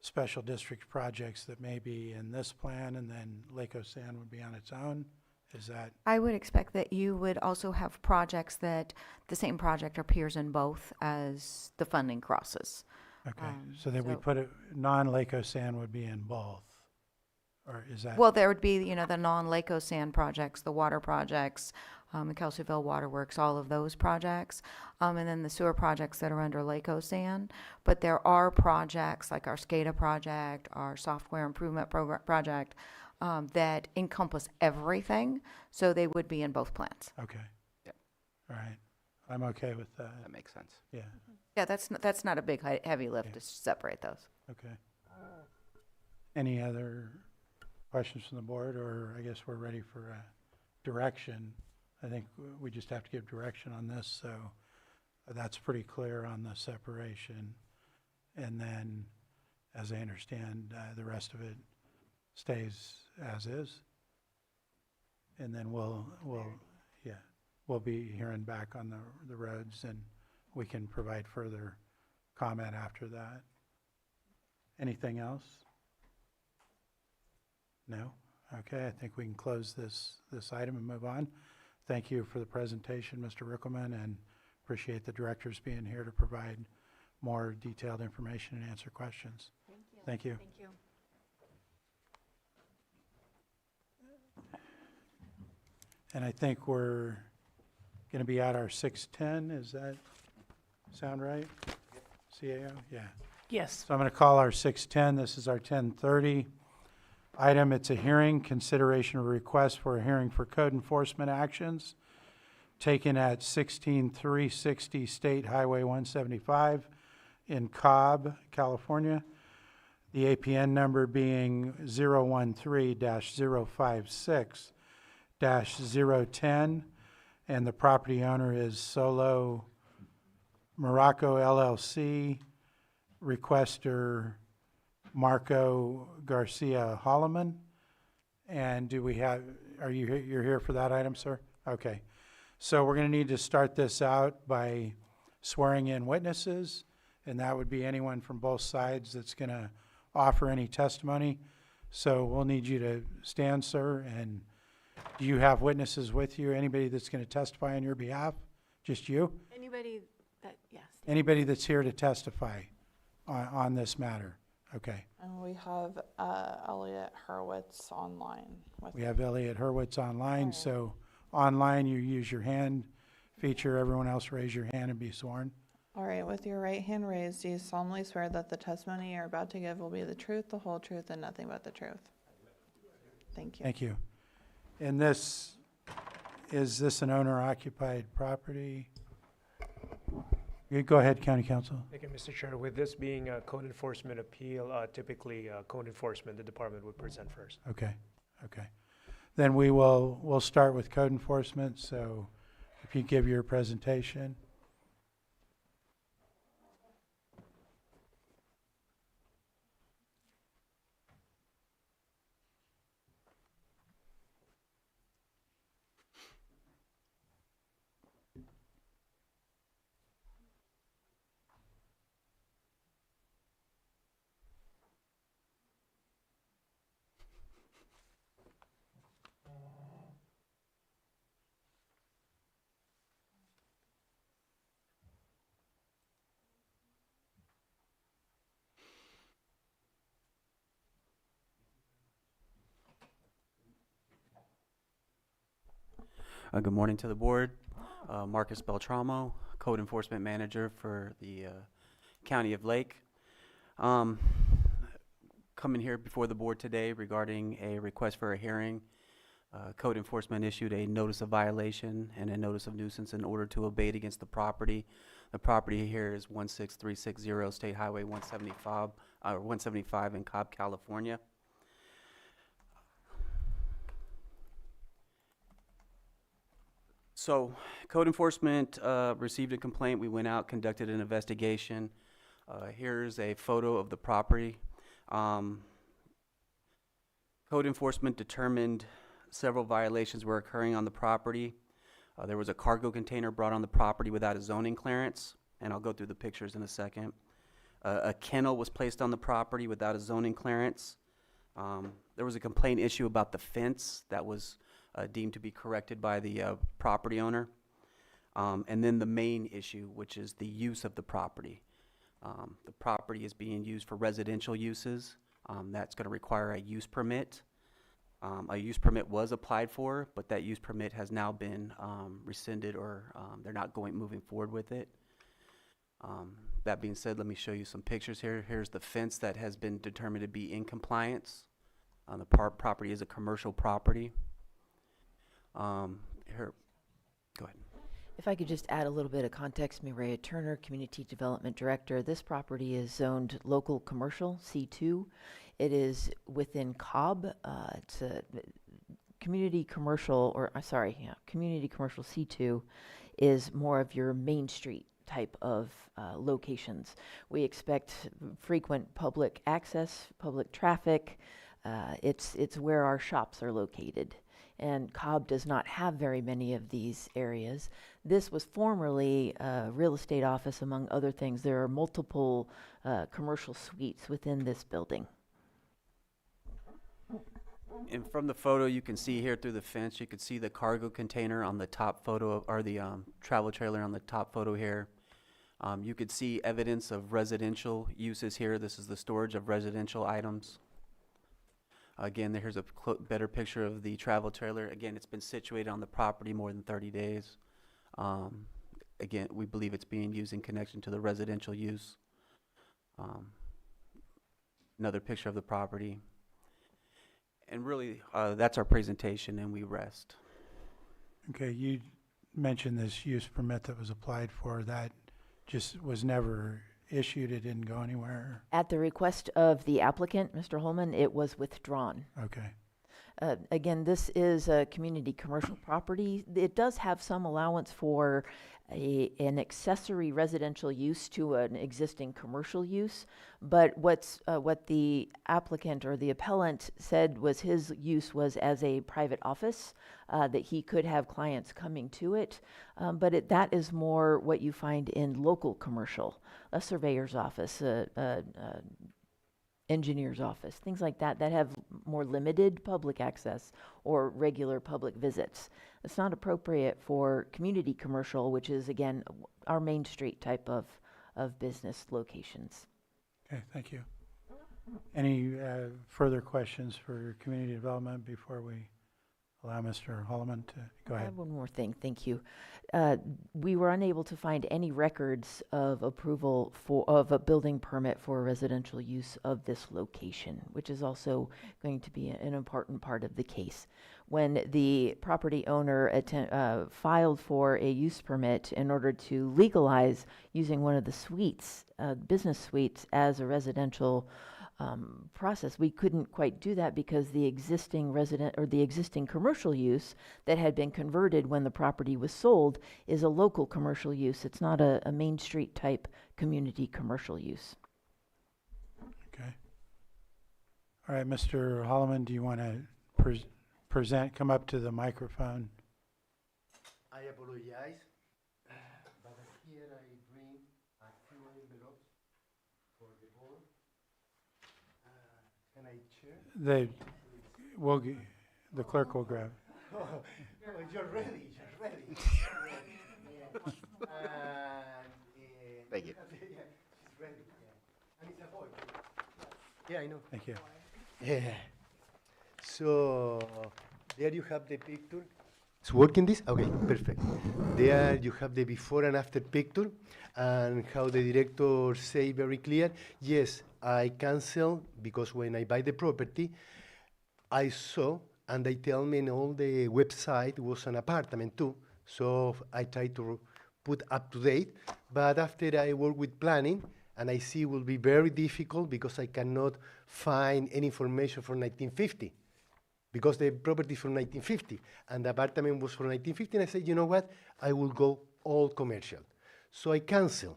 S1: special district projects that may be in this plan, and then Lake Osan would be on its own? Is that?
S4: I would expect that you would also have projects that the same project appears in both as the funding crosses.
S1: Okay, so that we put it, non-Lake Osan would be in both, or is that?
S4: Well, there would be, you know, the non-Lake Osan projects, the water projects, the Kelseyville Waterworks, all of those projects, and then the sewer projects that are under Lake Osan. But there are projects like our SCADA project, our software improvement project, that encompass everything, so they would be in both plans.
S1: Okay.
S3: Yep.
S1: All right, I'm okay with that.
S3: That makes sense.
S1: Yeah,
S4: Yeah, that's not a big heavy lift
S1: Yeah.
S4: to separate those.
S1: okay. Any other questions from the board, or I guess we're ready for direction? I think we just have to give direction on this, so that's pretty clear on the separation. And then, as I understand, the rest of it stays as is. And then we'll be hearing back on the roads, and we can provide further comment after that. Anything else? No? Okay, I think we can close this item and move on. Thank you for the presentation, Mr. Rickelman, and appreciate the directors being here to provide more detailed information and answer questions. Thank you.
S2: Thank you.
S1: And I think we're going to be at our 6:10. Is that sound right? CAO? Yeah.
S2: Yes.
S1: So I'm going to call our 6:10. This is our 10:30 item. It's a hearing, consideration of request for a hearing for code enforcement actions taken at 16360 State Highway 175 in Cobb, California. The APN number being 013-056-010, and the property owner is Solo Morocco LLC, requester Marco Garcia Holloman. And do we have, you're here for that item, sir? Okay. So we're going to need to start this out by swearing in witnesses, and that would be anyone from both sides that's going to offer any testimony. So we'll need you to stand, sir, and do you have witnesses with you? Anybody that's going to testify on your behalf? Just you?
S2: Anybody that, yes.
S1: Anybody that's here to testify on this matter? Okay.
S5: And we have Elliot Hurwitz online.
S1: We have Elliot Hurwitz online, so online you use your hand feature. Everyone else raise your hand and be sworn.
S5: All right, with your right hand raised, do you solemnly swear that the testimony you're about to give will be the truth, the whole truth, and nothing but the truth? Thank you.
S1: Thank you. And is this an owner-occupied property? You go ahead, County Council.
S6: Thank you, Mr. Chair. With this being a code enforcement appeal, typically code enforcement, the department would present first.
S1: Okay, okay. Then we'll start with code enforcement, so if you give your presentation.
S11: Good morning to the board. Marcus Beltramo, Code Enforcement Manager for the County of Lake. Coming here before the board today regarding a request for a hearing. Code Enforcement issued a notice of violation and a notice of nuisance in order to abate against the property. The property here is 16360 State Highway 175 in Cobb, California. So, Code Enforcement received a complaint. We went out, conducted an investigation. Here's a photo of the property. Code Enforcement determined several violations were occurring on the property. There was a cargo container brought on the property without a zoning clearance, and I'll go through the pictures in a second. A kennel was placed on the property without a zoning clearance. There was a complaint issue about the fence that was deemed to be corrected by the property owner. And then the main issue, which is the use of the property. The property is being used for residential uses. That's going to require a use permit. A use permit was applied for, but that use permit has now been rescinded, or they're not moving forward with it. That being said, let me show you some pictures here. Here's the fence that has been determined to be in compliance. The property is a commercial property. Here, go ahead.
S13: If I could just add a little bit of context, Mireya Turner, Community Development Director. This property is zoned local commercial, C2. It is within Cobb. It's a community commercial, community commercial C2 is more of your Main Street type of locations. We expect frequent public access, public traffic. It's where our shops are located. And Cobb does not have very many of these areas. This was formerly a real estate office, among other things. There are multiple commercial suites within this building.
S11: And from the photo, you can see here through the fence, you can see the cargo container on the top photo, or the travel trailer on the top photo here. You could see evidence of residential uses here. This is the storage of residential items. Again, here's a better picture of the travel trailer. Again, it's been situated on the property more than 30 days. Again, we believe it's being used in connection to the residential use. Another picture of the property. And really, that's our presentation, and we rest.
S1: Okay, you mentioned this use permit that was applied for. That just was never issued. It didn't go anywhere.
S13: At the request of the applicant, Mr. Holman, it was withdrawn.
S1: Okay.
S13: Again, this is a community commercial property. It does have some allowance for an accessory residential use to an existing commercial use, but what the applicant or the appellant said was his use was as a private office, that he could have clients coming to it, but that is more what you find in local commercial, a surveyor's office, engineer's office, things like that have more limited public access or regular public visits. It's not appropriate for community commercial, which is, again, our Main Street type of business locations.
S1: Okay, thank you. Any further questions for community development before we allow Mr. Holloman to go ahead?
S13: I have one more thing, thank you. We were unable to find any records of approval of a building permit for residential use of this location, which is also going to be an important part of the case. When the property owner filed for a use permit in order to legalize using one of the suites, business suites, as a residential process, we couldn't quite do that because the existing existing commercial use that had been converted when the property was sold is a local commercial use. It's not a Main Street type community commercial use.
S1: Okay. All right, Mr. Holloman, do you want to present, come up to the microphone?
S23: I apologize, but here I bring a few envelopes for the board. Can I share?
S1: The clerk will grab.
S23: Oh, you're ready.
S20: Thank you.
S23: Yeah, she's ready. Yeah. And it's a boy. Yeah, I know.
S1: Thank you.
S23: Yeah. So there you have the picture It's working this? Okay, perfect. There you have the before and after picture and how the director say very clear, yes, I cancel because when I buy the property, I saw and they tell me in all the website was an apartment too. So I try to put up to date, but after I work with planning and I see it will be very difficult because I cannot find any information from 1950. Because the property is from 1950 and the apartment was from 1950, and I said, you know what, I will go all commercial. So I cancel,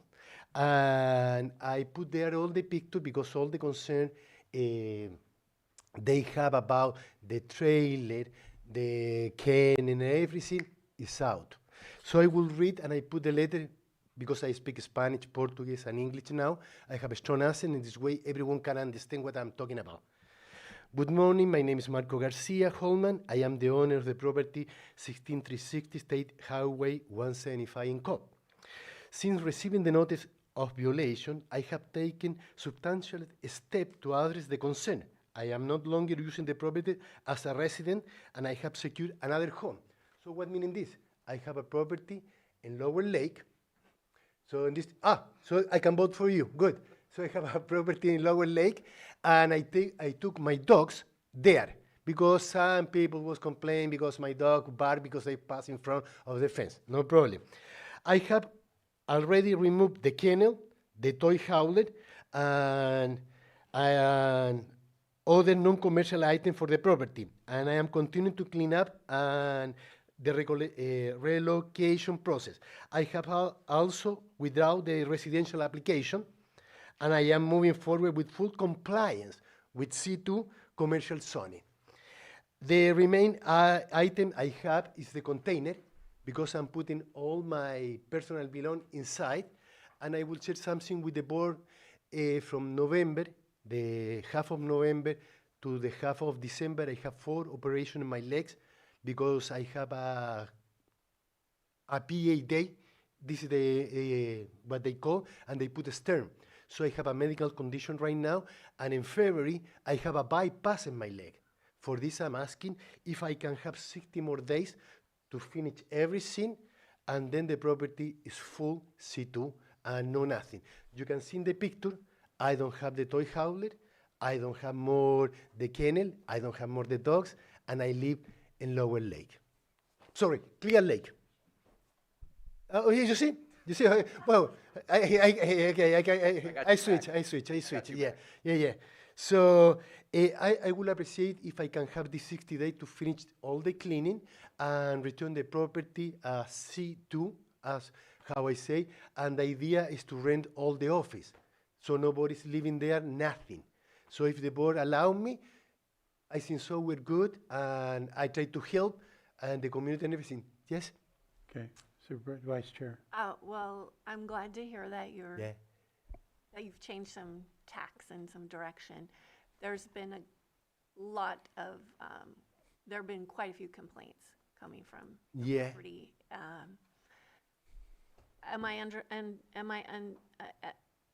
S23: and I put there all the picture because all the concern they have about the trailer, the can and everything is out. So I will read and I put the letter because I speak Spanish, Portuguese, and English now. I have a strong accent, in this way everyone can understand what I'm talking about. Good morning, my name is Marco Garcia Holman. I am the owner of the property 16360 State Highway 175 in Cobb. Since receiving the notice of violation, I have taken substantial steps to address the concern. I am not longer using the property as a resident and I have secured another home. So what meaning this? I have a property in Lower Lake. So in this, so I can vote for you, good. So I have a property in Lower Lake, and I took my dogs there because some people was complaining because my dog barked because they pass in front of the fence. No problem. I have already removed the kennel, the toy howler, and other non-commercial items for the property. And I am continuing to clean up and the relocation process. I have also withdrawn the residential application, and I am moving forward with full compliance with C2 commercial zoning. The remaining item I have is the container, because I'm putting all my personal belongings inside, and I will share something with the board from November, the half of November to the half of December. I have 4 operations in my legs because I have a PA day. This is the what they call, and they put a stern. So I have a medical condition right now, and in February, I have a bypass in my leg. For this, I'm asking if I can have 60 more days to finish everything, and then the property is full C2 and no nothing. You can see in the picture, I don't have the toy howler, I don't have more the kennel, I don't have more the dogs, and I live in Lower Lake. Sorry, Clear Lake. Oh, you see? You see? Well, I switch. Yeah. So I will appreciate if I can have this 60 days to finish all the cleaning and return the property C2, as how I say. And the idea is to rent all the office, so nobody's living there, nothing. So if the board allow me, I think so we're good, and I try to help and the community and everything. Yes.
S1: Okay. Vice Chair.
S12: Well, I'm glad to hear that that you've changed some tacks and some direction. There's been a lot of, there have been quite a few complaints coming from the property.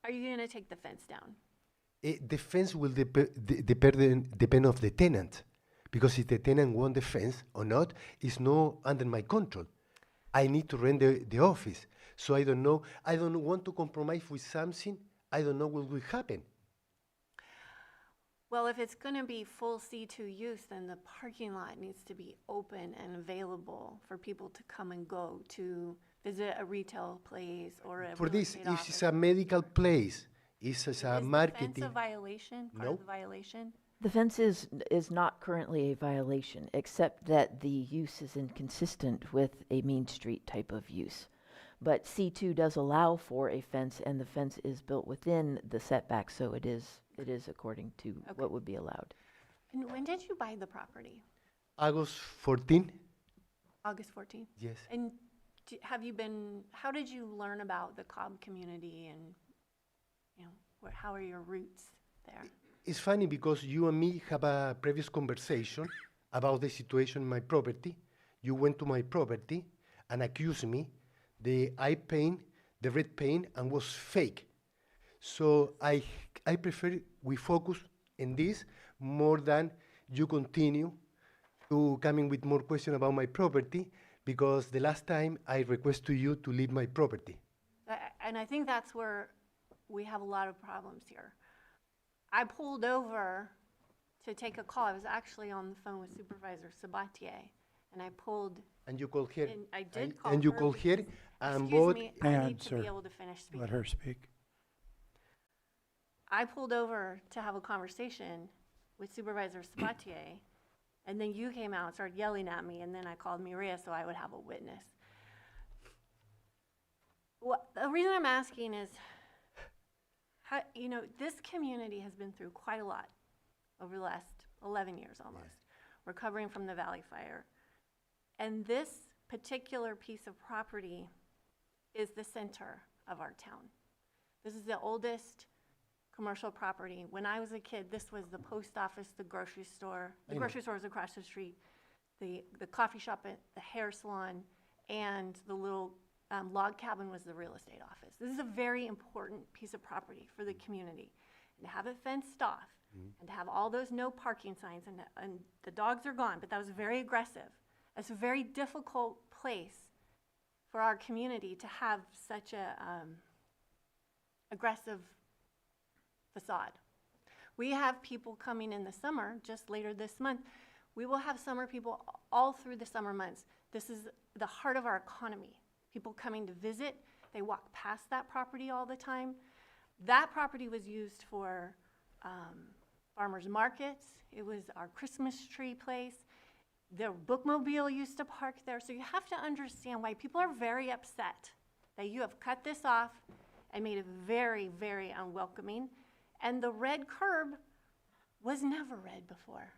S12: Are you gonna take the fence down?
S23: The fence will depend of the tenant, because if the tenant want the fence or not, it's not under my control. I need to rent the office. So I don't know. I don't want to compromise with something. I don't know what will happen.
S12: Well, if it's going to be full C2 use, then the parking lot needs to be open and available for people to come and go to visit a retail place or a
S23: For
S12: real
S23: this,
S12: estate
S23: if
S12: office.
S23: it's a medical place, it's a marketing.
S12: Is the fence a violation? Part of the violation?
S13: The fence is not currently a violation, except that the use is inconsistent with a Main Street type of use. But C2 does allow for a fence, and the fence is built within the setback, so it is according to what would be allowed.
S12: And when did you buy the property?
S23: August 14.
S12: August 14th?
S23: Yes.
S12: And how did you learn about the Cobb community, and how are your roots there?
S23: It's funny because you and me have a previous conversation about the situation in my property. You went to my property and accused me the red paint, and was fake. So I prefer we focus in this more than you continue to coming with more question about my property, because the last time I request to you to leave my property.
S12: And I think that's where we have a lot of problems here. I pulled over to take a call. I was actually on the phone with Supervisor Sabatier, and I pulled.
S23: And you call here.
S12: And I did call
S23: And you
S12: her
S23: call here,
S12: because-
S23: and
S12: excuse
S23: both.
S12: me,
S1: Hang
S12: I
S1: on,
S12: need to
S1: sir.
S12: be able to finish speaking.
S1: Let her speak.
S12: I pulled over to have a conversation with Supervisor Sabatier, and then you came out and started yelling at me, and then I called Maria so I would have a witness. The reason I'm asking is, how, this community has been through quite a lot over the last 11 years almost, recovering from the Valley Fire. And this particular piece of property is the center of our town. This is the oldest commercial property. When I was a kid, this was the post office, the grocery store. The grocery store was across the street, the coffee shop, the hair salon, and the little log cabin was the real estate office. This is a very important piece of property for the community. And to have it fenced off, and to have all those no parking signs, and the dogs are gone, but that was very aggressive. It's a very difficult place for our community to have such a aggressive facade. We have people coming in the summer, just later this month. We will have summer people all through the summer months. This is the heart of our economy. People coming to visit, they walk past that property all the time. That property was used for farmers markets. It was our Christmas tree place. The bookmobile used to park there. So you have to understand why people are very upset that you have cut this off and made it very, very unwelcoming. And the red curb was never red before.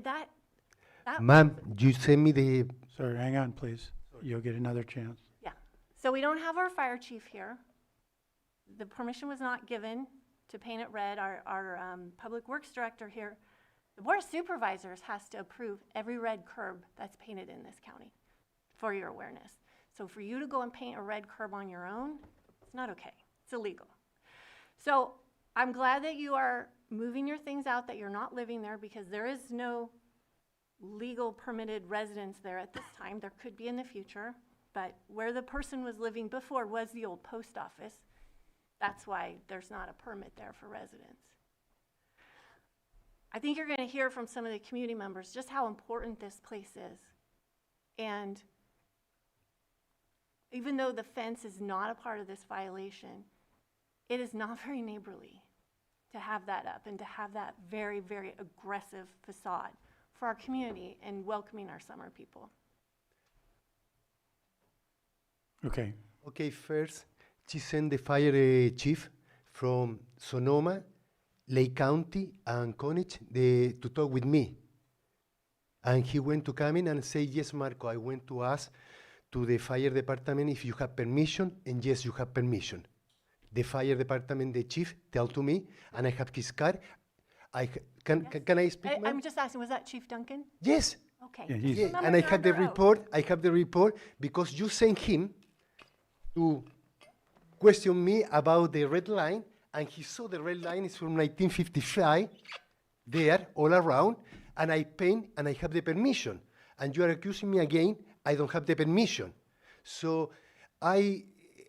S12: That
S23: Ma'am, you send me the.
S1: Sir, hang on, please. You'll get another chance.
S12: Yeah. So we don't have our fire chief here. The permission was not given to paint it red. Our public works director here, the board of supervisors has to approve every red curb that's painted in this county, for your awareness. So for you to go and paint a red curb on your own, it's not okay. It's illegal. So I'm glad that you are moving your things out, that you're not living there, because there is no legal permitted residence there at this time. There could be in the future, but where the person was living before was the old post office. That's why there's not a permit there for residents. I think you're going to hear from some of the community members just how important this place is. And even though the fence is not a part of this violation, it is not very neighborly to have that up and to have that very, very aggressive facade for our community and welcoming our summer people.
S1: Okay.
S23: Okay, first, she sent the fire chief from Sonoma, Lake County, and Conich to talk with me. And he went to come in and say, yes, Marco, I went to ask to the fire department if you have permission, and yes, you have permission. The fire department, the chief, tell to me, and I have his card. Can I speak, ma'am?
S12: I'm just asking, was that Chief Duncan?
S23: Yes.
S12: Okay.
S1: Yeah,
S23: Yeah,
S12: Remember
S23: and I
S12: you're
S23: have the
S12: under oath.
S23: report. I have the report because you sent him to question me about the red line, and he saw the red line is from 1955 there all around, and I paint and I have the permission. And you are accusing me again, I don't have the permission. So I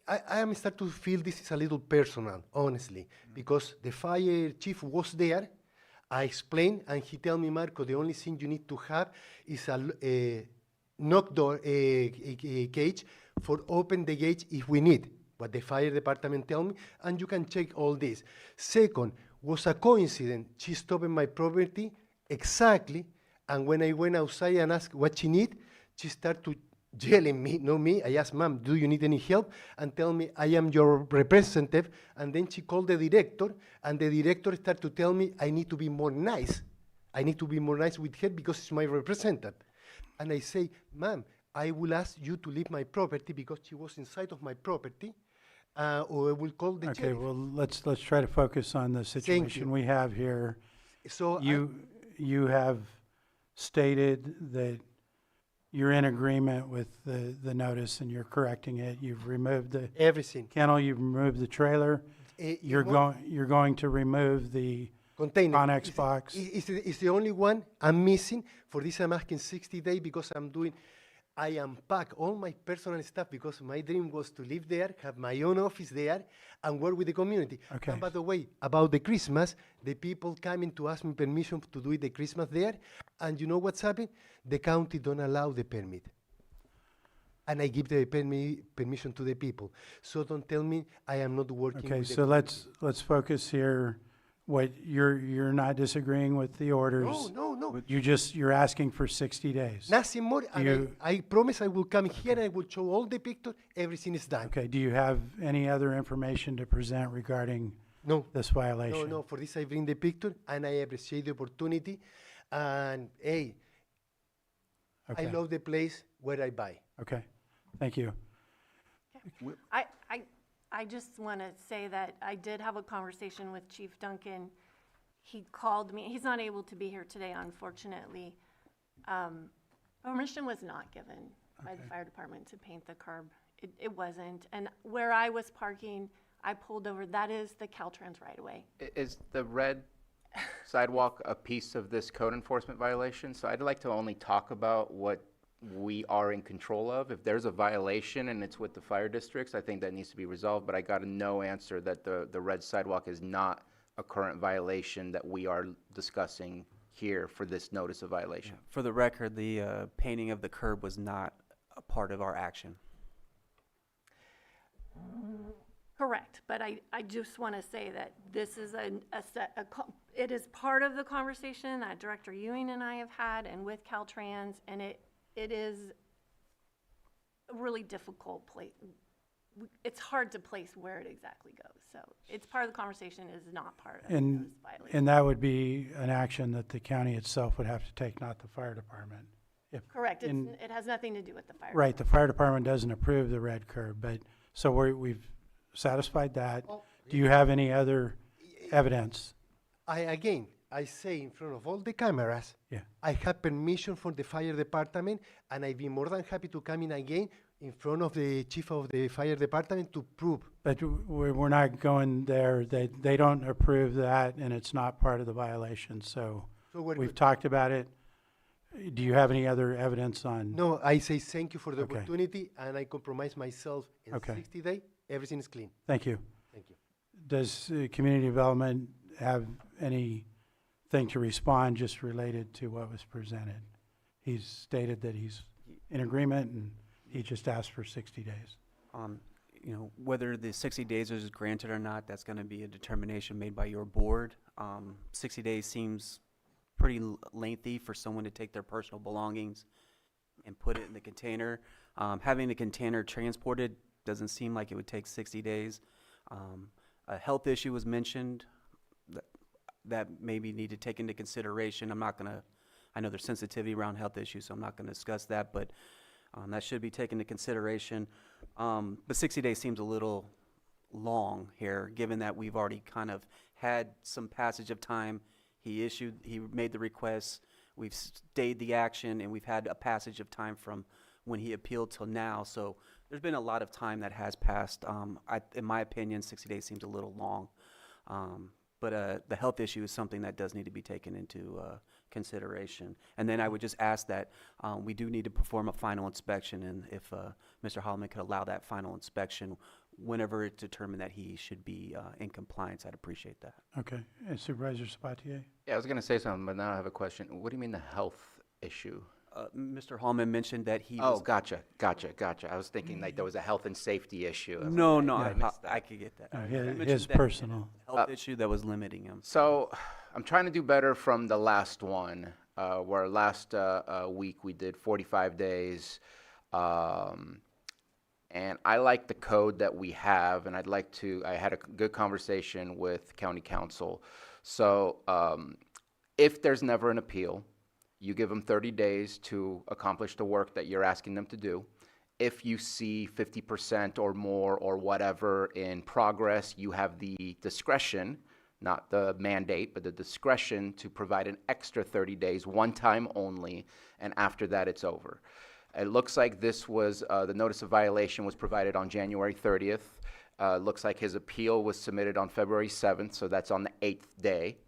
S23: am starting to feel this is a little personal, honestly, because the fire chief was there. I explained, and he tell me, Marco, the only thing you need to have is a knock door cage for open the gate if we need. What the fire department tell me, and you can check all this. Second, was a coincidence. She stopped my property exactly, and when I went outside and asked what she need, she started to yelling me, no me. I asked, ma'am, do you need any help? And tell me, I am your representative. And then she called the director, and the director started to tell me I need to be more nice. I need to be more nice with her because it's my representative. And I say, ma'am, I will ask you to leave my property because she was inside of my property, or I will call the
S1: Okay,
S23: sheriff.
S1: well, let's try to focus on the situation we have here.
S23: So
S1: You have stated that you're in agreement with the notice and you're correcting it. You've removed the
S23: everything.
S1: kennel, you've removed the trailer. You're going to remove the
S23: container.
S1: Connex box.
S23: It's the only one I'm missing. For this, I'm asking 60 days because I unpack all my personal stuff because my dream was to live there, have my own office there, and work with the community.
S1: Okay.
S23: And by the way, about the Christmas, the people coming to ask me permission to do the Christmas there, and you know what's happened? The county don't allow the permit. And I give the permission to the people. So don't tell me I am not working
S1: Okay,
S23: with the
S1: so let's focus here. What you're not disagreeing with the orders.
S23: No.
S1: You're asking for 60 days.
S23: Nothing more. And
S1: You-
S23: I promise I will come here and I will show all the pictures. Everything is done.
S1: Okay, do you have any other information to present regarding
S23: No.
S1: this violation?
S23: No. For this, I bring the picture and I appreciate the opportunity. And hey,
S1: Okay.
S23: I love the place where I buy.
S1: Okay, thank you.
S12: I just want to say that I did have a conversation with Chief Duncan. He called me. He's not able to be here today, unfortunately. Permission was not given by the fire department to paint the curb. It wasn't. And where I was parking, I pulled over. That is the Caltrans right away.
S3: Is the red sidewalk a piece of this code enforcement violation? So I'd like to only talk about what we are in control of. If there's a violation and it's with the fire districts, I think that needs to be resolved, but I got a no answer that the red sidewalk is not a current violation that we are discussing here for this notice of violation.
S11: For the record, the painting of the curb was not a part of our action.
S12: Correct, but I just want to say that this is it is part of the conversation that Director Ewing and I have had and with Caltrans, and it is a really difficult place. It's hard to place where it exactly goes, so it's part of the conversation, is not part of the
S1: And,
S12: notice violation.
S1: and that would be an action that the county itself would have to take, not the fire department. If
S12: Correct,
S1: in-
S12: it has nothing to do with the fire.
S1: Right, the fire department doesn't approve the red curb, but, so we've satisfied that. Do you have any other evidence?
S23: I say in front of all the cameras,
S1: Yeah.
S23: I have permission from the fire department, and I'd be more than happy to come in again in front of the chief of the fire department to prove.
S1: But we're not going there. They don't approve that, and it's not part of the violation, so
S23: So we're
S1: we've
S23: good.
S1: talked about it. Do you have any other evidence on?
S23: No, I say thank you for the
S1: Okay.
S23: opportunity, and I compromise myself in
S1: Okay.
S23: 60 days. Everything is clean.
S1: Thank you.
S23: Thank you.
S1: Does community development have anything to respond just related to what was presented? He's stated that he's in agreement, and he just asked for 60 days.
S11: You know, whether the 60 days is granted or not, that's going to be a determination made by your board. 60 days seems pretty lengthy for someone to take their personal belongings and put it in the container. Having the container transported doesn't seem like it would take 60 days. A health issue was mentioned that maybe need to take into consideration. I know there's sensitivity around health issues, so I'm not going to discuss that, but that should be taken into consideration. But 60 days seems a little long here, given that we've already kind of had some passage of time. He made the request, we've stayed the action, and we've had a passage of time from when he appealed till now. So there's been a lot of time that has passed. In my opinion, 60 days seems a little long. But the health issue is something that does need to be taken into consideration. And then I would just ask that we do need to perform a final inspection, and if Mr. Holloman could allow that final inspection whenever it's determined that he should be in compliance, I'd appreciate that.
S1: Okay. And Supervisor Sabatier?
S3: Yeah, I was going to say something, but now I have a question. What do you mean the health issue?
S11: Mr. Holloman mentioned that he
S3: Oh,
S11: was...
S3: gotcha. I was thinking like there was a health and safety issue. I was
S11: No,
S3: like,
S11: no,
S3: I missed that.
S11: I could get that.
S1: No,
S11: I
S1: his
S11: mentioned that he had
S1: personal.
S11: a health issue that was limiting him.
S3: So I'm trying to do better from the last one, where last week we did 45 days. And I like the code that we have, and I had a good conversation with county council. So if there's never an appeal, you give them 30 days to accomplish the work that you're asking them to do. If you see 50% or more or whatever in progress, you have the discretion, not the mandate, but the discretion to provide an extra 30 days, one time only, and after that it's over. It looks like this was, the notice of violation was provided on January 30th. Looks like his appeal was submitted on February 7th, so that's on the 8th day.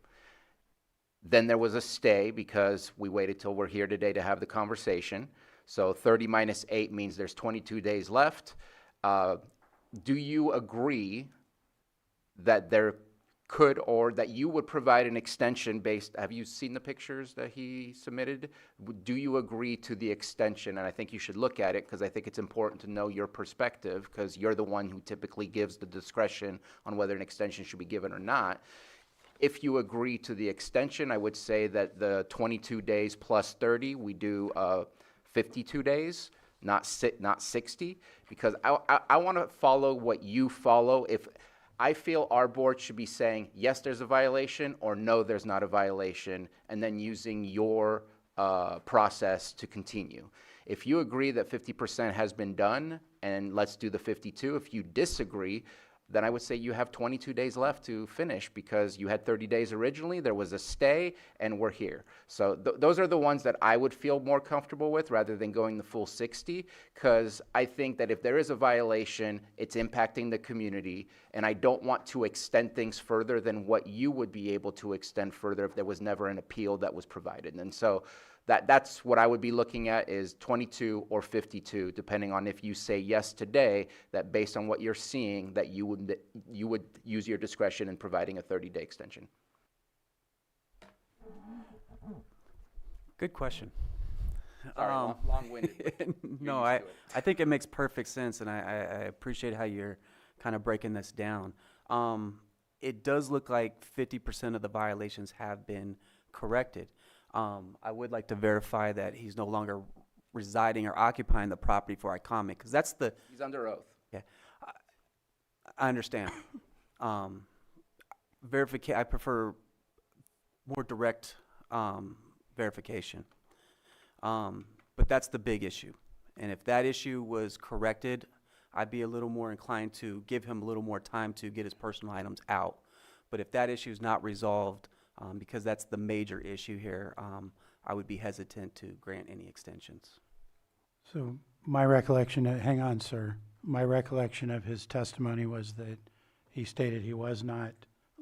S3: Then there was a stay because we waited till we're here today to have the conversation. So 30 minus 8 means there's 22 days left. Do you agree that there could, or that you would provide an extension based, have you seen the pictures that he submitted? Do you agree to the extension? And I think you should look at it because I think it's important to know your perspective because you're the one who typically gives the discretion on whether an extension should be given or not. If you agree to the extension, I would say that the 22 days plus 30, we do 52 days, not 60, because I want to follow what you follow. If I feel our board should be saying, yes, there's a violation, or no, there's not a violation, and then using your process to continue. If you agree that 50% has been done, and let's do the 52. If you disagree, then I would say you have 22 days left to finish because you had 30 days originally, there was a stay, and we're here. So those are the ones that I would feel more comfortable with rather than going the full 60, because I think that if there is a violation, it's impacting the community, and I don't want to extend things further than what you would be able to extend further if there was never an appeal that was provided. And so that's what I would be looking at is 22 or 52, depending on if you say yes today, that based on what you're seeing, that you would use your discretion in providing a 30-day extension.
S11: Good question.
S3: Sorry, long-winded.
S11: No, I think it makes perfect sense, and I appreciate how you're kind of breaking this down. It does look like 50% of the violations have been corrected. I would like to verify that he's no longer residing or occupying the property before I comment, because that's the...
S3: He's under oath.
S11: Yeah, I understand. I prefer more direct verification. But that's the big issue. And if that issue was corrected, I'd be a little more inclined to give him a little more time to get his personal items out. But if that issue is not resolved, because that's the major issue here, I would be hesitant to grant any extensions.
S1: So my recollection, hang on, sir. My recollection of his testimony was that he stated he was not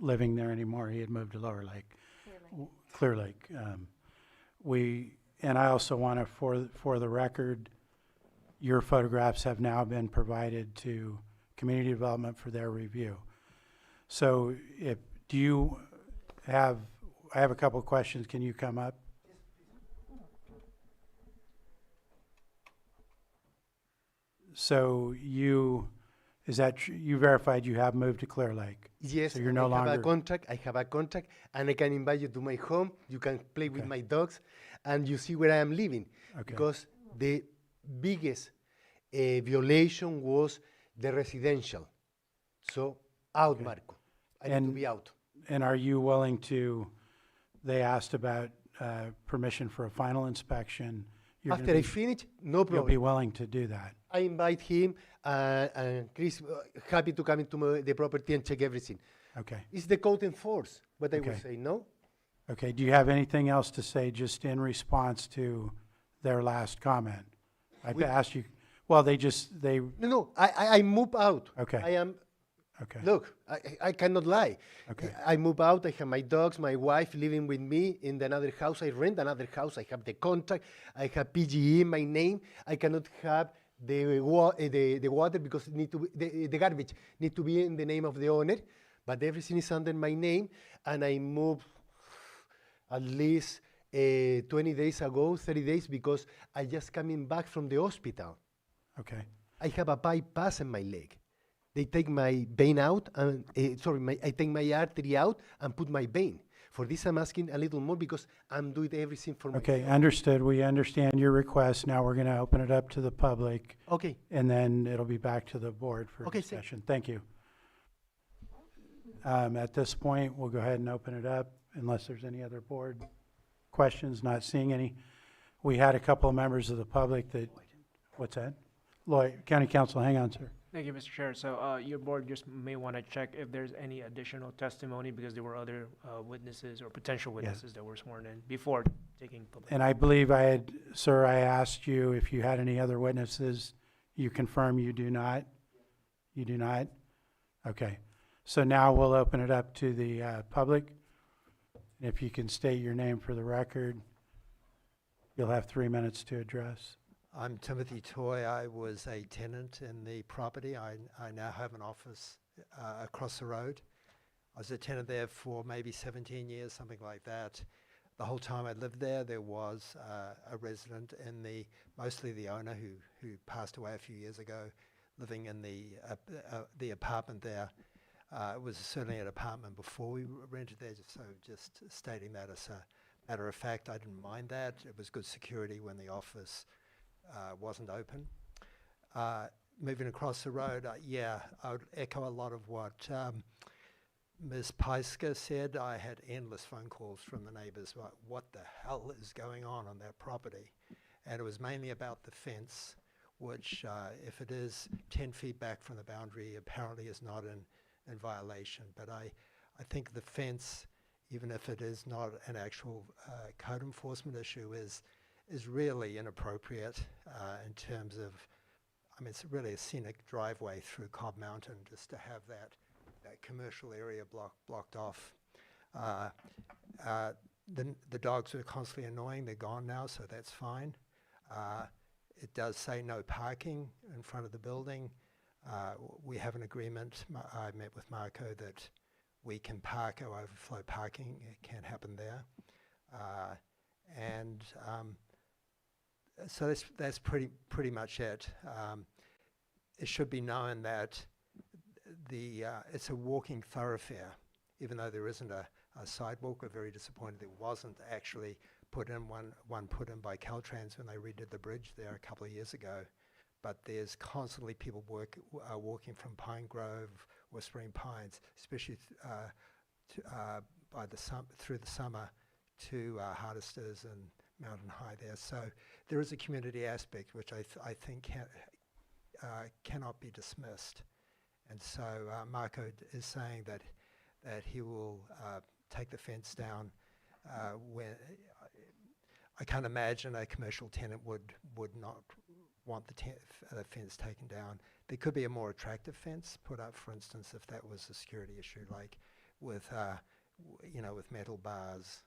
S1: living there anymore. He had moved to Lower Lake. Clear Lake. And I also want to, for the record, your photographs have now been provided to Community Development for their review. So I have a couple of questions. Can you come up? So you verified you have moved to Clear Lake?
S23: Yes,
S1: so you're no longer...
S23: I have a contract, and I can invite you to my home. You can play with my dogs, and you see where I am living.
S1: Okay.
S23: Because the biggest violation was the residential. So, out, okay. Marco. I need to be out.
S1: And are you willing to... They asked about permission for a final inspection.
S23: After I finish, no problem.
S1: You'll be willing to do that?
S23: I invite him, and Chris, happy to come into the property and check everything.
S1: Okay.
S23: It's the code enforced, but I will say no.
S1: Okay. Do you have anything else to say just in response to their last comment? I asked you, well,
S23: No, I move out.
S1: Okay.
S23: I am...
S1: Okay.
S23: Look, I cannot lie.
S1: Okay.
S23: I move out. I have my dogs, my wife living with me in another house. I rent another house. I have the contract. I have PGE in my name. I cannot have the water because the garbage need to be in the name of the owner. But everything is under my name, and I moved at least 20 days ago, 30 days, because I just coming back from the hospital.
S1: Okay.
S23: I have a bypass in my leg. They take my vein out, and I take my artery out and put my vein. For this, I'm asking a little more because I'm doing everything for myself.
S1: Okay, understood. We understand your request. Now we're going to open it up to the public.
S23: Okay.
S1: And then it'll be back to the board for discussion. Thank you. At this point, we'll go ahead and open it up unless there's any other board questions. Not seeing any. We had a couple of members of the public that, what's that? Lloyd, County Council, hang on, sir.
S6: Thank you, Mr. Chair. So your board just may want to check if there's any additional testimony because there were other witnesses or potential witnesses that were sworn in before taking public.
S1: And I believe I asked you if you had any other witnesses. You confirm you do not? You do not? Okay. So now we'll open it up to the public. If you can state your name for the record, you'll have 3 minutes to address.
S7: I'm Timothy Toy. I was a tenant in the property. I now have an office across the road. I was a tenant there for maybe 17 years, something like that. The whole time I lived there, there was a resident in mostly the owner who passed away a few years ago, living in the apartment there. It was certainly an apartment before we rented there, just stating that as a matter of fact. I didn't mind that. It was good security when the office wasn't open. Moving across the road, I would echo a lot of what Ms. Peiska said. I had endless phone calls from the neighbors about what the hell is going on that property. And it was mainly about the fence, which if it is 10 feet back from the boundary, apparently is not in violation. But I think the fence, even if it is not an actual code enforcement issue, is really inappropriate in terms of, I mean, it's really a scenic driveway through Cobb Mountain just to have that commercial area blocked off. The dogs were constantly annoying. They're gone now, so that's fine. It does say no parking in front of the building. We have an agreement. I met with Marco that we can park or overflow parking. It can't happen there. So that's pretty much it. It should be known that it's a walking thoroughfare, even though there isn't a sidewalk. We're very disappointed there wasn't actually put in one put in by Caltrans when they redid the bridge there a couple of years ago. But there's constantly people walking from Pine Grove or Spring Pines, especially through the summer to Hardisters and Mountain High there. So there is a community aspect which I think cannot be dismissed. And so Marco is saying that he will take the fence down when I can't imagine a commercial tenant would not want the fence taken down. There could be a more attractive fence put up, for instance, if that was a security issue, like with with metal bars.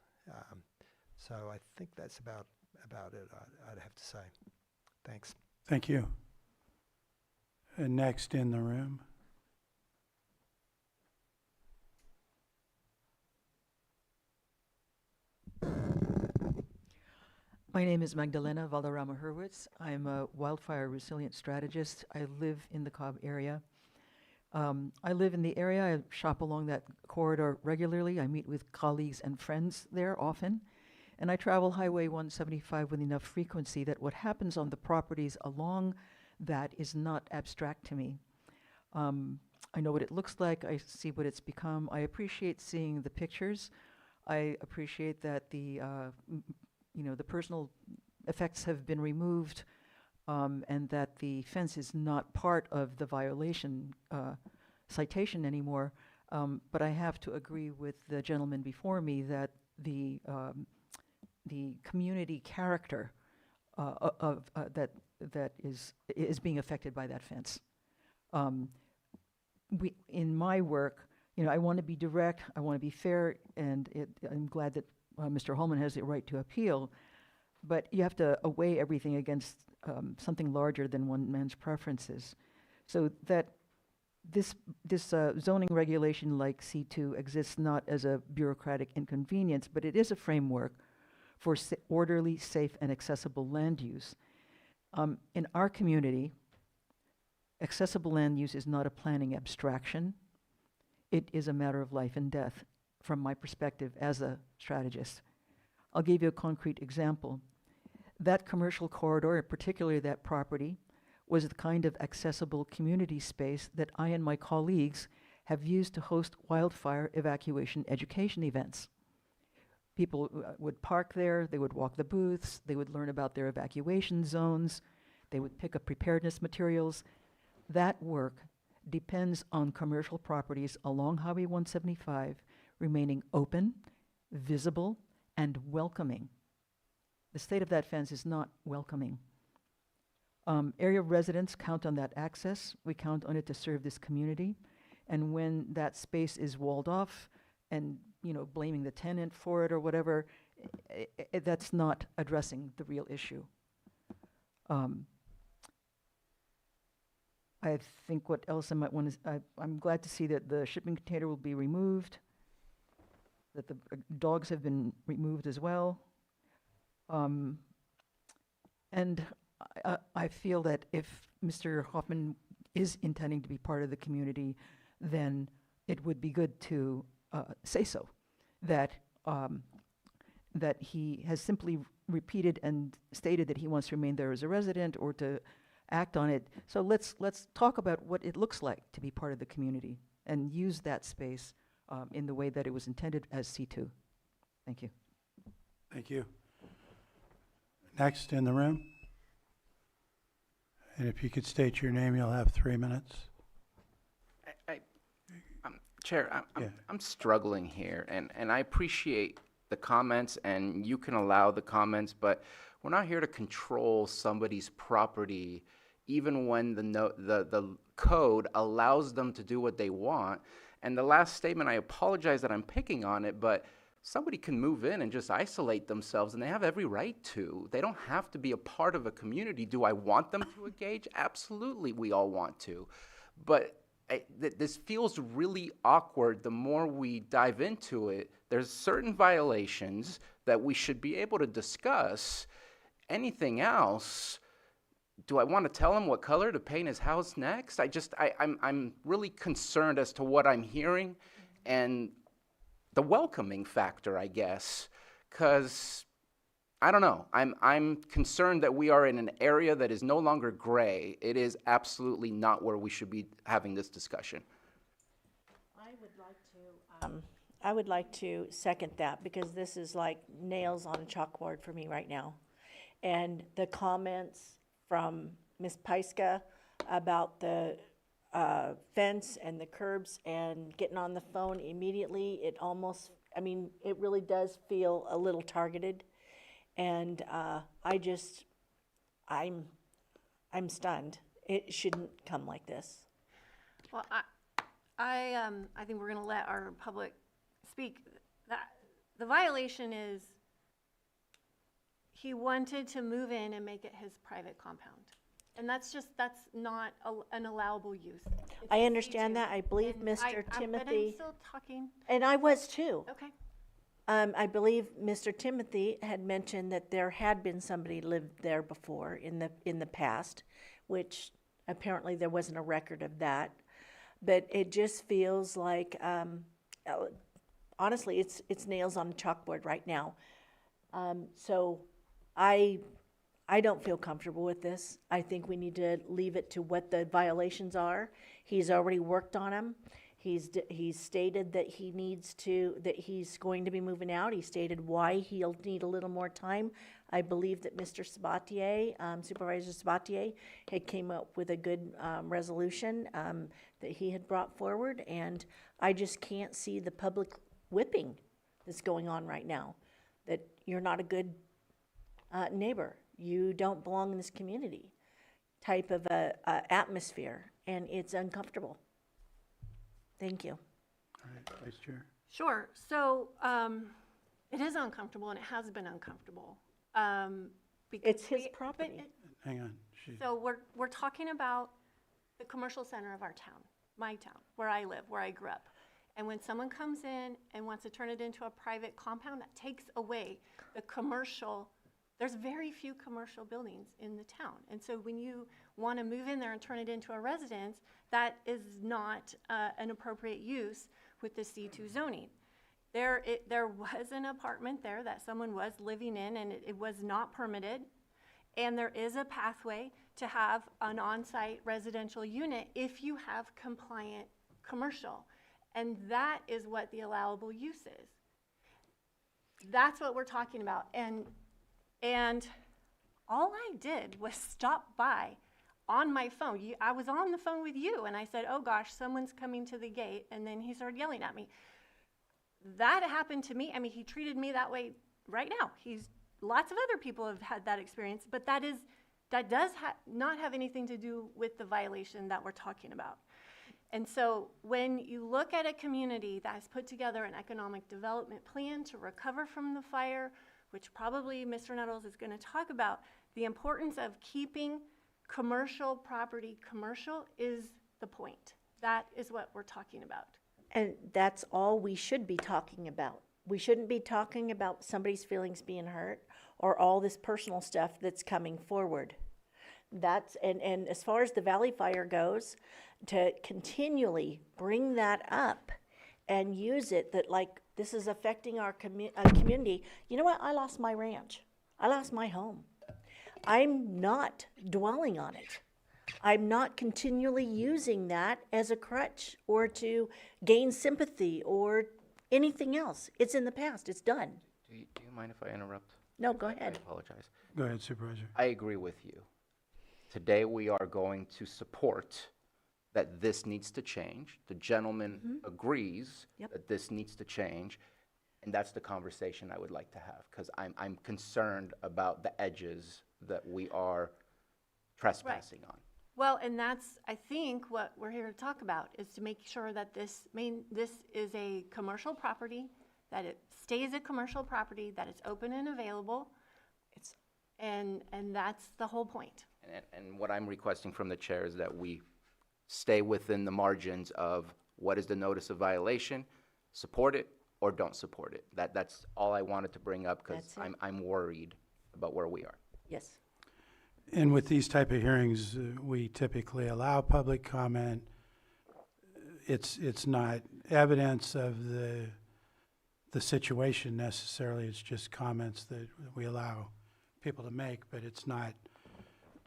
S7: So I think that's about it, I'd have to say. Thanks.
S1: Thank you. And next in the room.
S8: My name is Magdalena Valderrama Hurwitz. I'm a wildfire resilient strategist. I live in the Cobb area. I live in the area. I shop along that corridor regularly. I meet with colleagues and friends there often. And I travel Highway 175 with enough frequency that what happens on the properties along that is not abstract to me. I know what it looks like. I see what it's become. I appreciate seeing the pictures. I appreciate that the personal effects have been removed, and that the fence is not part of the violation citation anymore. But I have to agree with the gentleman before me that the community character that is being affected by that fence. In my work, I want to be direct, I want to be fair, and I'm glad that Mr. Holman has the right to appeal, but you have to weigh everything against something larger than one man's preferences. So that this zoning regulation like C2 exists not as a bureaucratic inconvenience, but it is a framework for orderly, safe, and accessible land use. In our community, accessible land use is not a planning abstraction. It is a matter of life and death from my perspective as a strategist. I'll give you a concrete example. That commercial corridor, particularly that property, was the kind of accessible community space that I and my colleagues have used to host wildfire evacuation education events. People would park there, they would walk the booths, they would learn about their evacuation zones, they would pick up preparedness materials. That work depends on commercial properties along Highway 175 remaining open, visible, and welcoming. The state of that fence is not welcoming. Area residents count on that access. We count on it to serve this community. And when that space is walled off and blaming the tenant for it or whatever, that's not addressing the real issue. I think what else I might want to, I'm glad to see that the shipping container will be removed, that the dogs have been removed as well. And I feel that if Mr. Hoffman is intending to be part of the community, then it would be good to say so, that that he has simply repeated and stated that he wants to remain there as a resident or to act on it. So let's talk about what it looks like to be part of the community and use that space in the way that it was intended as C2. Thank you.
S1: Thank you. Next in the room. And if you could state your name, you'll have 3 minutes.
S3: Chair,
S1: Yeah.
S3: I'm struggling here, and I appreciate the comments, and you can allow the comments, but we're not here to control somebody's property, even when the code allows them to do what they want. And the last statement, I apologize that I'm picking on it, but somebody can move in and just isolate themselves, and they have every right to. They don't have to be a part of a community. Do I want them to engage? Absolutely, we all want to. But this feels really awkward the more we dive into it. There's certain violations that we should be able to discuss. Anything else, do I want to tell him what color to paint his house next? I'm really concerned as to what I'm hearing and the welcoming factor, I guess, because I don't know. I'm concerned that we are in an area that is no longer gray. It is absolutely not where we should be having this discussion.
S18: I would like to second that, because this is like nails on a chalkboard for me right now. And the comments from Ms. Paiska about the fence and the curbs and getting on the phone immediately, it almost, it really does feel a little targeted. And I'm stunned. It shouldn't come like this.
S12: Well, I think we're going to let our public speak. The violation is he wanted to move in and make it his private compound. And that's not an allowable use.
S18: I understand that. I believe
S12: And
S18: Mr.
S12: but
S18: Timothy,
S12: I'm still talking.
S18: and I was too.
S12: Okay.
S18: I believe Mr. Timothy had mentioned that there had been somebody lived there before in the past, which apparently there wasn't a record of that. But it just feels like, honestly, it's nails on a chalkboard right now. So I don't feel comfortable with this. I think we need to leave it to what the violations are. He's already worked on them. He's stated that he's going to be moving out. He stated why he'll need a little more time. I believe that Mr. Sabatier, Supervisor Sabatier, had came up with a good resolution that he had brought forward, and I just can't see the public whipping that's going on right now, that you're not a good neighbor. You don't belong in this community type of a atmosphere, and it's uncomfortable. Thank you.
S1: All right, Vice Chair.
S12: Sure. So it is uncomfortable, and it has been uncomfortable.
S18: It's his property.
S1: Hang on.
S12: So we're talking about the commercial center of our town, my town, where I live, where I grew up. And when someone comes in and wants to turn it into a private compound, that takes away the commercial. There's very few commercial buildings in the town. And so when you want to move in there and turn it into a residence, that is not an appropriate use with the C2 zoning. There was an apartment there that someone was living in, and it was not permitted. And there is a pathway to have an on-site residential unit if you have compliant commercial. And that is what the allowable use is. That's what we're talking about. And all I did was stop by on my phone. I was on the phone with you, and I said, oh gosh, someone's coming to the gate, and then he started yelling at me. That happened to me. He treated me that way right now. Lots of other people have had that experience, but that does not have anything to do with the violation that we're talking about. And so when you look at a community that has put together an economic development plan to recover from the fire, which probably Mr. Nettles is going to talk about, the importance of keeping commercial property commercial is the point. That is what we're talking about.
S18: And that's all we should be talking about. We shouldn't be talking about somebody's feelings being hurt or all this personal stuff that's coming forward. That's, and as far as the Valley Fire goes, to continually bring that up and use it that like this is affecting our community. You know what? I lost my ranch. I lost my home. I'm not dwelling on it. I'm not continually using that as a crutch or to gain sympathy or anything else. It's in the past. It's done.
S3: Do you mind if I interrupt?
S18: No, go ahead.
S3: I apologize.
S1: Go ahead, Supervisor.
S3: I agree with you. Today we are going to support that this needs to change. The gentleman agrees that this needs to change, and that's the conversation I would like to have, because I'm concerned about the edges that we are trespassing on.
S12: Well, and that's, I think, what we're here to talk about, is to make sure that this is a commercial property, that it stays a commercial property, that it's open and available, and that's the whole point.
S3: And what I'm requesting from the chair is that we stay within the margins of what is the notice of violation, support it or don't support it. That's all I wanted to bring up, because I'm worried about where we are.
S18: Yes.
S1: And with these type of hearings, we typically allow public comment. It's not evidence of the situation necessarily. It's just comments that we allow people to make, but it's not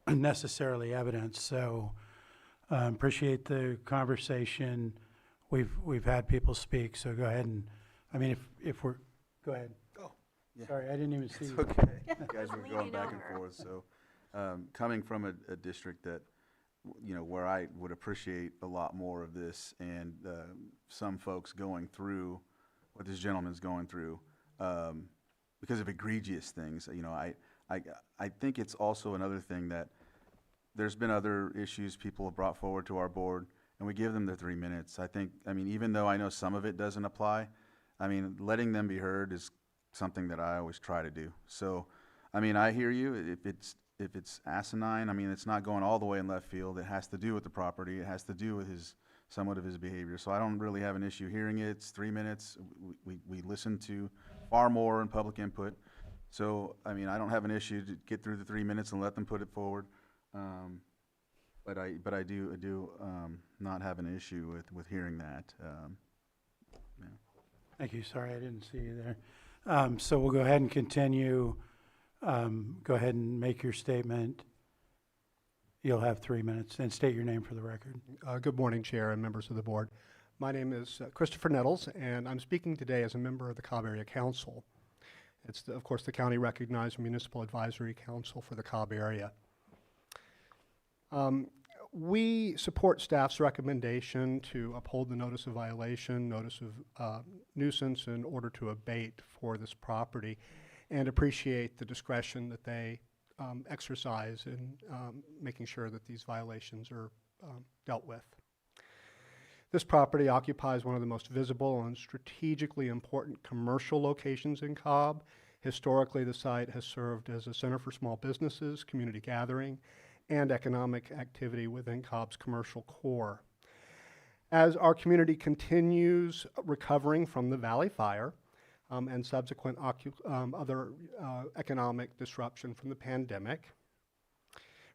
S1: necessarily evidence. So appreciate the conversation. We've had people speak, so go ahead and, I mean, if we're, go ahead.
S15: Oh, yeah.
S1: Sorry, I didn't even see
S15: It's
S1: you.
S15: okay. You guys were going back and forth, so, coming from a district that, you know, where I would appreciate a lot more of this, and, some folks going through what this gentleman's going through, because of egregious things, you know, I think it's also another thing that there's been other issues people have brought forward to our board, and we give them their 3 minutes. I mean, even though I know some of it doesn't apply, I mean, letting them be heard is something that I always try to do. So, I mean, I hear you. If it's asinine, I mean, it's not going all the way in left field. It has to do with the property. It has to do with somewhat of his behavior. So I don't really have an issue hearing it. It's 3 minutes. We listen to far more in public input. So, I mean, I don't have an issue to get through the 3 minutes and let them put it forward. But I do not have an issue with hearing that. Yeah.
S1: Thank you. Sorry, I didn't see you there. So we'll go ahead and continue. Go ahead and make your statement. You'll have 3 minutes, and state your name for the record.
S17: Good morning, Chair and members of the board. My name is Christopher Nettles, and I'm speaking today as a member of the Cobb Area Council. It's, of course, the county-recognized municipal advisory council for the Cobb area. We support staff's recommendation to uphold the notice of violation, notice of nuisance in order to abate for this property, and appreciate the discretion that they exercise in making sure that these violations are dealt with. This property occupies one of the most visible and strategically important commercial locations in Cobb. Historically, the site has served as a center for small businesses, community gathering, and economic activity within Cobb's commercial core. As our community continues recovering from the Valley Fire and subsequent other economic disruption from the pandemic,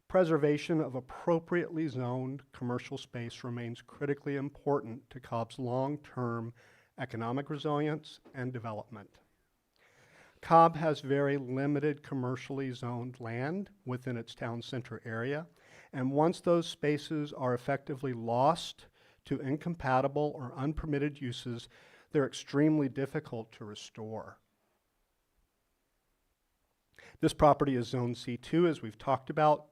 S17: preservation of appropriately zoned commercial space remains critically important to Cobb's long-term economic resilience and development. Cobb has very limited commercially zoned land within its town center area, and once those spaces are effectively lost to incompatible or unpermitted uses, they're extremely difficult to restore. This property is Zone C2, as we've talked about,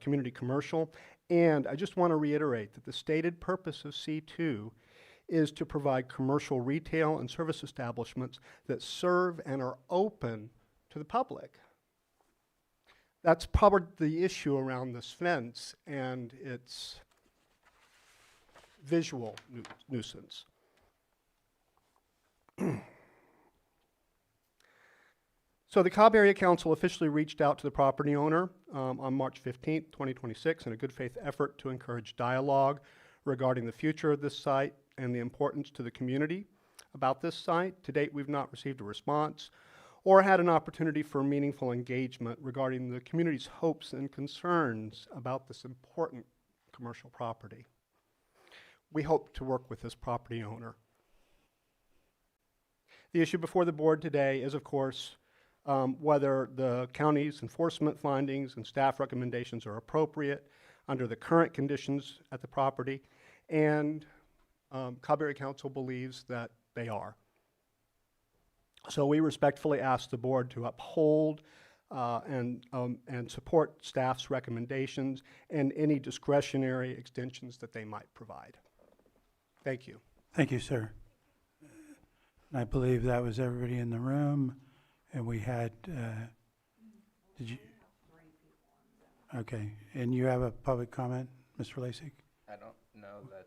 S17: community commercial, and I just want to reiterate that the stated purpose of C2 is to provide commercial retail and service establishments that serve and are open to the public. That's probably the issue around this fence, and it's visual nuisance. So the Cobb Area Council officially reached out to the property owner on March 15th, 2026, in a good faith effort to encourage dialogue regarding the future of this site and the importance to the community about this site. To date, we've not received a response or had an opportunity for meaningful engagement regarding the community's hopes and concerns about this important commercial property. We hope to work with this property owner. The issue before the board today is, of course, whether the county's enforcement findings and staff recommendations are appropriate under the current conditions at the property, and Cobb Area Council believes that they are. So we respectfully ask the board to uphold and support staff's recommendations and any discretionary extensions that they might provide. Thank you.
S1: Thank you, sir. And I believe that was everybody in the room, and we had, did you? Okay, and you have a public comment, Mr. Lasik?
S3: I don't know that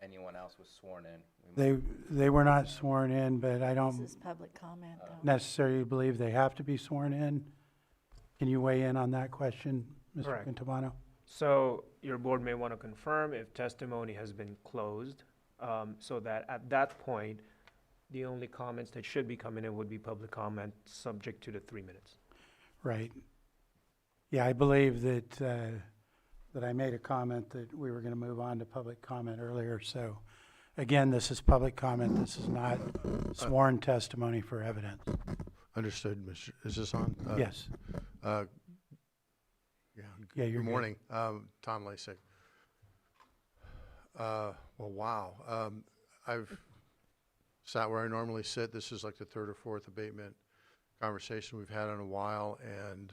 S3: anyone else was sworn in.
S1: They were not sworn in, but I don't
S18: This is public comment, though.
S1: necessarily believe they have to be sworn in. Can you weigh in on that question, Mr.
S6: Correct.
S1: Quintabano?
S6: So your board may want to confirm if testimony has been closed, so that at that point, the only comments that should be coming in would be public comment, subject to the 3 minutes.
S1: Right. Yeah, I believe that, that I made a comment that we were going to move on to public comment earlier. So again, this is public comment. This is not sworn testimony for evidence.
S14: Understood, Mr. Is this on?
S1: Yes.
S14: Yeah,
S1: you're
S14: good
S1: good.
S14: morning. Tom Lasik. Well, wow. I've sat where I normally sit. This is like the third or fourth abatement conversation we've had in a while, and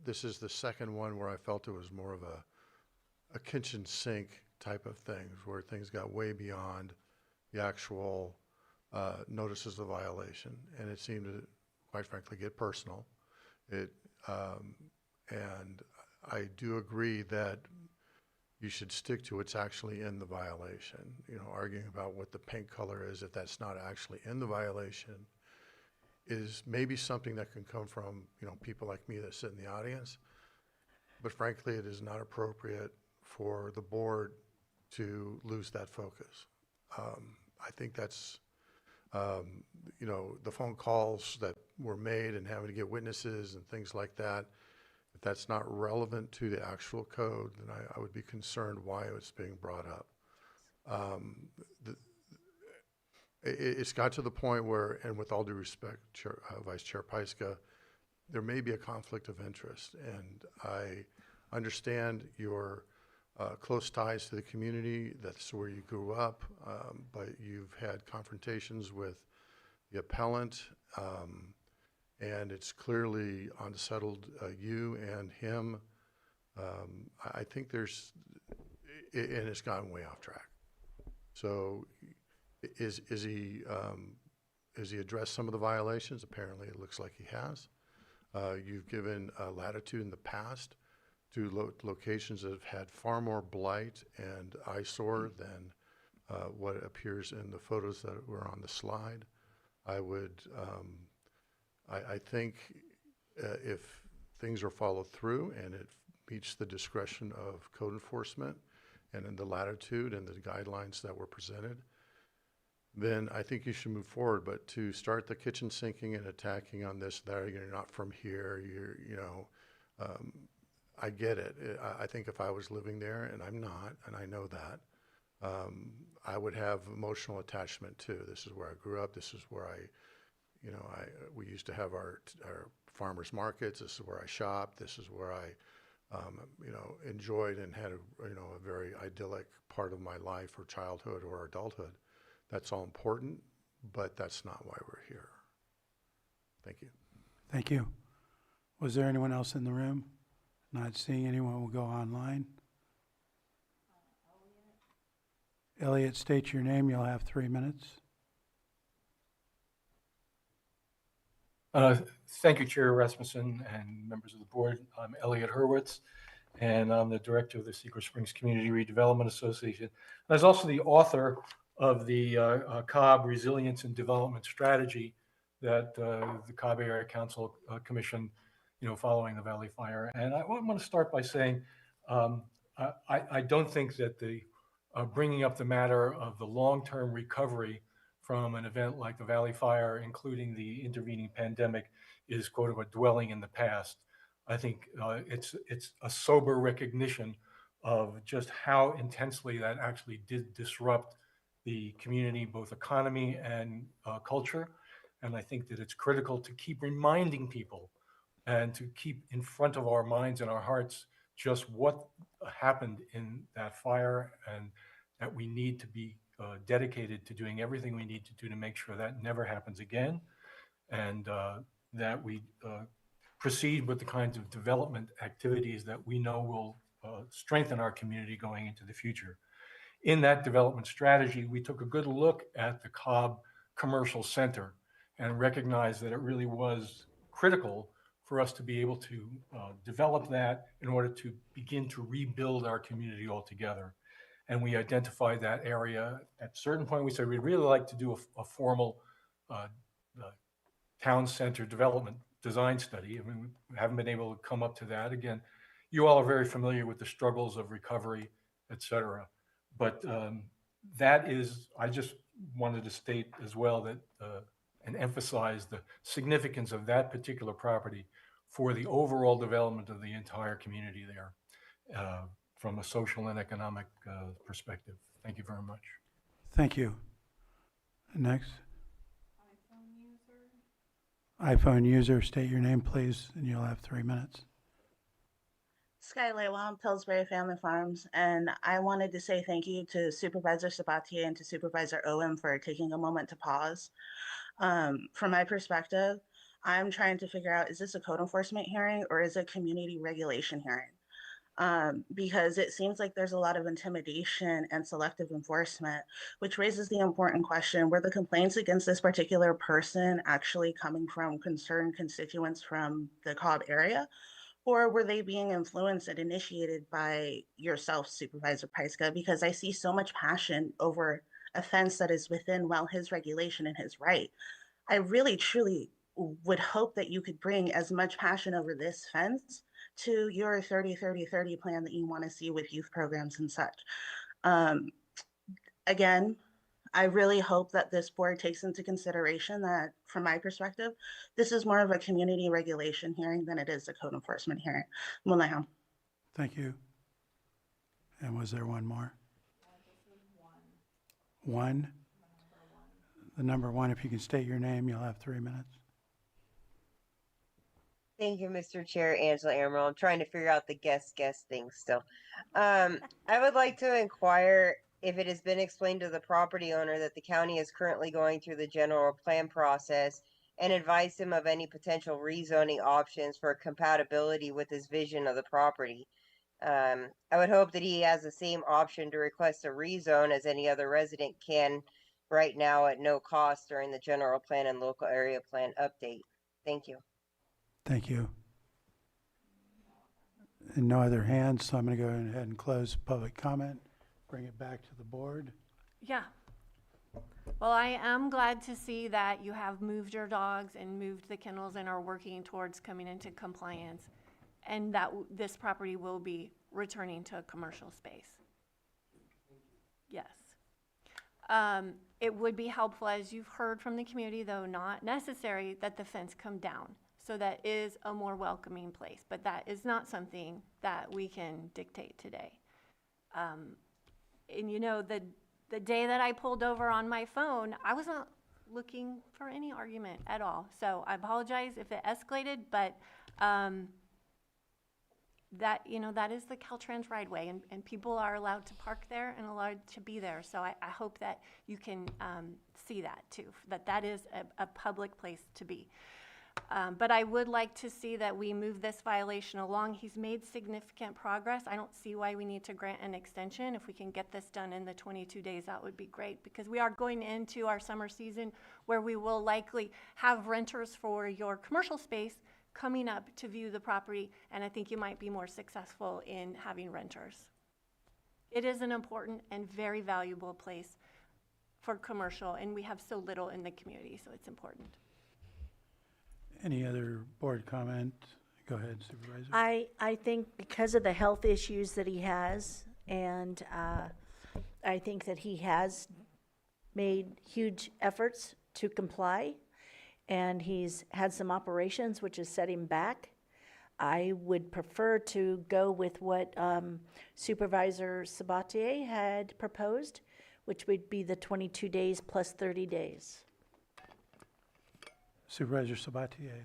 S14: this is the second one where I felt it was more of a kitchen sink type of thing, where things got way beyond the actual notices of violation, and it seemed to, quite frankly, get personal. And I do agree that you should stick to what's actually in the violation. You know, arguing about what the paint color is, if that's not actually in the violation, is maybe something that can come from, you know, people like me that sit in the audience. But frankly, it is not appropriate for the board to lose that focus. I think that's, you know, the phone calls that were made and having to get witnesses and things like that. If that's not relevant to the actual code, then I would be concerned why it's being brought up. It's got to the point where, and with all due respect, Vice Chair Pyska, there may be a conflict of interest. And I understand your close ties to the community. That's where you grew up. But you've had confrontations with the appellant. And it's clearly unsettled you and him. I think there's, and it's gone way off track. So is he addressed some of the violations? Apparently it looks like he has. You've given latitude in the past to locations that have had far more blight and eyesore than what appears in the photos that were on the slide. I think if things are followed through and it meets the discretion of code enforcement and in the latitude and the guidelines that were presented, then I think you should move forward. But to start the kitchen sinking and attacking on this, that you're not from here, I get it. I think if I was living there, and I'm not, and I know that, I would have emotional attachment too. This is where I grew up. This is where we used to have our farmers markets. This is where I shopped. This is where I, enjoyed and had a very idyllic part of my life or childhood or adulthood. That's all important, but that's not why we're here. Thank you.
S1: Thank you. Was there anyone else in the room? Not seeing anyone, we'll go online. Elliot, state your name. You'll have 3 minutes.
S19: Thank you, Chair Rasmussen and members of the board. I'm Elliot Hurwitz,
S9: and I'm the director of the Cedar Springs Community Redevelopment Association. I was also the author of the Cobb Resilience and Development Strategy that the Cobb Area Council commissioned, following the Valley Fire. And I want to start by saying I don't think that the bringing up the matter of the long-term recovery from an event like the Valley Fire, including the intervening pandemic, is quote unquote dwelling in the past. I think it's a sober recognition of just how intensely that actually did disrupt the community, both economy and culture. And I think that it's critical to keep reminding people and to keep in front of our minds and our hearts just what happened in that fire, and that we need to be dedicated to doing everything we need to do to make sure that never happens again, and that we proceed with the kinds of development activities that we know will strengthen our community going into the future. In that development strategy, we took a good look at the Cobb Commercial Center and recognized that it really was critical for us to be able to develop that in order to begin to rebuild our community altogether. And we identified that area. At a certain point, we said we'd really like to do a formal town center development design study. I mean, we haven't been able to come up to that. Again, you all are very familiar with the struggles of recovery, et cetera. But that is, I just wanted to state as well that, and emphasize the significance of that particular property for the overall development of the entire community there, from a social and economic perspective. Thank you very much.
S1: Thank you. Next. iPhone user, state your name, please, and you'll have 3 minutes.
S19: Skylar Long, Pillsbury Family Farms, and I wanted to say thank you to Supervisor Sabatier and to Supervisor Owen for taking a moment to pause. From my perspective, I'm trying to figure out, is this a code enforcement hearing or is it a community regulation hearing? Because it seems like there's a lot of intimidation and selective enforcement, which raises the important question, were the complaints against this particular person actually coming from concerned constituents from the Cobb area? Or were they being influenced and initiated by yourself, Supervisor Pyska? Because I see so much passion over a fence that is within, his regulation and his right. I really, truly would hope that you could bring as much passion over this fence to your 30-30-30 plan that you want to see with youth programs and such. Again, I really hope that this board takes into consideration that, from my perspective, this is more of a community regulation hearing than it is a code enforcement hearing. Mulaham.
S1: Thank you. And was there one more? One? The number one, if you can state your name, you'll have 3 minutes.
S21: Thank you, Mr. Chair. Angela Amaral. I'm trying to figure out the guest thing still. I would like to inquire if it has been explained to the property owner that the county is currently going through the general plan process, and advise him of any potential rezoning options for compatibility with his vision of the property. I would hope that he has the same option to request a rezone as any other resident can right now at no cost during the general plan and local area plan update. Thank you.
S1: Thank you. And no other hands, so I'm going to go ahead and close public comment, bring it back to the board.
S12: Yeah. Well, I am glad to see that you have moved your dogs and moved the kennels and are working towards coming into compliance, and that this property will be returning to a commercial space. Yes. It would be helpful, as you've heard from the community, though not necessary, that the fence come down. So that is a more welcoming place, but that is not something that we can dictate today. And the day that I pulled over on my phone, I was not looking for any argument at all. So I apologize if it escalated, but that is the Caltrans Rideway, and people are allowed to park there and allowed to be there. So I hope that you can see that too, that is a public place to be. But I would like to see that we move this violation along. He's made significant progress. I don't see why we need to grant an extension. If we can get this done in the 22 days, that would be great, because we are going into our summer season where we will likely have renters for your commercial space coming up to view the property, and I think you might be more successful in having renters. It is an important and very valuable place for commercial, and we have so little in the community, so it's important.
S1: Any other board comment? Go ahead, Supervisor.
S18: I think because of the health issues that he has, and I think that he has made huge efforts to comply, and he's had some operations which has set him back. I would prefer to go with what Supervisor Sabatier had proposed, which would be the 22 days plus 30 days.
S1: Supervisor Sabatier.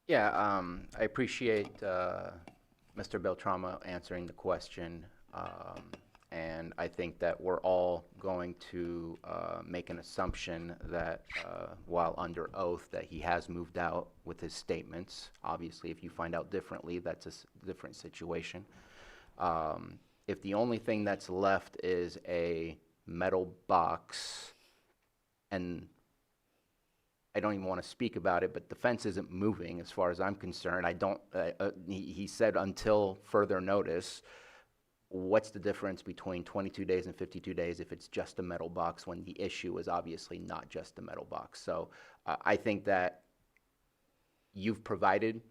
S3: Yeah, I appreciate Mr. Beltrama answering the question, and I think that we're all going to make an assumption that while under oath that he has moved out with his statements. Obviously, if you find out differently, that's a different situation. If the only thing that's left is a metal box, and I don't even want to speak about it, but the fence isn't moving as far as I'm concerned. He said until further notice. What's the difference between 22 days and 52 days if it's just a metal box when the issue is obviously not just a metal box? So I think that you've provided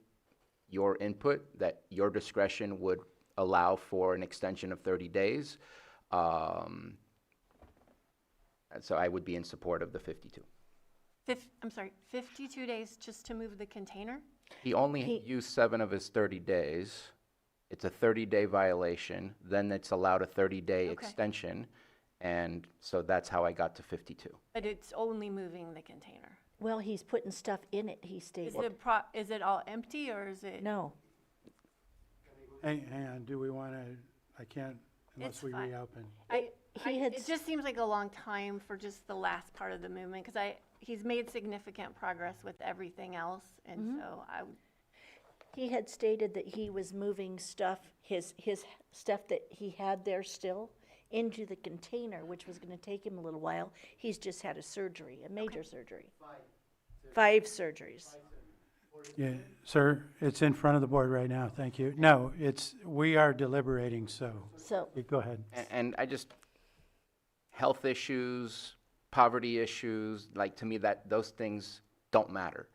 S3: your input, that your discretion would allow for an extension of 30 days. And so I would be in support of the 52.
S12: I'm sorry, 52 days just to move the container?
S3: He only used 7 of his 30 days. It's a 30-day violation. Then it's allowed a 30-day extension. And so that's how I got to 52.
S12: But it's only moving the container.
S18: Well, he's putting stuff in it, he stated.
S12: Is it all empty, or is it?
S18: No.
S1: Hang on, do we want to, I can't unless we reopen.
S12: It just seems like a long time for just the last part of the movement, because he's made significant progress with everything else, and so I would.
S18: He had stated that he was moving stuff, his stuff that he had there still, into the container, which was going to take him a little while. He's just had a surgery, a major surgery. 5 surgeries.
S1: Yeah, sir, it's in front of the board right now, thank you. No, we are deliberating, so go ahead.
S3: And I just, health issues, poverty issues, like to me that those things don't matter.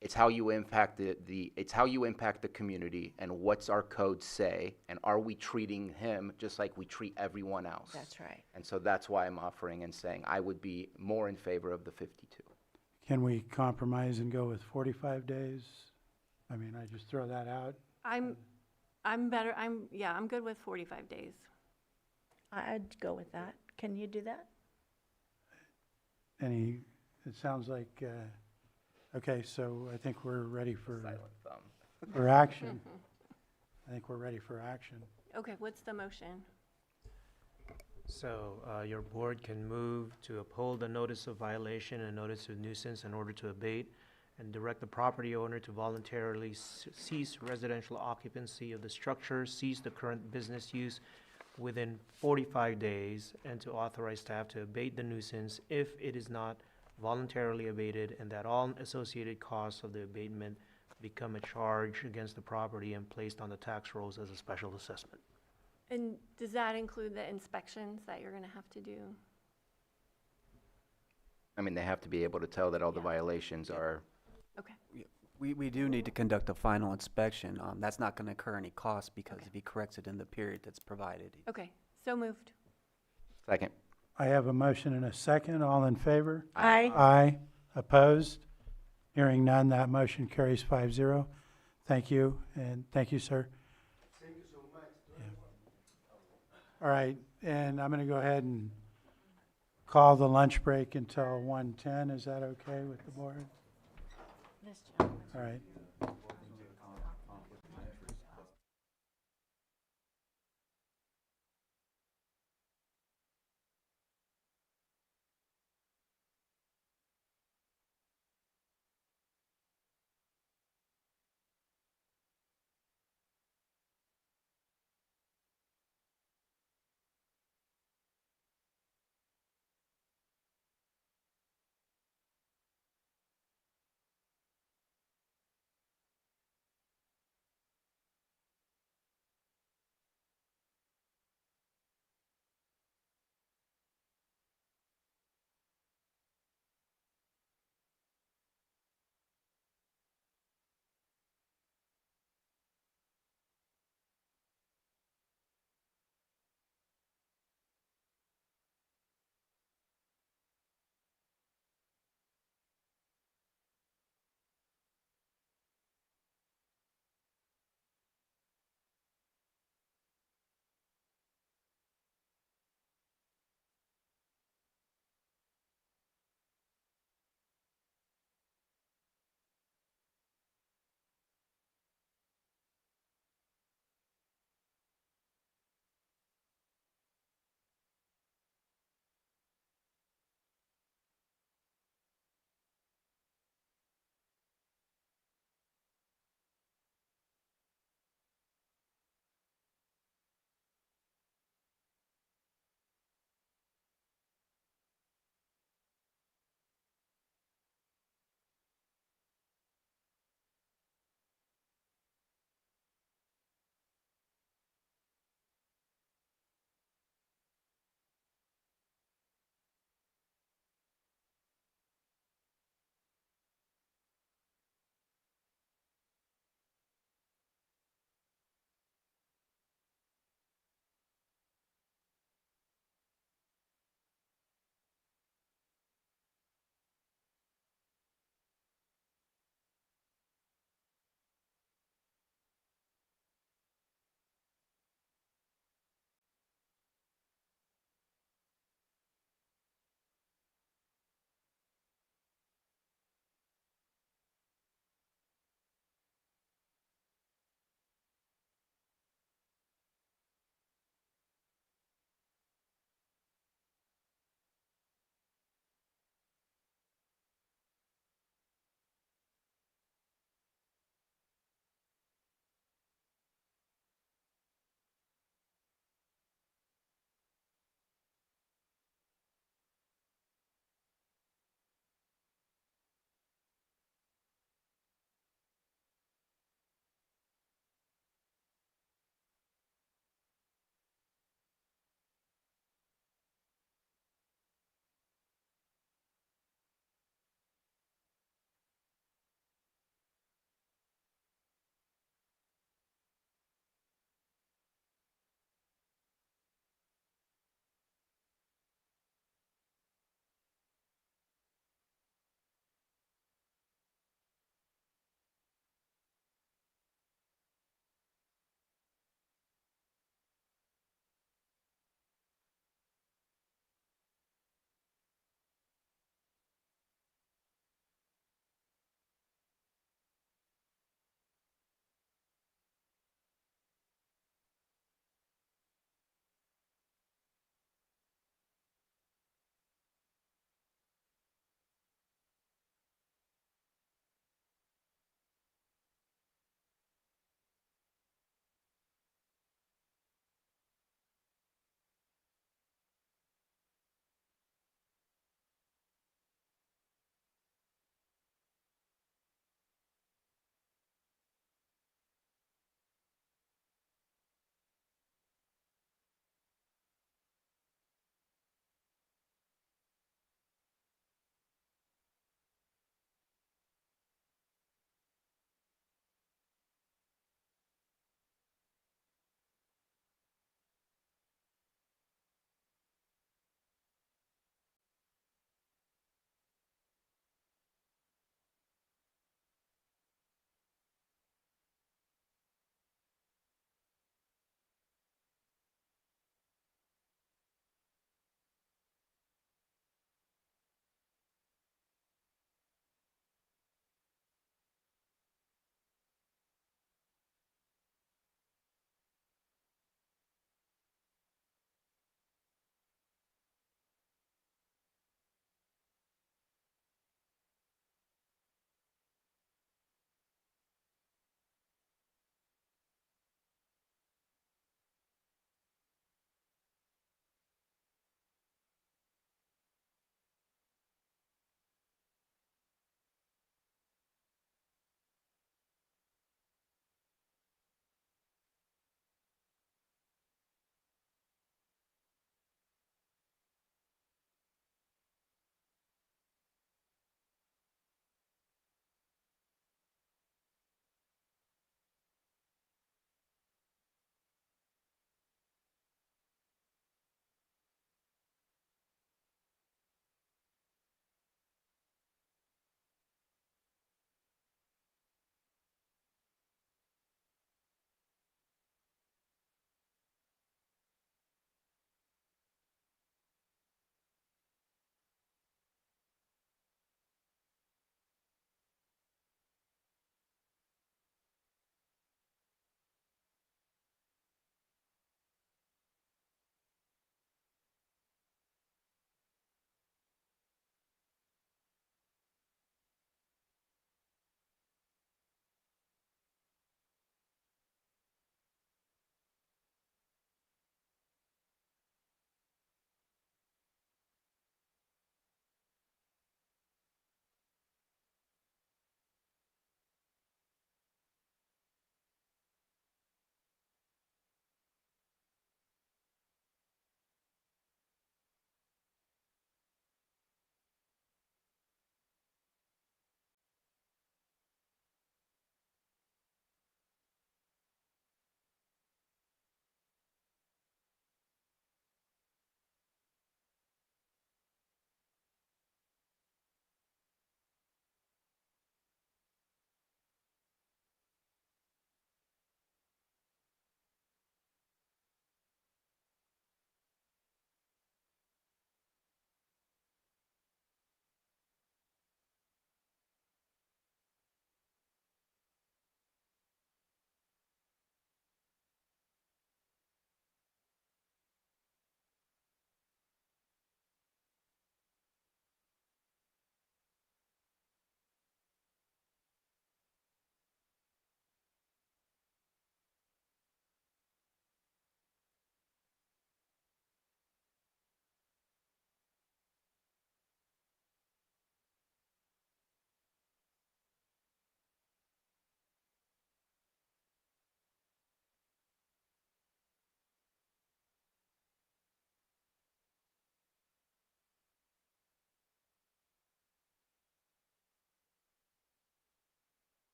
S3: It's how you impact it's how you impact the community, and what's our code say, and are we treating him just like we treat everyone else?
S18: That's right.
S3: And so that's why I'm offering and saying I would be more in favor of the 52.
S1: Can we compromise and go with 45 days? I mean, I just throw that out.
S12: I'm good with 45 days.
S18: I'd go with that. Can you do that?
S1: It sounds like, okay, so I think we're ready for action. I think we're ready for action.
S12: Okay, what's the motion?
S6: So your board can move to uphold a notice of violation and notice of nuisance in order to abate, and direct the property owner to voluntarily cease residential occupancy of the structure, cease the current business use within 45 days, and to authorize staff to abate the nuisance if it is not voluntarily abated, and that all associated costs of the abatement become a charge against the property and placed on the tax rolls as a special assessment.
S12: And does that include the inspections that you're going to have to do?
S3: I mean, they have to be able to tell that all the violations are.
S12: Okay.
S11: We do need to conduct a final inspection. That's not going to incur any cost because if he corrects it in the period that's provided.
S12: Okay, so moved.
S3: Second.
S1: I have a motion and a second. All in favor?
S18: Aye.
S1: Aye. Opposed? Hearing none, that motion carries 5-0. Thank you, and thank you, sir.
S23: Thank you so much.
S1: All right, and I'm going to go ahead and call the lunch break until 1:10. Is that okay with the board?
S18: This gentleman.
S1: All right.